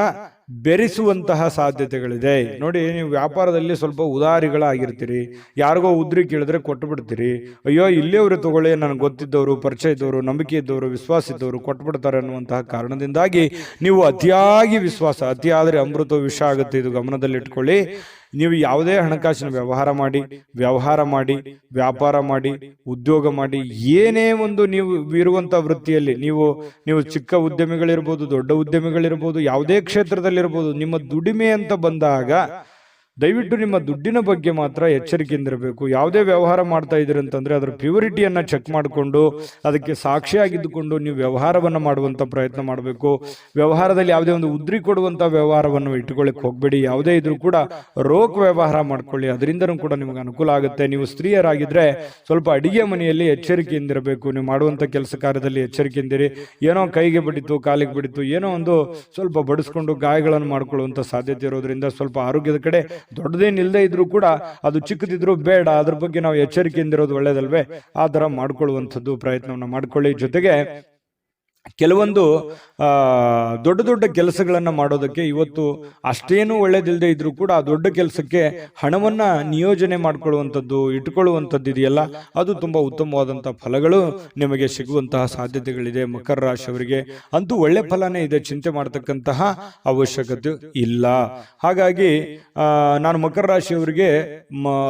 A: ಬೆರೆಸುವಂತಹ ಸಾಧ್ಯತೆಗಳಿದೆ. ನೋಡಿ, ನೀವು ವ್ಯಾಪಾರದಲ್ಲಿ ಸ್ವಲ್ಪ ಉದಾರಿಗಳಾಗಿರ್ತೀರಿ. ಯಾರಿಗೋ ಉದ್ರಿ ಕೇಳಿದ್ರೆ ಕೊಟ್ಟು ಬಿಡ್ತೀರಿ. ಅಯ್ಯೋ, ಇಲ್ಲಿಯವರು ತಗೊಳ್ಳಿ, ನನಗೆ ಗೊತ್ತಿದ್ದವರು, ಪರಿಚಯ ಇದ್ದವರು, ನಂಬಿಕೆ ಇದ್ದವರು, ವಿಶ್ವಾಸ ಇದ್ದವರು ಕೊಟ್ಬಿಡ್ತಾರೆ ಅನ್ನುವಂತಹ ಕಾರಣದಿಂದಾಗಿ ನೀವು ಅತಿಯಾಗಿ ವಿಶ್ವಾಸ, ಅತಿಯಾದರೆ ಅಮೃತ ವಿಷ ಆಗುತ್ತೆ. ಇದು ಗಮನದಲ್ಲಿಟ್ಕೊಳ್ಳಿ. ನೀವು ಯಾವುದೇ ಹಣಕಾಸಿನ ವ್ಯವಹಾರ ಮಾಡಿ, ವ್ಯಾಪಾರ ಮಾಡಿ, ಉದ್ಯೋಗ ಮಾಡಿ, ಏನೇ ಒಂದು ನೀವು ಇರುವಂಥ ವೃತ್ತಿಯಲ್ಲಿ ನೀವು ಚಿಕ್ಕ ಉದ್ಯಮಿಗಳಿರ್ಬೋದು, ದೊಡ್ಡ ಉದ್ಯಮಿಗಳಿರ್ಬೋದು, ಯಾವುದೇ ಕ್ಷೇತ್ರದಲ್ಲಿರ್ಬೋದು, ನಿಮ್ಮ ದುಡಿಮೆ ಅಂತ ಬಂದಾಗ ದಯವಿಟ್ಟು ನಿಮ್ಮ ದುಡ್ಡಿನ ಬಗ್ಗೆ ಮಾತ್ರ ಎಚ್ಚರಿಕೆಯಿಂದಿರಬೇಕು. ಯಾವುದೇ ವ್ಯವಹಾರ ಮಾಡ್ತಾ ಇದ್ದೀರಿ ಅಂತಂದ್ರೆ ಅದರ ಪ್ಯೂರಿಟಿಯನ್ನ ಚೆಕ್ ಮಾಡಿಕೊಂಡು ಅದಕ್ಕೆ ಸಾಕ್ಷಿಯಾಗಿದ್ದುಕೊಂಡು ನೀವು ವ್ಯವಹಾರವನ್ನು ಮಾಡುವಂತ ಪ್ರಯತ್ನ ಮಾಡಬೇಕು. ವ್ಯವಹಾರದಲ್ಲಿ ಯಾವುದೇ ಒಂದು ಉದ್ರಿ ಕೊಡುವಂತ ವ್ಯವಹಾರವನ್ನು ಇಟ್ಟುಕೊಳ್ಳಿಕ್ಕೆ ಹೋಗಬೇಡಿ. ಯಾವುದೇ ಇದ್ರೂ ಕೂಡ ರೋಕ್ ವ್ಯವಹಾರ ಮಾಡ್ಕೊಳ್ಳಿ, ಅದರಿಂದನೂ ಕೂಡ ನಿಮಗೆ ಅನುಕೂಲ ಆಗುತ್ತೆ. ನೀವು ಸ್ತ್ರೀಯರಾಗಿದ್ರೆ ಸ್ವಲ್ಪ ಅಡಿಗೆ ಮನೆಯಲ್ಲಿ ಎಚ್ಚರಿಕೆಯಿಂದಿರಬೇಕು. ನೀವು ಮಾಡುವಂತ ಕೆಲಸ ಕಾರ್ಯದಲ್ಲಿ ಎಚ್ಚರಿಕೆಯಿಂದಿರಿ. ಏನೋ ಕೈಗೆ ಬಡಿತು, ಕಾಲಿಗೆ ಬಡಿತು, ಏನೋ ಒಂದು ಸ್ವಲ್ಪ ಬಡಿಸ್ಕೊಂಡು ಗಾಯಗಳನ್ನು ಮಾಡ್ಕೊಳ್ಳುವಂತ ಸಾಧ್ಯತೆ ಇರೋದ್ರಿಂದ ಸ್ವಲ್ಪ ಆರೋಗ್ಯದ ಕಡೆ ದೊಡ್ಡದೇನಿಲ್ಲದೆ ಇದ್ರೂ ಕೂಡ, ಅದು ಚಿಕ್ಕದಿದ್ರು ಬೇಡ, ಅದ್ರ ಬಗ್ಗೆ ನಾವು ಎಚ್ಚರಿಕೆಯಿಂದಿರೋದು ಒಳ್ಳೇದಲ್ವೇ? ಆ ತರ ಮಾಡ್ಕೊಳ್ಳುವಂಥದ್ದು ಪ್ರಯತ್ನವನ್ನ ಮಾಡ್ಕೊಳ್ಳಿ. ಜೊತೆಗೆ ಕೆಲವೊಂದು ದೊಡ್ಡ ದೊಡ್ಡ ಕೆಲಸಗಳನ್ನ ಮಾಡೋದಕ್ಕೆ ಇವತ್ತು ಅಷ್ಟೇನು ಒಳ್ಳೇದಿಲ್ಲದೆ ಇದ್ರೂ ಕೂಡ ಆ ದೊಡ್ಡ ಕೆಲಸಕ್ಕೆ ಹಣವನ್ನ ನಿಯೋಜನೆ ಮಾಡ್ಕೊಳ್ಳುವಂಥದ್ದು, ಇಟ್ಕೊಳ್ಳುವಂಥದ್ದು ಇದೆಯಲ್ಲ, ಅದು ತುಂಬಾ ಉತ್ತಮವಾದಂತಹ ಫಲಗಳು ನಿಮಗೆ ಸಿಗುವಂತಹ ಸಾಧ್ಯತೆಗಳಿದೆ. ಮಕರ ರಾಶಿಯವರಿಗೆ ಅಂತೂ ಒಳ್ಳೆ ಫಲನೇ ಇದೆ, ಚಿಂತೆ ಮಾಡತಕ್ಕಂತಹ ಅವಶ್ಯಕತೆ ಇಲ್ಲ. ಹಾಗಾಗಿ ನಾನು ಮಕರ ರಾಶಿಯವರಿಗೆ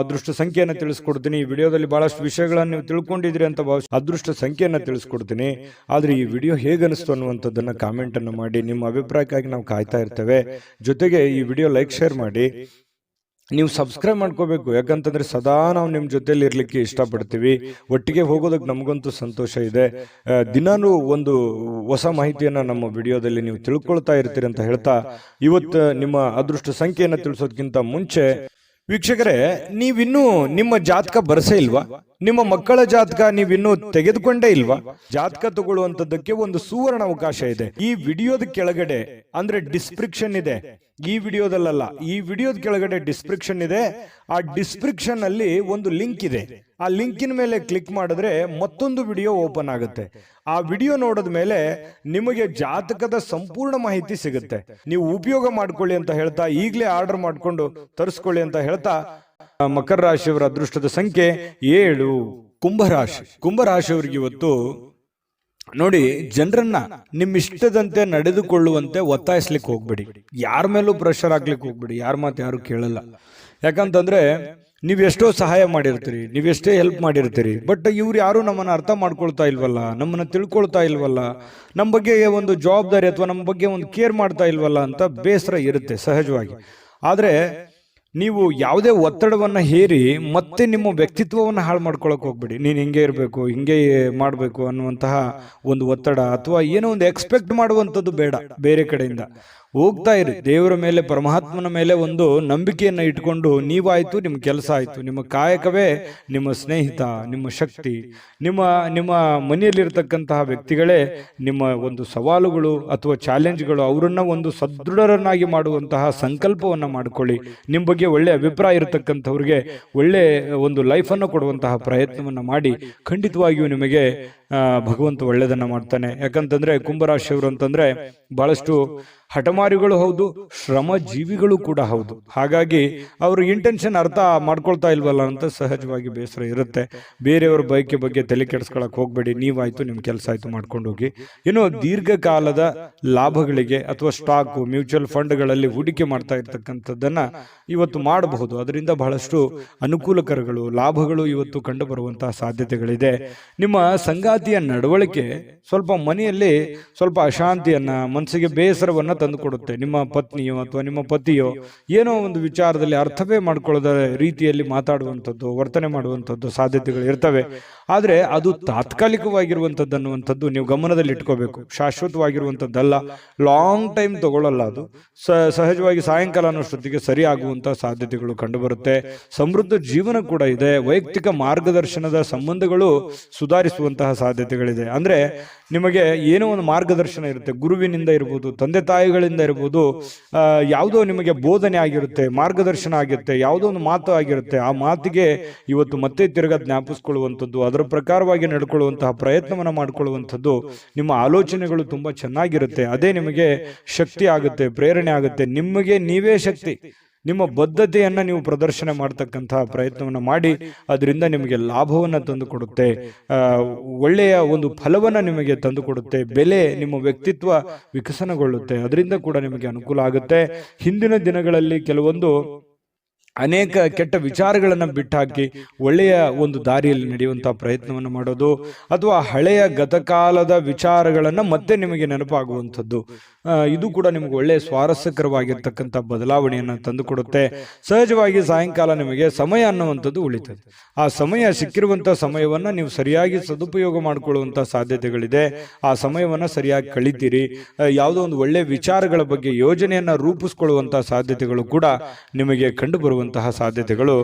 A: ಅದೃಷ್ಟ ಸಂಖ್ಯೆಯನ್ನು ತಿಳಿಸ್ಕೊಡ್ತೀನಿ. ಈ ವಿಡಿಯೋದಲ್ಲಿ ಬಹಳಷ್ಟು ವಿಷಯಗಳನ್ನು ನೀವು ತಿಳ್ಕೊಂಡಿದ್ರಿ ಅಂತ ಅದೃಷ್ಟ ಸಂಖ್ಯೆಯನ್ನು ತಿಳಿಸ್ಕೊಡ್ತೀನಿ. ಆದ್ರೆ ಈ ವಿಡಿಯೋ ಹೇಗನಿಸ್ತು ಅನ್ನುವಂಥದ್ದನ್ನ ಕಾಮೆಂಟ್ ಅನ್ನು ಮಾಡಿ. ನಿಮ್ಮ ಅಭಿಪ್ರಾಯಕ್ಕಾಗಿ ನಾವು ಕಾಯ್ತಾ ಇರ್ತೇವೆ. ಜೊತೆಗೆ ಈ ವಿಡಿಯೋ ಲೈಕ್ ಶೇರ್ ಮಾಡಿ. ನೀವು ಸಬ್ಸ್ಕ್ರೈಬ್ ಮಾಡ್ಕೋಬೇಕು, ಯಾಕಂತಂದ್ರೆ ಸದಾ ನಾವು ನಿಮ್ಮ ಜೊತೆಲಿ ಇರ್ಲಿಕ್ಕೆ ಇಷ್ಟಪಡ್ತೀವಿ. ಒಟ್ಟಿಗೆ ಹೋಗೋದಕ್ಕೆ ನಮಗಂತೂ ಸಂತೋಷ ಇದೆ. ದಿನಾನು ಒಂದು ಹೊಸ ಮಾಹಿತಿಯನ್ನ ನಮ್ಮ ವಿಡಿಯೋದಲ್ಲಿ ನೀವು ತಿಳ್ಕೊಳ್ತಾ ಇರ್ತೀರಿ ಅಂತ ಹೇಳ್ತಾ, ಇವತ್ತು ನಿಮ್ಮ ಅದೃಷ್ಟ ಸಂಖ್ಯೆಯನ್ನು ತಿಳಿಸೋದಕ್ಕಿಂತ ಮುಂಚೆ ವೀಕ್ಷಕರೇ, ನೀವಿನ್ನೂ ನಿಮ್ಮ ಜಾತಕ ಬರಸೇ ಇಲ್ವಾ? ನಿಮ್ಮ ಮಕ್ಕಳ ಜಾತಕ ನೀವಿನ್ನೂ ತೆಗೆದುಕೊಂಡೇ ಇಲ್ವಾ? ಜಾತಕ ತಗೊಳ್ಳುವಂತದ್ದಕ್ಕೆ ಒಂದು ಸುವರ್ಣ ಅವಕಾಶ ಇದೆ. ಈ ವಿಡಿಯೋದ ಕೆಳಗಡೆ ಅಂದ್ರೆ ಡಿಸ್ಕ್ರಿಪ್ಷನ್ ಇದೆ. ಈ ವಿಡಿಯೋದಲ್ಲ, ಈ ವಿಡಿಯೋದ ಕೆಳಗಡೆ ಡಿಸ್ಕ್ರಿಪ್ಷನ್ ಇದೆ. ಆ ಡಿಸ್ಕ್ರಿಪ್ಷನ್ ಅಲ್ಲಿ ಒಂದು ಲಿಂಕ್ ಇದೆ. ಆ ಲಿಂಕಿನ ಮೇಲೆ ಕ್ಲಿಕ್ ಮಾಡಿದ್ರೆ ಮತ್ತೊಂದು ವಿಡಿಯೋ ಓಪನ್ ಆಗುತ್ತೆ. ಆ ವಿಡಿಯೋ ನೋಡಿದ ಮೇಲೆ ನಿಮಗೆ ಜಾತಕದ ಸಂಪೂರ್ಣ ಮಾಹಿತಿ ಸಿಗುತ್ತೆ. ನೀವು ಉಪಯೋಗ ಮಾಡ್ಕೊಳ್ಳಿ ಅಂತ ಹೇಳ್ತಾ, ಈಗಲೇ ಆರ್ಡರ್ ಮಾಡ್ಕೊಂಡು ತರಿಸ್ಕೊಳ್ಳಿ ಅಂತ ಹೇಳ್ತಾ, ಮಕರ ರಾಶಿಯವರ ಅದೃಷ್ಟದ ಸಂಖ್ಯೆ 7. ಕುಂಭರಾಶಿಯವರಿಗೆ ಇವತ್ತು ನೋಡಿ, ಜನರನ್ನ ನಿಮ್ಮ ಇಷ್ಟದಂತೆ ನಡೆದುಕೊಳ್ಳುವಂತೆ ಒತ್ತಾಯಿಸ್ಲಿಕ್ಕೆ ಹೋಗ್ಬೇಡಿ. ಯಾರ ಮೇಲೂ ಪ್ರೆಷರ್ ಹಾಕ್ಲಿಕ್ಕೆ ಹೋಗ್ಬೇಡಿ. ಯಾರ ಮಾತು ಯಾರು ಕೇಳಲ್ಲ. ಯಾಕಂತಂದ್ರೆ ನೀವೆಷ್ಟೋ ಸಹಾಯ ಮಾಡಿರ್ತೀರಿ, ನೀವೆಷ್ಟೇ ಹೆಲ್ಪ್ ಮಾಡಿರ್ತೀರಿ, ಬಟ್ ಇವ್ರು ಯಾರು ನಮ್ಮನ್ನ ಅರ್ಥ ಮಾಡ್ಕೊಳ್ತಾ ಇಲ್ವಲ್ಲ, ನಮ್ಮನ್ನ ತಿಳ್ಕೊಳ್ತಾ ಇಲ್ವಲ್ಲ, ನಮ್ಮ ಬಗ್ಗೆ ಒಂದು ಜವಾಬ್ದಾರಿ ಅಥವಾ ನಮ್ಮ ಬಗ್ಗೆ ಒಂದು ಕೇರ್ ಮಾಡ್ತಾ ಇಲ್ವಲ್ಲ ಅಂತ ಬೇಸರ ಇರುತ್ತೆ ಸಹಜವಾಗಿ. ಆದ್ರೆ ನೀವು ಯಾವುದೇ ಒತ್ತಡವನ್ನ ಹೇರಿ ಮತ್ತೆ ನಿಮ್ಮ ವ್ಯಕ್ತಿತ್ವವನ್ನು ಹಾಳು ಮಾಡ್ಕೊಳಕ್ ಹೋಗ್ಬೇಡಿ. ನೀನು ಹಿಂಗೆ ಇರಬೇಕು, ಹಿಂಗೆ ಮಾಡಬೇಕು ಅನ್ನುವಂತಹ ಒಂದು ಒತ್ತಡ ಅಥವಾ ಏನೋ ಒಂದು ಎಕ್ಸ್ಪೆಕ್ಟ್ ಮಾಡುವಂಥದ್ದು ಬೇಡ. ಬೇರೆ ಕಡೆಯಿಂದ ಹೋಗ್ತಾ ಇರಿ. ದೇವರ ಮೇಲೆ, ಪರಮಾತ್ಮನ ಮೇಲೆ ಒಂದು ನಂಬಿಕೆಯನ್ನ ಇಟ್ಕೊಂಡು ನೀವಾಯ್ತು, ನಿಮ್ಮ ಕೆಲಸ ಆಯ್ತು, ನಿಮ್ಮ ಕಾಯಕವೇ ನಿಮ್ಮ ಸ್ನೇಹಿತ, ನಿಮ್ಮ ಶಕ್ತಿ, ನಿಮ್ಮ ಮನೆಯಲ್ಲಿರ್ತಕ್ಕಂತಹ ವ್ಯಕ್ತಿಗಳೇ ನಿಮ್ಮ ಒಂದು ಸವಾಲುಗಳು ಅಥವಾ ಚಾಲೆಂಜ್ಗಳು. ಅವರನ್ನ ಒಂದು ಸದೃಢರನ್ನಾಗಿ ಮಾಡುವಂತಹ ಸಂಕಲ್ಪವನ್ನ ಮಾಡ್ಕೊಳ್ಳಿ. ನಿಮ್ಮ ಬಗ್ಗೆ ಒಳ್ಳೆ ಅಭಿಪ್ರಾಯ ಇರತಕ್ಕಂಥವ್ರಿಗೆ ಒಳ್ಳೆ ಒಂದು ಲೈಫನ್ನು ಕೊಡುವಂತಹ ಪ್ರಯತ್ನವನ್ನ ಮಾಡಿ. ಖಂಡಿತವಾಗಿಯೂ ನಿಮಗೆ ಭಗವಂತ ಒಳ್ಳೆಯದನ್ನ ಮಾಡ್ತಾನೆ. ಯಾಕಂತಂದ್ರೆ ಕುಂಭರಾಶಿಯವರು ಅಂತಂದ್ರೆ ಬಹಳಷ್ಟು ಹಠಮಾರಿಗಳು ಹೌದು, ಶ್ರಮ ಜೀವಿಗಳು ಕೂಡ ಹೌದು. ಹಾಗಾಗಿ ಅವರು ಇಂಟೆನ್ಷನ್ ಅರ್ಥ ಮಾಡ್ಕೊಳ್ತಾ ಇಲ್ವಲ್ಲ ಅಂತ ಸಹಜವಾಗಿ ಬೇಸರ ಇರುತ್ತೆ. ಬೇರೆಯವ್ರ ಬಯಕೆ ಬಗ್ಗೆ ತಲೆ ಕೆಡಿಸ್ಕೊಳಕ್ ಹೋಗ್ಬೇಡಿ. ನೀವಾಯ್ತು, ನಿಮ್ ಕೆಲಸ ಆಯ್ತು, ಮಾಡ್ಕೊಂಡು ಹೋಗಿ. ಇನ್ನು ದೀರ್ಘಕಾಲದ ಲಾಭಗಳಿಗೆ ಅಥವಾ ಸ್ಟಾಕ್, ಮ್ಯೂಚುವಲ್ ಫಂಡ್ಗಳಲ್ಲಿ ಹೂಡಿಕೆ ಮಾಡ್ತಾ ಇರ್ತಕ್ಕಂಥದ್ದನ್ನ ಇವತ್ತು ಮಾಡಬಹುದು. ಅದರಿಂದ ಬಹಳಷ್ಟು ಅನುಕೂಲಕರಗಳು, ಲಾಭಗಳು ಇವತ್ತು ಕಂಡು ಬರುವಂತಹ ಸಾಧ್ಯತೆಗಳಿದೆ. ನಿಮ್ಮ ಸಂಗಾತಿಯ ನಡವಳಿಕೆ ಸ್ವಲ್ಪ ಮನೆಯಲ್ಲಿ ಸ್ವಲ್ಪ ಅಶಾಂತಿಯನ್ನ, ಮನಸ್ಸಿಗೆ ಬೇಸರವನ್ನ ತಂದು ಕೊಡುತ್ತೆ. ನಿಮ್ಮ ಪತ್ನಿಯೋ ಅಥವಾ ನಿಮ್ಮ ಪತಿಯೋ ಏನೋ ಒಂದು ವಿಚಾರದಲ್ಲಿ ಅರ್ಥವೇ ಮಾಡ್ಕೊಳ್ಳದ ರೀತಿಯಲ್ಲಿ ಮಾತಾಡುವಂಥದ್ದು, ವರ್ತನೆ ಮಾಡುವಂಥದ್ದು ಸಾಧ್ಯತೆಗಳು ಇರ್ತವೆ. ಆದ್ರೆ ಅದು ತಾತ್ಕಾಲಿಕವಾಗಿರುವಂಥದ್ದು ಅನ್ನುವಂಥದ್ದು ನೀವು ಗಮನದಲ್ಲಿ ಇಟ್ಕೋಬೇಕು. ಶಾಶ್ವತವಾಗಿರುವಂಥದ್ದಲ್ಲ, ಲಾಂಗ್ ಟೈಮ್ ತಗೊಳ್ಳಲ್ಲ. ಅದು ಸಹಜವಾಗಿ ಸಾಯಂಕಾಲ ಅನ್ನೋಷ್ಟೊತ್ತಿಗೆ ಸರಿ ಆಗುವಂತಹ ಸಾಧ್ಯತೆಗಳು ಕಂಡುಬರುತ್ತೆ. ಸಮೃದ್ಧ ಜೀವನ ಕೂಡ ಇದೆ. ವೈಯಕ್ತಿಕ ಮಾರ್ಗದರ್ಶನದ ಸಂಬಂಧಗಳು ಸುಧಾರಿಸುವಂತಹ ಸಾಧ್ಯತೆಗಳಿದೆ. ಅಂದ್ರೆ ನಿಮಗೆ ಏನೋ ಒಂದು ಮಾರ್ಗದರ್ಶನ ಇರುತ್ತೆ, ಗುರುವಿನಿಂದ ಇರ್ಬೋದು, ತಂದೆ ತಾಯಿಗಳಿಂದ ಇರ್ಬೋದು, ಯಾವುದೋ ನಿಮಗೆ ಬೋಧನೆ ಆಗಿರುತ್ತೆ, ಮಾರ್ಗದರ್ಶನ ಆಗಿರುತ್ತೆ, ಯಾವುದೋ ಒಂದು ಮಾತು ಆಗಿರುತ್ತೆ. ಆ ಮಾತಿಗೆ ಇವತ್ತು ಮತ್ತೆ ತಿರುಗಾ ಜ್ಞಾಪಿಸ್ಕೊಳ್ಳುವಂಥದ್ದು, ಅದರ ಪ್ರಕಾರವಾಗಿ ನಡ್ಕೊಳ್ಳುವಂತಹ ಪ್ರಯತ್ನವನ್ನ ಮಾಡ್ಕೊಳ್ಳುವಂಥದ್ದು, ನಿಮ್ಮ ಆಲೋಚನೆಗಳು ತುಂಬಾ ಚೆನ್ನಾಗಿರುತ್ತೆ. ಅದೇ ನಿಮಗೆ ಶಕ್ತಿ ಆಗುತ್ತೆ, ಪ್ರೇರಣೆ ಆಗುತ್ತೆ. ನಿಮಗೆ ನೀವೇ ಶಕ್ತಿ. ನಿಮ್ಮ ಬದ್ಧತೆಯನ್ನ ನೀವು ಪ್ರದರ್ಶನ ಮಾಡತಕ್ಕಂತಹ ಪ್ರಯತ್ನವನ್ನು ಮಾಡಿ. ಅದರಿಂದ ನಿಮಗೆ ಲಾಭವನ್ನ ತಂದು ಕೊಡುತ್ತೆ, ಒಳ್ಳೆಯ ಒಂದು ಫಲವನ್ನ ನಿಮಗೆ ತಂದು ಕೊಡುತ್ತೆ. ಬೆಲೆ, ನಿಮ್ಮ ವ್ಯಕ್ತಿತ್ವ ವಿಕಸನಗೊಳ್ಳುತ್ತೆ. ಅದರಿಂದ ಕೂಡ ನಿಮಗೆ ಅನುಕೂಲ ಆಗುತ್ತೆ. ಹಿಂದಿನ ದಿನಗಳಲ್ಲಿ ಕೆಲವೊಂದು ಅನೇಕ ಕೆಟ್ಟ ವಿಚಾರಗಳನ್ನು ಬಿಟ್ಟಾಕಿ ಒಳ್ಳೆಯ ಒಂದು ದಾರಿಯಲ್ಲಿ ನಡೆಯುವಂತಹ ಪ್ರಯತ್ನವನ್ನು ಮಾಡೋದು, ಅಥವಾ ಹಳೆಯ ಗತಕಾಲದ ವಿಚಾರಗಳನ್ನ ಮತ್ತೆ ನಿಮಗೆ ನೆನಪಾಗುವಂಥದ್ದು, ಇದು ಕೂಡ ನಿಮಗೆ ಒಳ್ಳೆಯ ಸ್ವಾರಸ್ಯಕರವಾಗಿರ್ತಕ್ಕಂಥ ಬದಲಾವಣೆಯನ್ನು ತಂದುಕೊಡುತ್ತೆ. ಸಹಜವಾಗಿ ಸಾಯಂಕಾಲ ನಿಮಗೆ ಸಮಯ ಅನ್ನುವಂಥದ್ದು ಉಳಿತದೆ. ಆ ಸಮಯ, ಸಿಕ್ಕಿರುವಂತಹ ಸಮಯವನ್ನ ನೀವು ಸರಿಯಾಗಿ ಸದುಪಯೋಗ ಮಾಡಿಕೊಳ್ಳುವಂತಹ ಸಾಧ್ಯತೆಗಳಿದೆ. ಆ ಸಮಯವನ್ನ ಸರಿಯಾಗಿ ಕಳಿತೀರಿ. ಯಾವುದೋ ಒಂದು ಒಳ್ಳೆಯ ವಿಚಾರಗಳ ಬಗ್ಗೆ ಯೋಜನೆಯನ್ನ ರೂಪಿಸ್ಕೊಳ್ಳುವಂತಹ ಸಾಧ್ಯತೆಗಳು ಕೂಡ ನಿಮಗೆ ಕಂಡು ಬರುವಂತಹ ಸಾಧ್ಯತೆಗಳು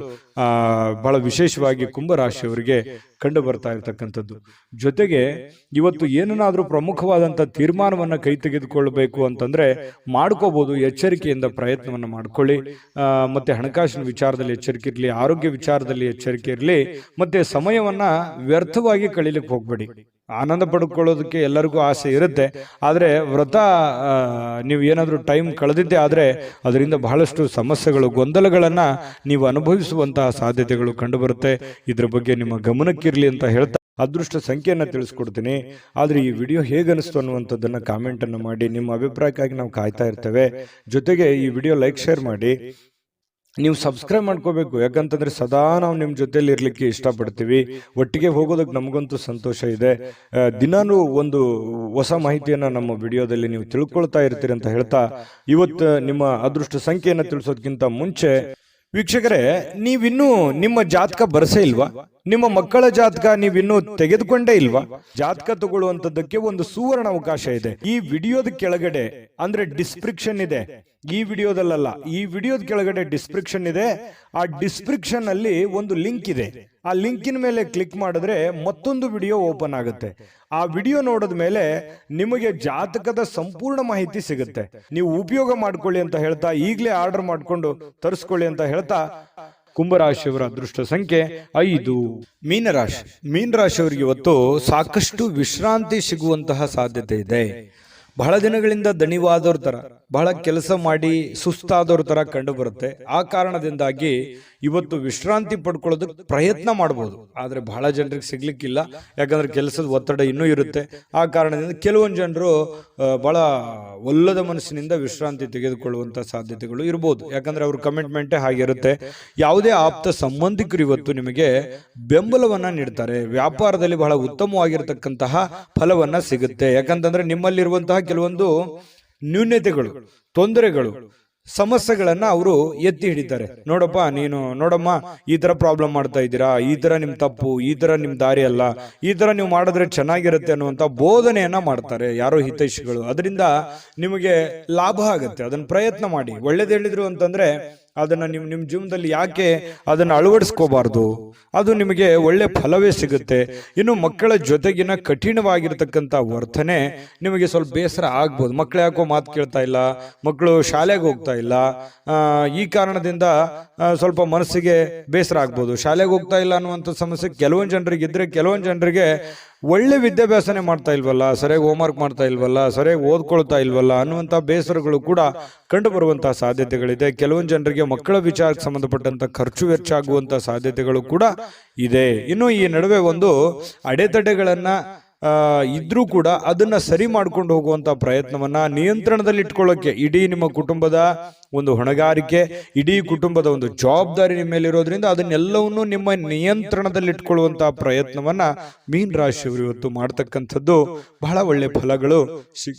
A: ಬಹಳ ವಿಶೇಷವಾಗಿ ಕುಂಭರಾಶಿಯವರಿಗೆ ಕಂಡು ಬರ್ತಾ ಇರತಕ್ಕಂಥದ್ದು. ಜೊತೆಗೆ ಇವತ್ತು ಏನನ್ನಾದ್ರೂ ಪ್ರಮುಖವಾದಂತಹ ತೀರ್ಮಾನವನ್ನ ಕೈ ತೆಗೆದುಕೊಳ್ಳಬೇಕು ಅಂತಂದ್ರೆ ಮಾಡ್ಕೋಬಹುದು. ಎಚ್ಚರಿಕೆಯಿಂದ ಪ್ರಯತ್ನವನ್ನ ಮಾಡ್ಕೊಳ್ಳಿ. ಮತ್ತೆ ಹಣಕಾಸಿನ ವಿಚಾರದಲ್ಲಿ ಎಚ್ಚರಿಕೆ ಇರಲಿ, ಆರೋಗ್ಯ ವಿಚಾರದಲ್ಲಿ ಎಚ್ಚರಿಕೆ ಇರಲಿ. ಮತ್ತೆ ಸಮಯವನ್ನ ವ್ಯರ್ಥವಾಗಿ ಕಳೀಲಿಕ್ಕೆ ಹೋಗ್ಬೇಡಿ. ಆನಂದ ಪಡ್ಕೊಳ್ಳೋದಕ್ಕೆ ಎಲ್ಲರಿಗೂ ಆಸೆ ಇರುತ್ತೆ. ಆದರೆ ವ್ರತ ನೀವು ಏನಾದರೂ ಟೈಮ್ ಕಳೆದಿದ್ದೆ ಆದರೆ ಅದರಿಂದ ಬಹಳಷ್ಟು ಸಮಸ್ಯೆಗಳು, ಗೊಂದಲಗಳನ್ನ ನೀವು ಅನುಭವಿಸುವಂತಹ ಸಾಧ್ಯತೆಗಳು ಕಂಡುಬರುತ್ತೆ. ಇದ್ರ ಬಗ್ಗೆ ನಿಮ್ಮ ಗಮನಕ್ಕಿರಲಿ ಅಂತ ಹೇಳ್ತಾ ಅದೃಷ್ಟ ಸಂಖ್ಯೆಯನ್ನು ತಿಳಿಸ್ಕೊಡ್ತೀನಿ. ಆದರೆ ಈ ವಿಡಿಯೋ ಹೇಗನಿಸ್ತು ಅನ್ನುವಂಥದ್ದನ್ನು ಕಾಮೆಂಟ್ ಅನ್ನು ಮಾಡಿ. ನಿಮ್ಮ ಅಭಿಪ್ರಾಯಕ್ಕಾಗಿ ನಾವು ಕಾಯ್ತಾ ಇರ್ತೇವೆ. ಜೊತೆಗೆ ಈ ವಿಡಿಯೋ ಲೈಕ್, ಶೇರ್ ಮಾಡಿ. ನೀವು ಸಬ್ಸ್ಕ್ರೈಬ್ ಮಾಡ್ಕೋಬೇಕು. ಯಾಕಂತಂದ್ರೆ ಸದಾ ನಾವು ನಿಮ್ಮ ಜೊತೆಲಿ ಇರ್ಲಿಕ್ಕೆ ಇಷ್ಟಪಡ್ತೀವಿ. ಒಟ್ಟಿಗೆ ಹೋಗೋದಕ್ಕೆ ನಮಗಂತೂ ಸಂತೋಷ ಇದೆ. ದಿನಾನು ಒಂದು ಹೊಸ ಮಾಹಿತಿಯನ್ನ ನಮ್ಮ ವಿಡಿಯೋದಲ್ಲಿ ನೀವು ತಿಳ್ಕೊಳ್ತಾ ಇರ್ತೀರಿ ಅಂತ ಹೇಳ್ತಾ, ಇವತ್ತು ನಿಮ್ಮ ಅದೃಷ್ಟ ಸಂಖ್ಯೆಯನ್ನು ತಿಳಿಸೋದಕ್ಕಿಂತ ಮುಂಚೆ ವೀಕ್ಷಕರೇ, ನೀವಿನ್ನೂ ನಿಮ್ಮ ಜಾತಕ ಬರಸೇ ಇಲ್ವಾ? ನಿಮ್ಮ ಮಕ್ಕಳ ಜಾತಕ ನೀವಿನ್ನೂ ತೆಗೆದುಕೊಂಡೇ ಇಲ್ವಾ? ಜಾತಕ ತಗೊಳ್ಳುವಂತದ್ದಕ್ಕೆ ಒಂದು ಸುವರ್ಣ ಅವಕಾಶ ಇದೆ. ಈ ವಿಡಿಯೋದ ಕೆಳಗಡೆ ಅಂದ್ರೆ ಡಿಸ್ಕ್ರಿಪ್ಷನ್ ಇದೆ, ಈ ವಿಡಿಯೋದಲ್ಲ, ಈ ವಿಡಿಯೋದ ಕೆಳಗಡೆ ಡಿಸ್ಕ್ರಿಪ್ಷನ್ ಇದೆ. ಆ ಡಿಸ್ಕ್ರಿಪ್ಷನ್ ಅಲ್ಲಿ ಒಂದು ಲಿಂಕ್ ಇದೆ. ಆ ಲಿಂಕಿನ ಮೇಲೆ ಕ್ಲಿಕ್ ಮಾಡಿದ್ರೆ ಮತ್ತೊಂದು ವಿಡಿಯೋ ಓಪನ್ ಆಗುತ್ತೆ. ಆ ವಿಡಿಯೋ ನೋಡಿದ ಮೇಲೆ ನಿಮಗೆ ಜಾತಕದ ಸಂಪೂರ್ಣ ಮಾಹಿತಿ ಸಿಗುತ್ತೆ. ನೀವು ಉಪಯೋಗ ಮಾಡ್ಕೊಳ್ಳಿ ಅಂತ ಹೇಳ್ತಾ, ಈಗಲೇ ಆರ್ಡರ್ ಮಾಡ್ಕೊಂಡು ತರಿಸ್ಕೊಳ್ಳಿ ಅಂತ ಹೇಳ್ತಾ, ಕುಂಭರಾಶಿಯವರ ಅದೃಷ್ಟ ಸಂಖ್ಯೆ 5. ಮೀನರಾಶಿಯವರಿಗೆ ಇವತ್ತು ಸಾಕಷ್ಟು ವಿಶ್ರಾಂತಿ ಸಿಗುವಂತಹ ಸಾಧ್ಯತೆ ಇದೆ. ಬಹಳ ದಿನಗಳಿಂದ ದಣಿವಾದವ್ರ ತರ, ಬಹಳ ಕೆಲಸ ಮಾಡಿ ಸುಸ್ತಾದವ್ರ ತರ ಕಂಡು ಬರುತ್ತೆ. ಆ ಕಾರಣದಿಂದಾಗಿ ಇವತ್ತು ವಿಶ್ರಾಂತಿ ಪಡ್ಕೊಳ್ಳೋದಕ್ಕೆ ಪ್ರಯತ್ನ ಮಾಡಬಹುದು, ಆದ್ರೆ ಬಹಳ ಜನರಿಗೆ ಸಿಗ್ಲಿಕ್ಕಿಲ್ಲ. ಯಾಕಂದ್ರೆ ಕೆಲಸದ ಒತ್ತಡ ಇನ್ನೂ ಇರುತ್ತೆ. ಆ ಕಾರಣದಿಂದ ಕೆಲವೊಂದು ಜನರು ಬಹಳ ಒಲ್ಲದ ಮನಸ್ಸಿನಿಂದ ವಿಶ್ರಾಂತಿ ತೆಗೆದುಕೊಳ್ಳುವಂತ ಸಾಧ್ಯತೆಗಳು ಇರಬಹುದು. ಯಾಕಂದ್ರೆ ಅವ್ರ ಕಮಿಟ್ಮೆಂಟೇ ಹಾಗಿರುತ್ತೆ. ಯಾವುದೇ ಆಪ್ತ ಸಂಬಂಧಿಕರು ಇವತ್ತು ನಿಮಗೆ ಬೆಂಬಲವನ್ನ ನೀಡ್ತಾರೆ. ವ್ಯಾಪಾರದಲ್ಲಿ ಬಹಳ ಉತ್ತಮವಾಗಿರತಕ್ಕಂತಹ ಫಲವನ್ನ ಸಿಗುತ್ತೆ. ಯಾಕಂತಂದ್ರೆ ನಿಮ್ಮಲ್ಲಿರುವಂತಹ ಕೆಲವೊಂದು ನ್ಯೂನ್ಯತೆಗಳು, ತೊಂದರೆಗಳು, ಸಮಸ್ಯೆಗಳನ್ನ ಅವರು ಎತ್ತಿ ಹಿಡಿತಾರೆ. ನೋಡಮ್ಮ, ಈ ತರ ಪ್ರಾಬ್ಲಮ್ ಮಾಡ್ತಾ ಇದ್ದೀರಾ, ಈ ತರ ನಿಮ್ ತಪ್ಪು, ಈ ತರ ನಿಮ್ ದಾರಿ ಅಲ್ಲ, ಈ ತರ ನೀವು ಮಾಡಿದ್ರೆ ಚೆನ್ನಾಗಿರುತ್ತೆ ಅನ್ನುವಂತ ಬೋಧನೆಯನ್ನ ಮಾಡ್ತಾರೆ ಯಾರೋ ಹಿತೈಷಿಗಳು. ಅದರಿಂದ ನಿಮಗೆ ಲಾಭ ಆಗುತ್ತೆ. ಅದನ್ನ ಪ್ರಯತ್ನ ಮಾಡಿ. ಒಳ್ಳೇದು ಹೇಳಿದ್ರು ಅಂತಂದ್ರೆ ಅದನ್ನ ನಿಮ್ ಜೀವನದಲ್ಲಿ ಯಾಕೆ ಅದನ್ನ ಅಳವಡಿಸ್ಕೋಬಾರ್ದು? ಅದು ನಿಮಗೆ ಒಳ್ಳೆ ಫಲವೇ ಸಿಗುತ್ತೆ. ಇನ್ನು ಮಕ್ಕಳ ಜೊತೆಗಿನ ಕಠಿಣವಾಗಿರ್ತಕ್ಕಂಥ ವರ್ತನೆ ನಿಮಗೆ ಸ್ವಲ್ಪ ಬೇಸರ ಆಗ್ಬೋದು. ಮಕ್ಕಳು ಯಾಕೋ ಮಾತು ಕೇಳ್ತಾ ಇಲ್ಲ, ಮಕ್ಕಳು ಶಾಲೆಗೆ ಹೋಗ್ತಾ ಇಲ್ಲ, ಈ ಕಾರಣದಿಂದ ಸ್ವಲ್ಪ ಮನಸ್ಸಿಗೆ ಬೇಸರ ಆಗ್ಬೋದು. ಶಾಲೆಗೆ ಹೋಗ್ತಾ ಇಲ್ಲ ಅನ್ನುವಂಥ ಸಮಸ್ಯೆ ಕೆಲವೊಂದು ಜನರಿಗೆ ಇದ್ರೆ, ಕೆಲವೊಂದು ಜನರಿಗೆ ಒಳ್ಳೆ ವಿದ್ಯಾಭ್ಯಾಸನೆ ಮಾಡ್ತಾ ಇಲ್ವಲ್ಲ, ಸರಿಯಾಗಿ ಹೋಮ್ವರ್ಕ್ ಮಾಡ್ತಾ ಇಲ್ವಲ್ಲ, ಸರಿಯಾಗಿ ಓದ್ಕೊಳ್ತಾ ಇಲ್ವಲ್ಲ ಅನ್ನುವಂಥ ಬೇಸರಗಳು ಕೂಡ ಕಂಡು ಬರುವಂತಹ ಸಾಧ್ಯತೆಗಳಿದೆ. ಕೆಲವೊಂದು ಜನರಿಗೆ ಮಕ್ಕಳ ವಿಚಾರಕ್ಕೆ ಸಂಬಂಧಪಟ್ಟಂತ ಖರ್ಚು ವೆಚ್ಚ ಆಗುವಂತ ಸಾಧ್ಯತೆಗಳು ಕೂಡ ಇದೆ. ಇನ್ನು ಈ ನಡುವೆ ಒಂದು ಅಡೆತಡೆಗಳನ್ನ ಇದ್ರೂ ಕೂಡ ಅದನ್ನ ಸರಿ ಮಾಡ್ಕೊಂಡು ಹೋಗುವಂತ ಪ್ರಯತ್ನವನ್ನ ನಿಯಂತ್ರಣದಲ್ಲಿ ಇಟ್ಕೊಳ್ಳೋಕೆ ಇಡೀ ನಿಮ್ಮ ಕುಟುಂಬದ ಒಂದು ಹೊಣೆಗಾರಿಕೆ, ಇಡೀ ಕುಟುಂಬದ ಒಂದು ಜವಾಬ್ದಾರಿ ನಿಮ್ಮ ಮೇಲಿರೋದ್ರಿಂದ ಅದನ್ನೆಲ್ಲವನ್ನು ನಿಮ್ಮ ನಿಯಂತ್ರಣದಲ್ಲಿ ಇಟ್ಕೊಳ್ಳುವಂತಹ ಪ್ರಯತ್ನವನ್ನ ಮೀನ ರಾಶಿಯವರು ಇವತ್ತು ಮಾಡ್ತಕ್ಕಂಥದ್ದು ಬಹಳ ಒಳ್ಳೆ ಫಲಗಳು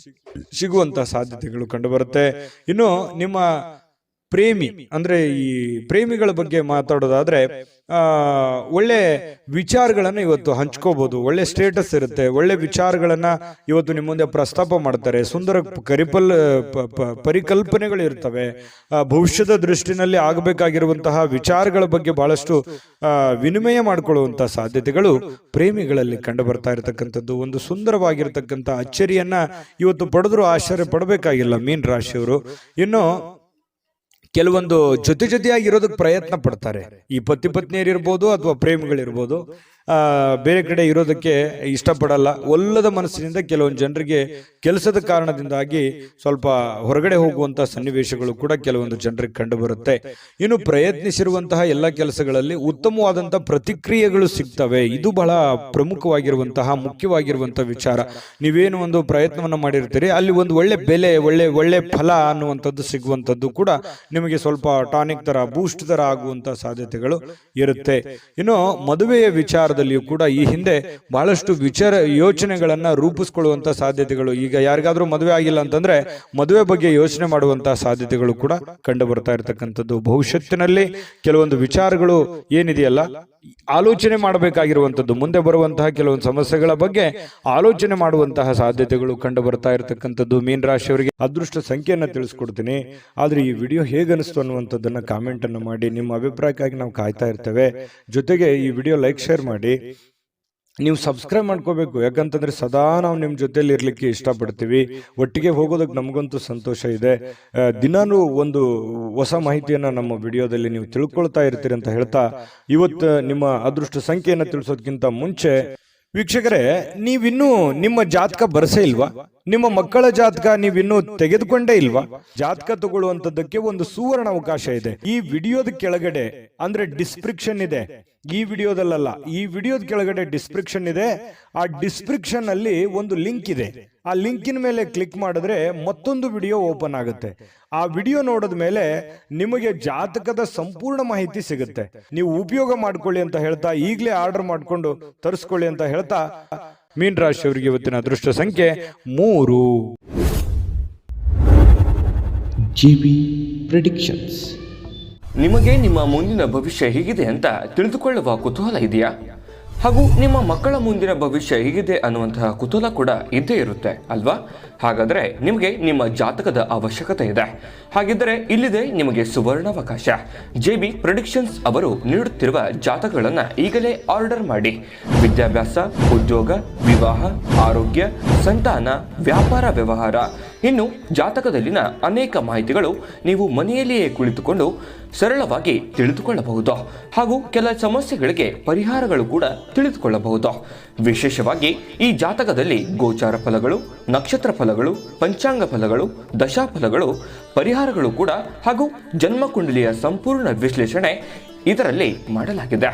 A: ಸಿಗುವಂತಹ ಸಾಧ್ಯತೆಗಳು ಕಂಡು ಬರುತ್ತೆ. ಇನ್ನು ನಿಮ್ಮ ಪ್ರೇಮಿ ಅಂದ್ರೆ ಈ ಪ್ರೇಮಿಗಳ ಬಗ್ಗೆ ಮಾತಾಡೋದಾದ್ರೆ ಒಳ್ಳೆ ವಿಚಾರಗಳನ್ನ ಇವತ್ತು ಹಂಚ್ಕೋಬಹುದು. ಒಳ್ಳೆ ಸ್ಟೇಟಸ್ ಇರುತ್ತೆ. ಒಳ್ಳೆ ವಿಚಾರಗಳನ್ನ ಇವತ್ತು ನಿಮ್ಮ ಮುಂದೆ ಪ್ರಸ್ತಾಪ ಮಾಡ್ತಾರೆ. ಸುಂದರ ಪರಿಕಲ್ಪನೆಗಳು ಇರ್ತವೆ. ಭವಿಷ್ಯದ ದೃಷ್ಟಿನಲ್ಲಿ ಆಗಬೇಕಾಗಿರುವಂತಹ ವಿಚಾರಗಳ ಬಗ್ಗೆ ಬಹಳಷ್ಟು ವಿನಿಮಯ ಮಾಡಿಕೊಳ್ಳುವಂತಹ ಸಾಧ್ಯತೆಗಳು ಪ್ರೇಮಿಗಳಲ್ಲಿ ಕಂಡು ಬರ್ತಾ ಇರತಕ್ಕಂಥದ್ದು. ಒಂದು ಸುಂದರವಾಗಿರ್ತಕ್ಕಂಥ ಅಚ್ಚರಿಯನ್ನ ಇವತ್ತು ಪಡೆದ್ರು ಆಶ್ಚರ್ಯ ಪಡಬೇಕಾಗಿಲ್ಲ ಮೀನ ರಾಶಿಯವರು. ಇನ್ನು ಕೆಲವೊಂದು ಜೊತೆಯಾಗಿರೋದಕ್ಕೆ ಪ್ರಯತ್ನ ಪಡ್ತಾರೆ. ಈ ಪತಿ ಪತ್ನಿಯರಿರ್ಬೋದು ಅಥವಾ ಪ್ರೇಮಿಗಳಿರ್ಬೋದು, ಬೇರೆ ಕಡೆ ಇರೋದಕ್ಕೆ ಇಷ್ಟಪಡಲ್ಲ. ಒಲ್ಲದ ಮನಸ್ಸಿನಿಂದ ಕೆಲವೊಂದು ಜನರಿಗೆ ಕೆಲಸದ ಕಾರಣದಿಂದಾಗಿ ಸ್ವಲ್ಪ ಹೊರಗಡೆ ಹೋಗುವಂತ ಸನ್ನಿವೇಶಗಳು ಕೂಡ ಕೆಲವೊಂದು ಜನರಿಗೆ ಕಂಡು ಬರುತ್ತೆ. ಇನ್ನು ಪ್ರಯತ್ನಿಸಿರುವಂತಹ ಎಲ್ಲ ಕೆಲಸಗಳಲ್ಲಿ ಉತ್ತಮವಾದಂತಹ ಪ್ರತಿಕ್ರಿಯೆಗಳು ಸಿಗ್ತವೆ. ಇದು ಬಹಳ ಪ್ರಮುಖವಾಗಿರುವಂತಹ ಮುಖ್ಯವಾಗಿರುವಂತಹ ವಿಚಾರ. ನೀವೇನು ಒಂದು ಪ್ರಯತ್ನವನ್ನ ಮಾಡಿರ್ತೀರಿ, ಅಲ್ಲಿ ಒಂದು ಒಳ್ಳೆ ಬೆಲೆ, ಒಳ್ಳೆ ಫಲ ಅನ್ನುವಂಥದ್ದು ಸಿಗುವಂಥದ್ದು ಕೂಡ ನಿಮಗೆ ಸ್ವಲ್ಪ ಟಾನಿಕ್ ತರ, ಬೂಸ್ಟ್ ತರ ಆಗುವಂತಹ ಸಾಧ್ಯತೆಗಳು ಇರುತ್ತೆ. ಇನ್ನು ಮದುವೆಯ ವಿಚಾರ ಕೂಡ ಈ ಹಿಂದೆ ಬಹಳಷ್ಟು ಯೋಚನೆಗಳನ್ನ ರೂಪಿಸಿಕೊಳ್ಳುವಂತ ಸಾಧ್ಯತೆಗಳು, ಈಗ ಯಾರಿಗಾದ್ರೂ ಮದುವೆ ಆಗಿಲ್ಲ ಅಂತಂದ್ರೆ ಮದುವೆ ಬಗ್ಗೆ ಯೋಚನೆ ಮಾಡುವಂತಹ ಸಾಧ್ಯತೆಗಳು ಕೂಡ ಕಂಡು ಬರ್ತಾ ಇರತಕ್ಕಂಥದ್ದು. ಭವಿಷ್ಯತ್ತಿನಲ್ಲಿ ಕೆಲವೊಂದು ವಿಚಾರಗಳು ಏನಿದೆಯಲ್ಲ, ಆಲೋಚನೆ ಮಾಡಬೇಕಾಗಿರುವಂತದ್ದು, ಮುಂದೆ ಬರುವಂತಹ ಕೆಲವೊಂದು ಸಮಸ್ಯೆಗಳ ಬಗ್ಗೆ ಆಲೋಚನೆ ಮಾಡುವಂತಹ ಸಾಧ್ಯತೆಗಳು ಕಂಡು ಬರ್ತಾ ಇರತಕ್ಕಂಥದ್ದು. ಮೀನ ರಾಶಿಯವರಿಗೆ ಅದೃಷ್ಟ ಸಂಖ್ಯೆಯನ್ನ ತಿಳಿಸ್ಕೊಡ್ತೀನಿ. ಆದ್ರೆ ಈ ವಿಡಿಯೋ ಹೇಗನಿಸ್ತು ಅನ್ನುವಂಥದ್ದನ್ನ ಕಾಮೆಂಟ್ ಅನ್ನು ಮಾಡಿ. ನಿಮ್ಮ ಅಭಿಪ್ರಾಯಕ್ಕಾಗಿ ನಾವು ಕಾಯ್ತಾ ಇರ್ತೇವೆ. ಜೊತೆಗೆ ಈ ವಿಡಿಯೋ ಲೈಕ್, ಶೇರ್ ಮಾಡಿ. ನೀವು ಸಬ್ಸ್ಕ್ರೈಬ್ ಮಾಡ್ಕೋಬೇಕು. ಯಾಕಂತಂದ್ರೆ ಸದಾ ನಾವು ನಿಮ್ಮ ಜೊತೆಲಿ ಇರ್ಲಿಕ್ಕೆ ಇಷ್ಟಪಡ್ತೀವಿ. ಒಟ್ಟಿಗೆ ಹೋಗೋದಕ್ಕೆ ನಮಗಂತೂ ಸಂತೋಷ ಇದೆ. ದಿನಾನು ಒಂದು ಹೊಸ ಮಾಹಿತಿಯನ್ನ ನಮ್ಮ ವಿಡಿಯೋದಲ್ಲಿ ನೀವು ತಿಳ್ಕೊಳ್ತಾ ಇರ್ತೀರಿ ಅಂತ ಹೇಳ್ತಾ, ಇವತ್ತು ನಿಮ್ಮ ಅದೃಷ್ಟ ಸಂಖ್ಯೆಯನ್ನು ತಿಳಿಸೋದಕ್ಕಿಂತ ಮುಂಚೆ ವೀಕ್ಷಕರೇ, ನೀವಿನ್ನೂ ನಿಮ್ಮ ಜಾತಕ ಬರಸೇ ಇಲ್ವಾ? ನಿಮ್ಮ ಮಕ್ಕಳ ಜಾತಕ ನೀವಿನ್ನೂ ತೆಗೆದುಕೊಂಡೇ ಇಲ್ವಾ? ಜಾತಕ ತಗೊಳ್ಳುವಂತದ್ದಕ್ಕೆ ಒಂದು ಸುವರ್ಣ ಅವಕಾಶ ಇದೆ. ಈ ವಿಡಿಯೋದ ಕೆಳಗಡೆ ಅಂದ್ರೆ ಡಿಸ್ಕ್ರಿಪ್ಷನ್ ಇದೆ, ಈ ವಿಡಿಯೋದಲ್ಲ, ಈ ವಿಡಿಯೋದ ಕೆಳಗಡೆ ಡಿಸ್ಕ್ರಿಪ್ಷನ್ ಇದೆ. ಆ ಡಿಸ್ಕ್ರಿಪ್ಷನ್ ಅಲ್ಲಿ ಒಂದು ಲಿಂಕ್ ಇದೆ. ಆ ಲಿಂಕಿನ ಮೇಲೆ ಕ್ಲಿಕ್ ಮಾಡಿದ್ರೆ ಮತ್ತೊಂದು ವಿಡಿಯೋ ಓಪನ್ ಆಗುತ್ತೆ. ಆ ವಿಡಿಯೋ ನೋಡಿದ ಮೇಲೆ ನಿಮಗೆ ಜಾತಕದ ಸಂಪೂರ್ಣ ಮಾಹಿತಿ ಸಿಗುತ್ತೆ. ನೀವು ಉಪಯೋಗ ಮಾಡ್ಕೊಳ್ಳಿ ಅಂತ ಹೇಳ್ತಾ, ಈಗಲೇ ಆರ್ಡರ್ ಮಾಡ್ಕೊಂಡು ತರಿಸ್ಕೊಳ್ಳಿ ಅಂತ ಹೇಳ್ತಾ, ಮೀನ ರಾಶಿಯವರಿಗೆ ಇವತ್ತಿನ ಅದೃಷ್ಟ ಸಂಖ್ಯೆ 3.
B: GB Predictions. ನಿಮಗೆ ನಿಮ್ಮ ಮುಂದಿನ ಭವಿಷ್ಯ ಹೇಗಿದೆ ಅಂತ ತಿಳಿದುಕೊಳ್ಳುವ ಕುತೂಹಲ ಇದೆಯಾ? ಹಾಗೂ ನಿಮ್ಮ ಮಕ್ಕಳ ಮುಂದಿನ ಭವಿಷ್ಯ ಹೇಗಿದೆ ಅನ್ನುವಂತಹ ಕುತೂಹಲ ಕೂಡ ಇದ್ದೇ ಇರುತ್ತೆ ಅಲ್ವಾ? ಹಾಗಾದರೆ ನಿಮಗೆ ನಿಮ್ಮ ಜಾತಕದ ಅವಶ್ಯಕತೆ ಇದೆ. ಹಾಗಿದ್ದರೆ ಇಲ್ಲಿದೆ ನಿಮಗೆ ಸುವರ್ಣಾವಕಾಶ. JB ಪ್ರೆಡಿಕ್ಷನ್ಸ್ ಅವರು ನೀಡುತ್ತಿರುವ ಜಾತಕಗಳನ್ನು ಈಗಲೇ ಆರ್ಡರ್ ಮಾಡಿ. ವಿದ್ಯಾಭ್ಯಾಸ, ಉದ್ಯೋಗ, ವಿವಾಹ, ಆರೋಗ್ಯ, ಸಂತಾನ, ವ್ಯಾಪಾರ ವ್ಯವಹಾರ, ಇನ್ನು ಜಾತಕದಲ್ಲಿನ ಅನೇಕ ಮಾಹಿತಿಗಳು ನೀವು ಮನೆಯಲ್ಲಿಯೇ ಕುಳಿತುಕೊಂಡು ಸರಳವಾಗಿ ತಿಳಿದುಕೊಳ್ಳಬಹುದು. ಹಾಗೂ ಕೆಲ ಸಮಸ್ಯೆಗಳಿಗೆ ಪರಿಹಾರಗಳು ಕೂಡ ತಿಳಿದುಕೊಳ್ಳಬಹುದು. ವಿಶೇಷವಾಗಿ ಈ ಜಾತಕದಲ್ಲಿ ಗೋಚಾರ ಫಲಗಳು, ನಕ್ಷತ್ರ ಫಲಗಳು, ಪಂಚಾಂಗ ಫಲಗಳು, ದಶಾಫಲಗಳು, ಪರಿಹಾರಗಳು ಕೂಡ ಹಾಗೂ ಜನ್ಮಕುಂಡಲಿಯ ಸಂಪೂರ್ಣ ವಿಶ್ಲೇಷಣೆ ಇದರಲ್ಲಿ ಮಾಡಲಾಗಿದೆ.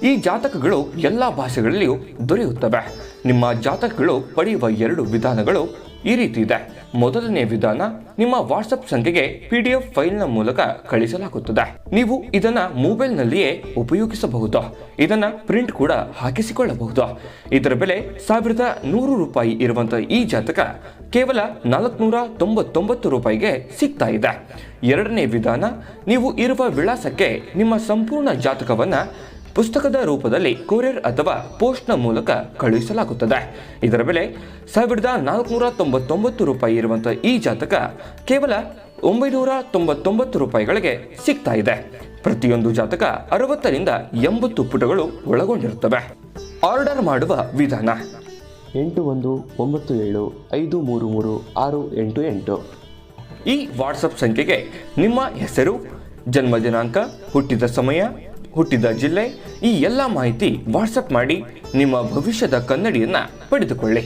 B: ಈ ಜಾತಕಗಳು ಎಲ್ಲ ಭಾಷೆಗಳಲ್ಲಿಯೂ ದೊರೆಯುತ್ತವೆ. ನಿಮ್ಮ ಜಾತಕಗಳು ಪಡೆಯುವ 2 ವಿಧಾನಗಳು ಈ ರೀತಿ ಇದೆ. ಮೊದಲನೇ ವಿಧಾನ, ನಿಮ್ಮ ವಾಟ್ಸಪ್ ಸಂಖ್ಯೆಗೆ PDF ಫೈಲ್ನ ಮೂಲಕ ಕಳಿಸಲಾಗುತ್ತದೆ. ನೀವು ಇದನ್ನ ಮೊಬೈಲ್ನಲ್ಲಿಯೇ ಉಪಯೋಗಿಸಬಹುದು. ಇದನ್ನ ಪ್ರಿಂಟ್ ಕೂಡ ಹಾಕಿಸಿಕೊಳ್ಳಬಹುದು. ಇದರ ಬೆಲೆ 1100 ರೂಪಾಯಿ ಇರುವಂತಹ ಈ ಜಾತಕ ಕೇವಲ 499 ರೂಪಾಯಿಗೆ ಸಿಗ್ತಾ ಇದೆ. ಎರಡನೇ ವಿಧಾನ, ನೀವು ಇರುವ ವಿಳಾಸಕ್ಕೆ ನಿಮ್ಮ ಸಂಪೂರ್ಣ ಜಾತಕವನ್ನ ಪುಸ್ತಕದ ರೂಪದಲ್ಲಿ ಕೊರಿಯರ್ ಅಥವಾ ಪೋಸ್ಟ್ನ ಮೂಲಕ ಕಳುಹಿಸಲಾಗುತ್ತದೆ. ಇದರ ಬೆಲೆ 1499 ರೂಪಾಯಿ ಇರುವಂತಹ ಈ ಜಾತಕ ಕೇವಲ 999 ರೂಪಾಯಿಗಳಿಗೆ ಸಿಗ್ತಾ ಇದೆ. ಪ್ರತಿಯೊಂದು ಜಾತಕ 60ರಿಂದ 80 ಪುಟಗಳು ಒಳಗೊಂಡಿರುತ್ತವೆ. ಆರ್ಡರ್ ಮಾಡುವ ವಿಧಾನ:
C: 8197533688.
B: ಈ ವಾಟ್ಸಪ್ ಸಂಖ್ಯೆಗೆ ನಿಮ್ಮ ಹೆಸರು, ಜನ್ಮ ದಿನಾಂಕ, ಹುಟ್ಟಿದ ಸಮಯ, ಹುಟ್ಟಿದ ಜಿಲ್ಲೆ, ಈ ಎಲ್ಲ ಮಾಹಿತಿ ವಾಟ್ಸಪ್ ಮಾಡಿ ನಿಮ್ಮ ಭವಿಷ್ಯದ ಕನ್ನಡಿಯನ್ನು ಪಡೆದುಕೊಳ್ಳಿ.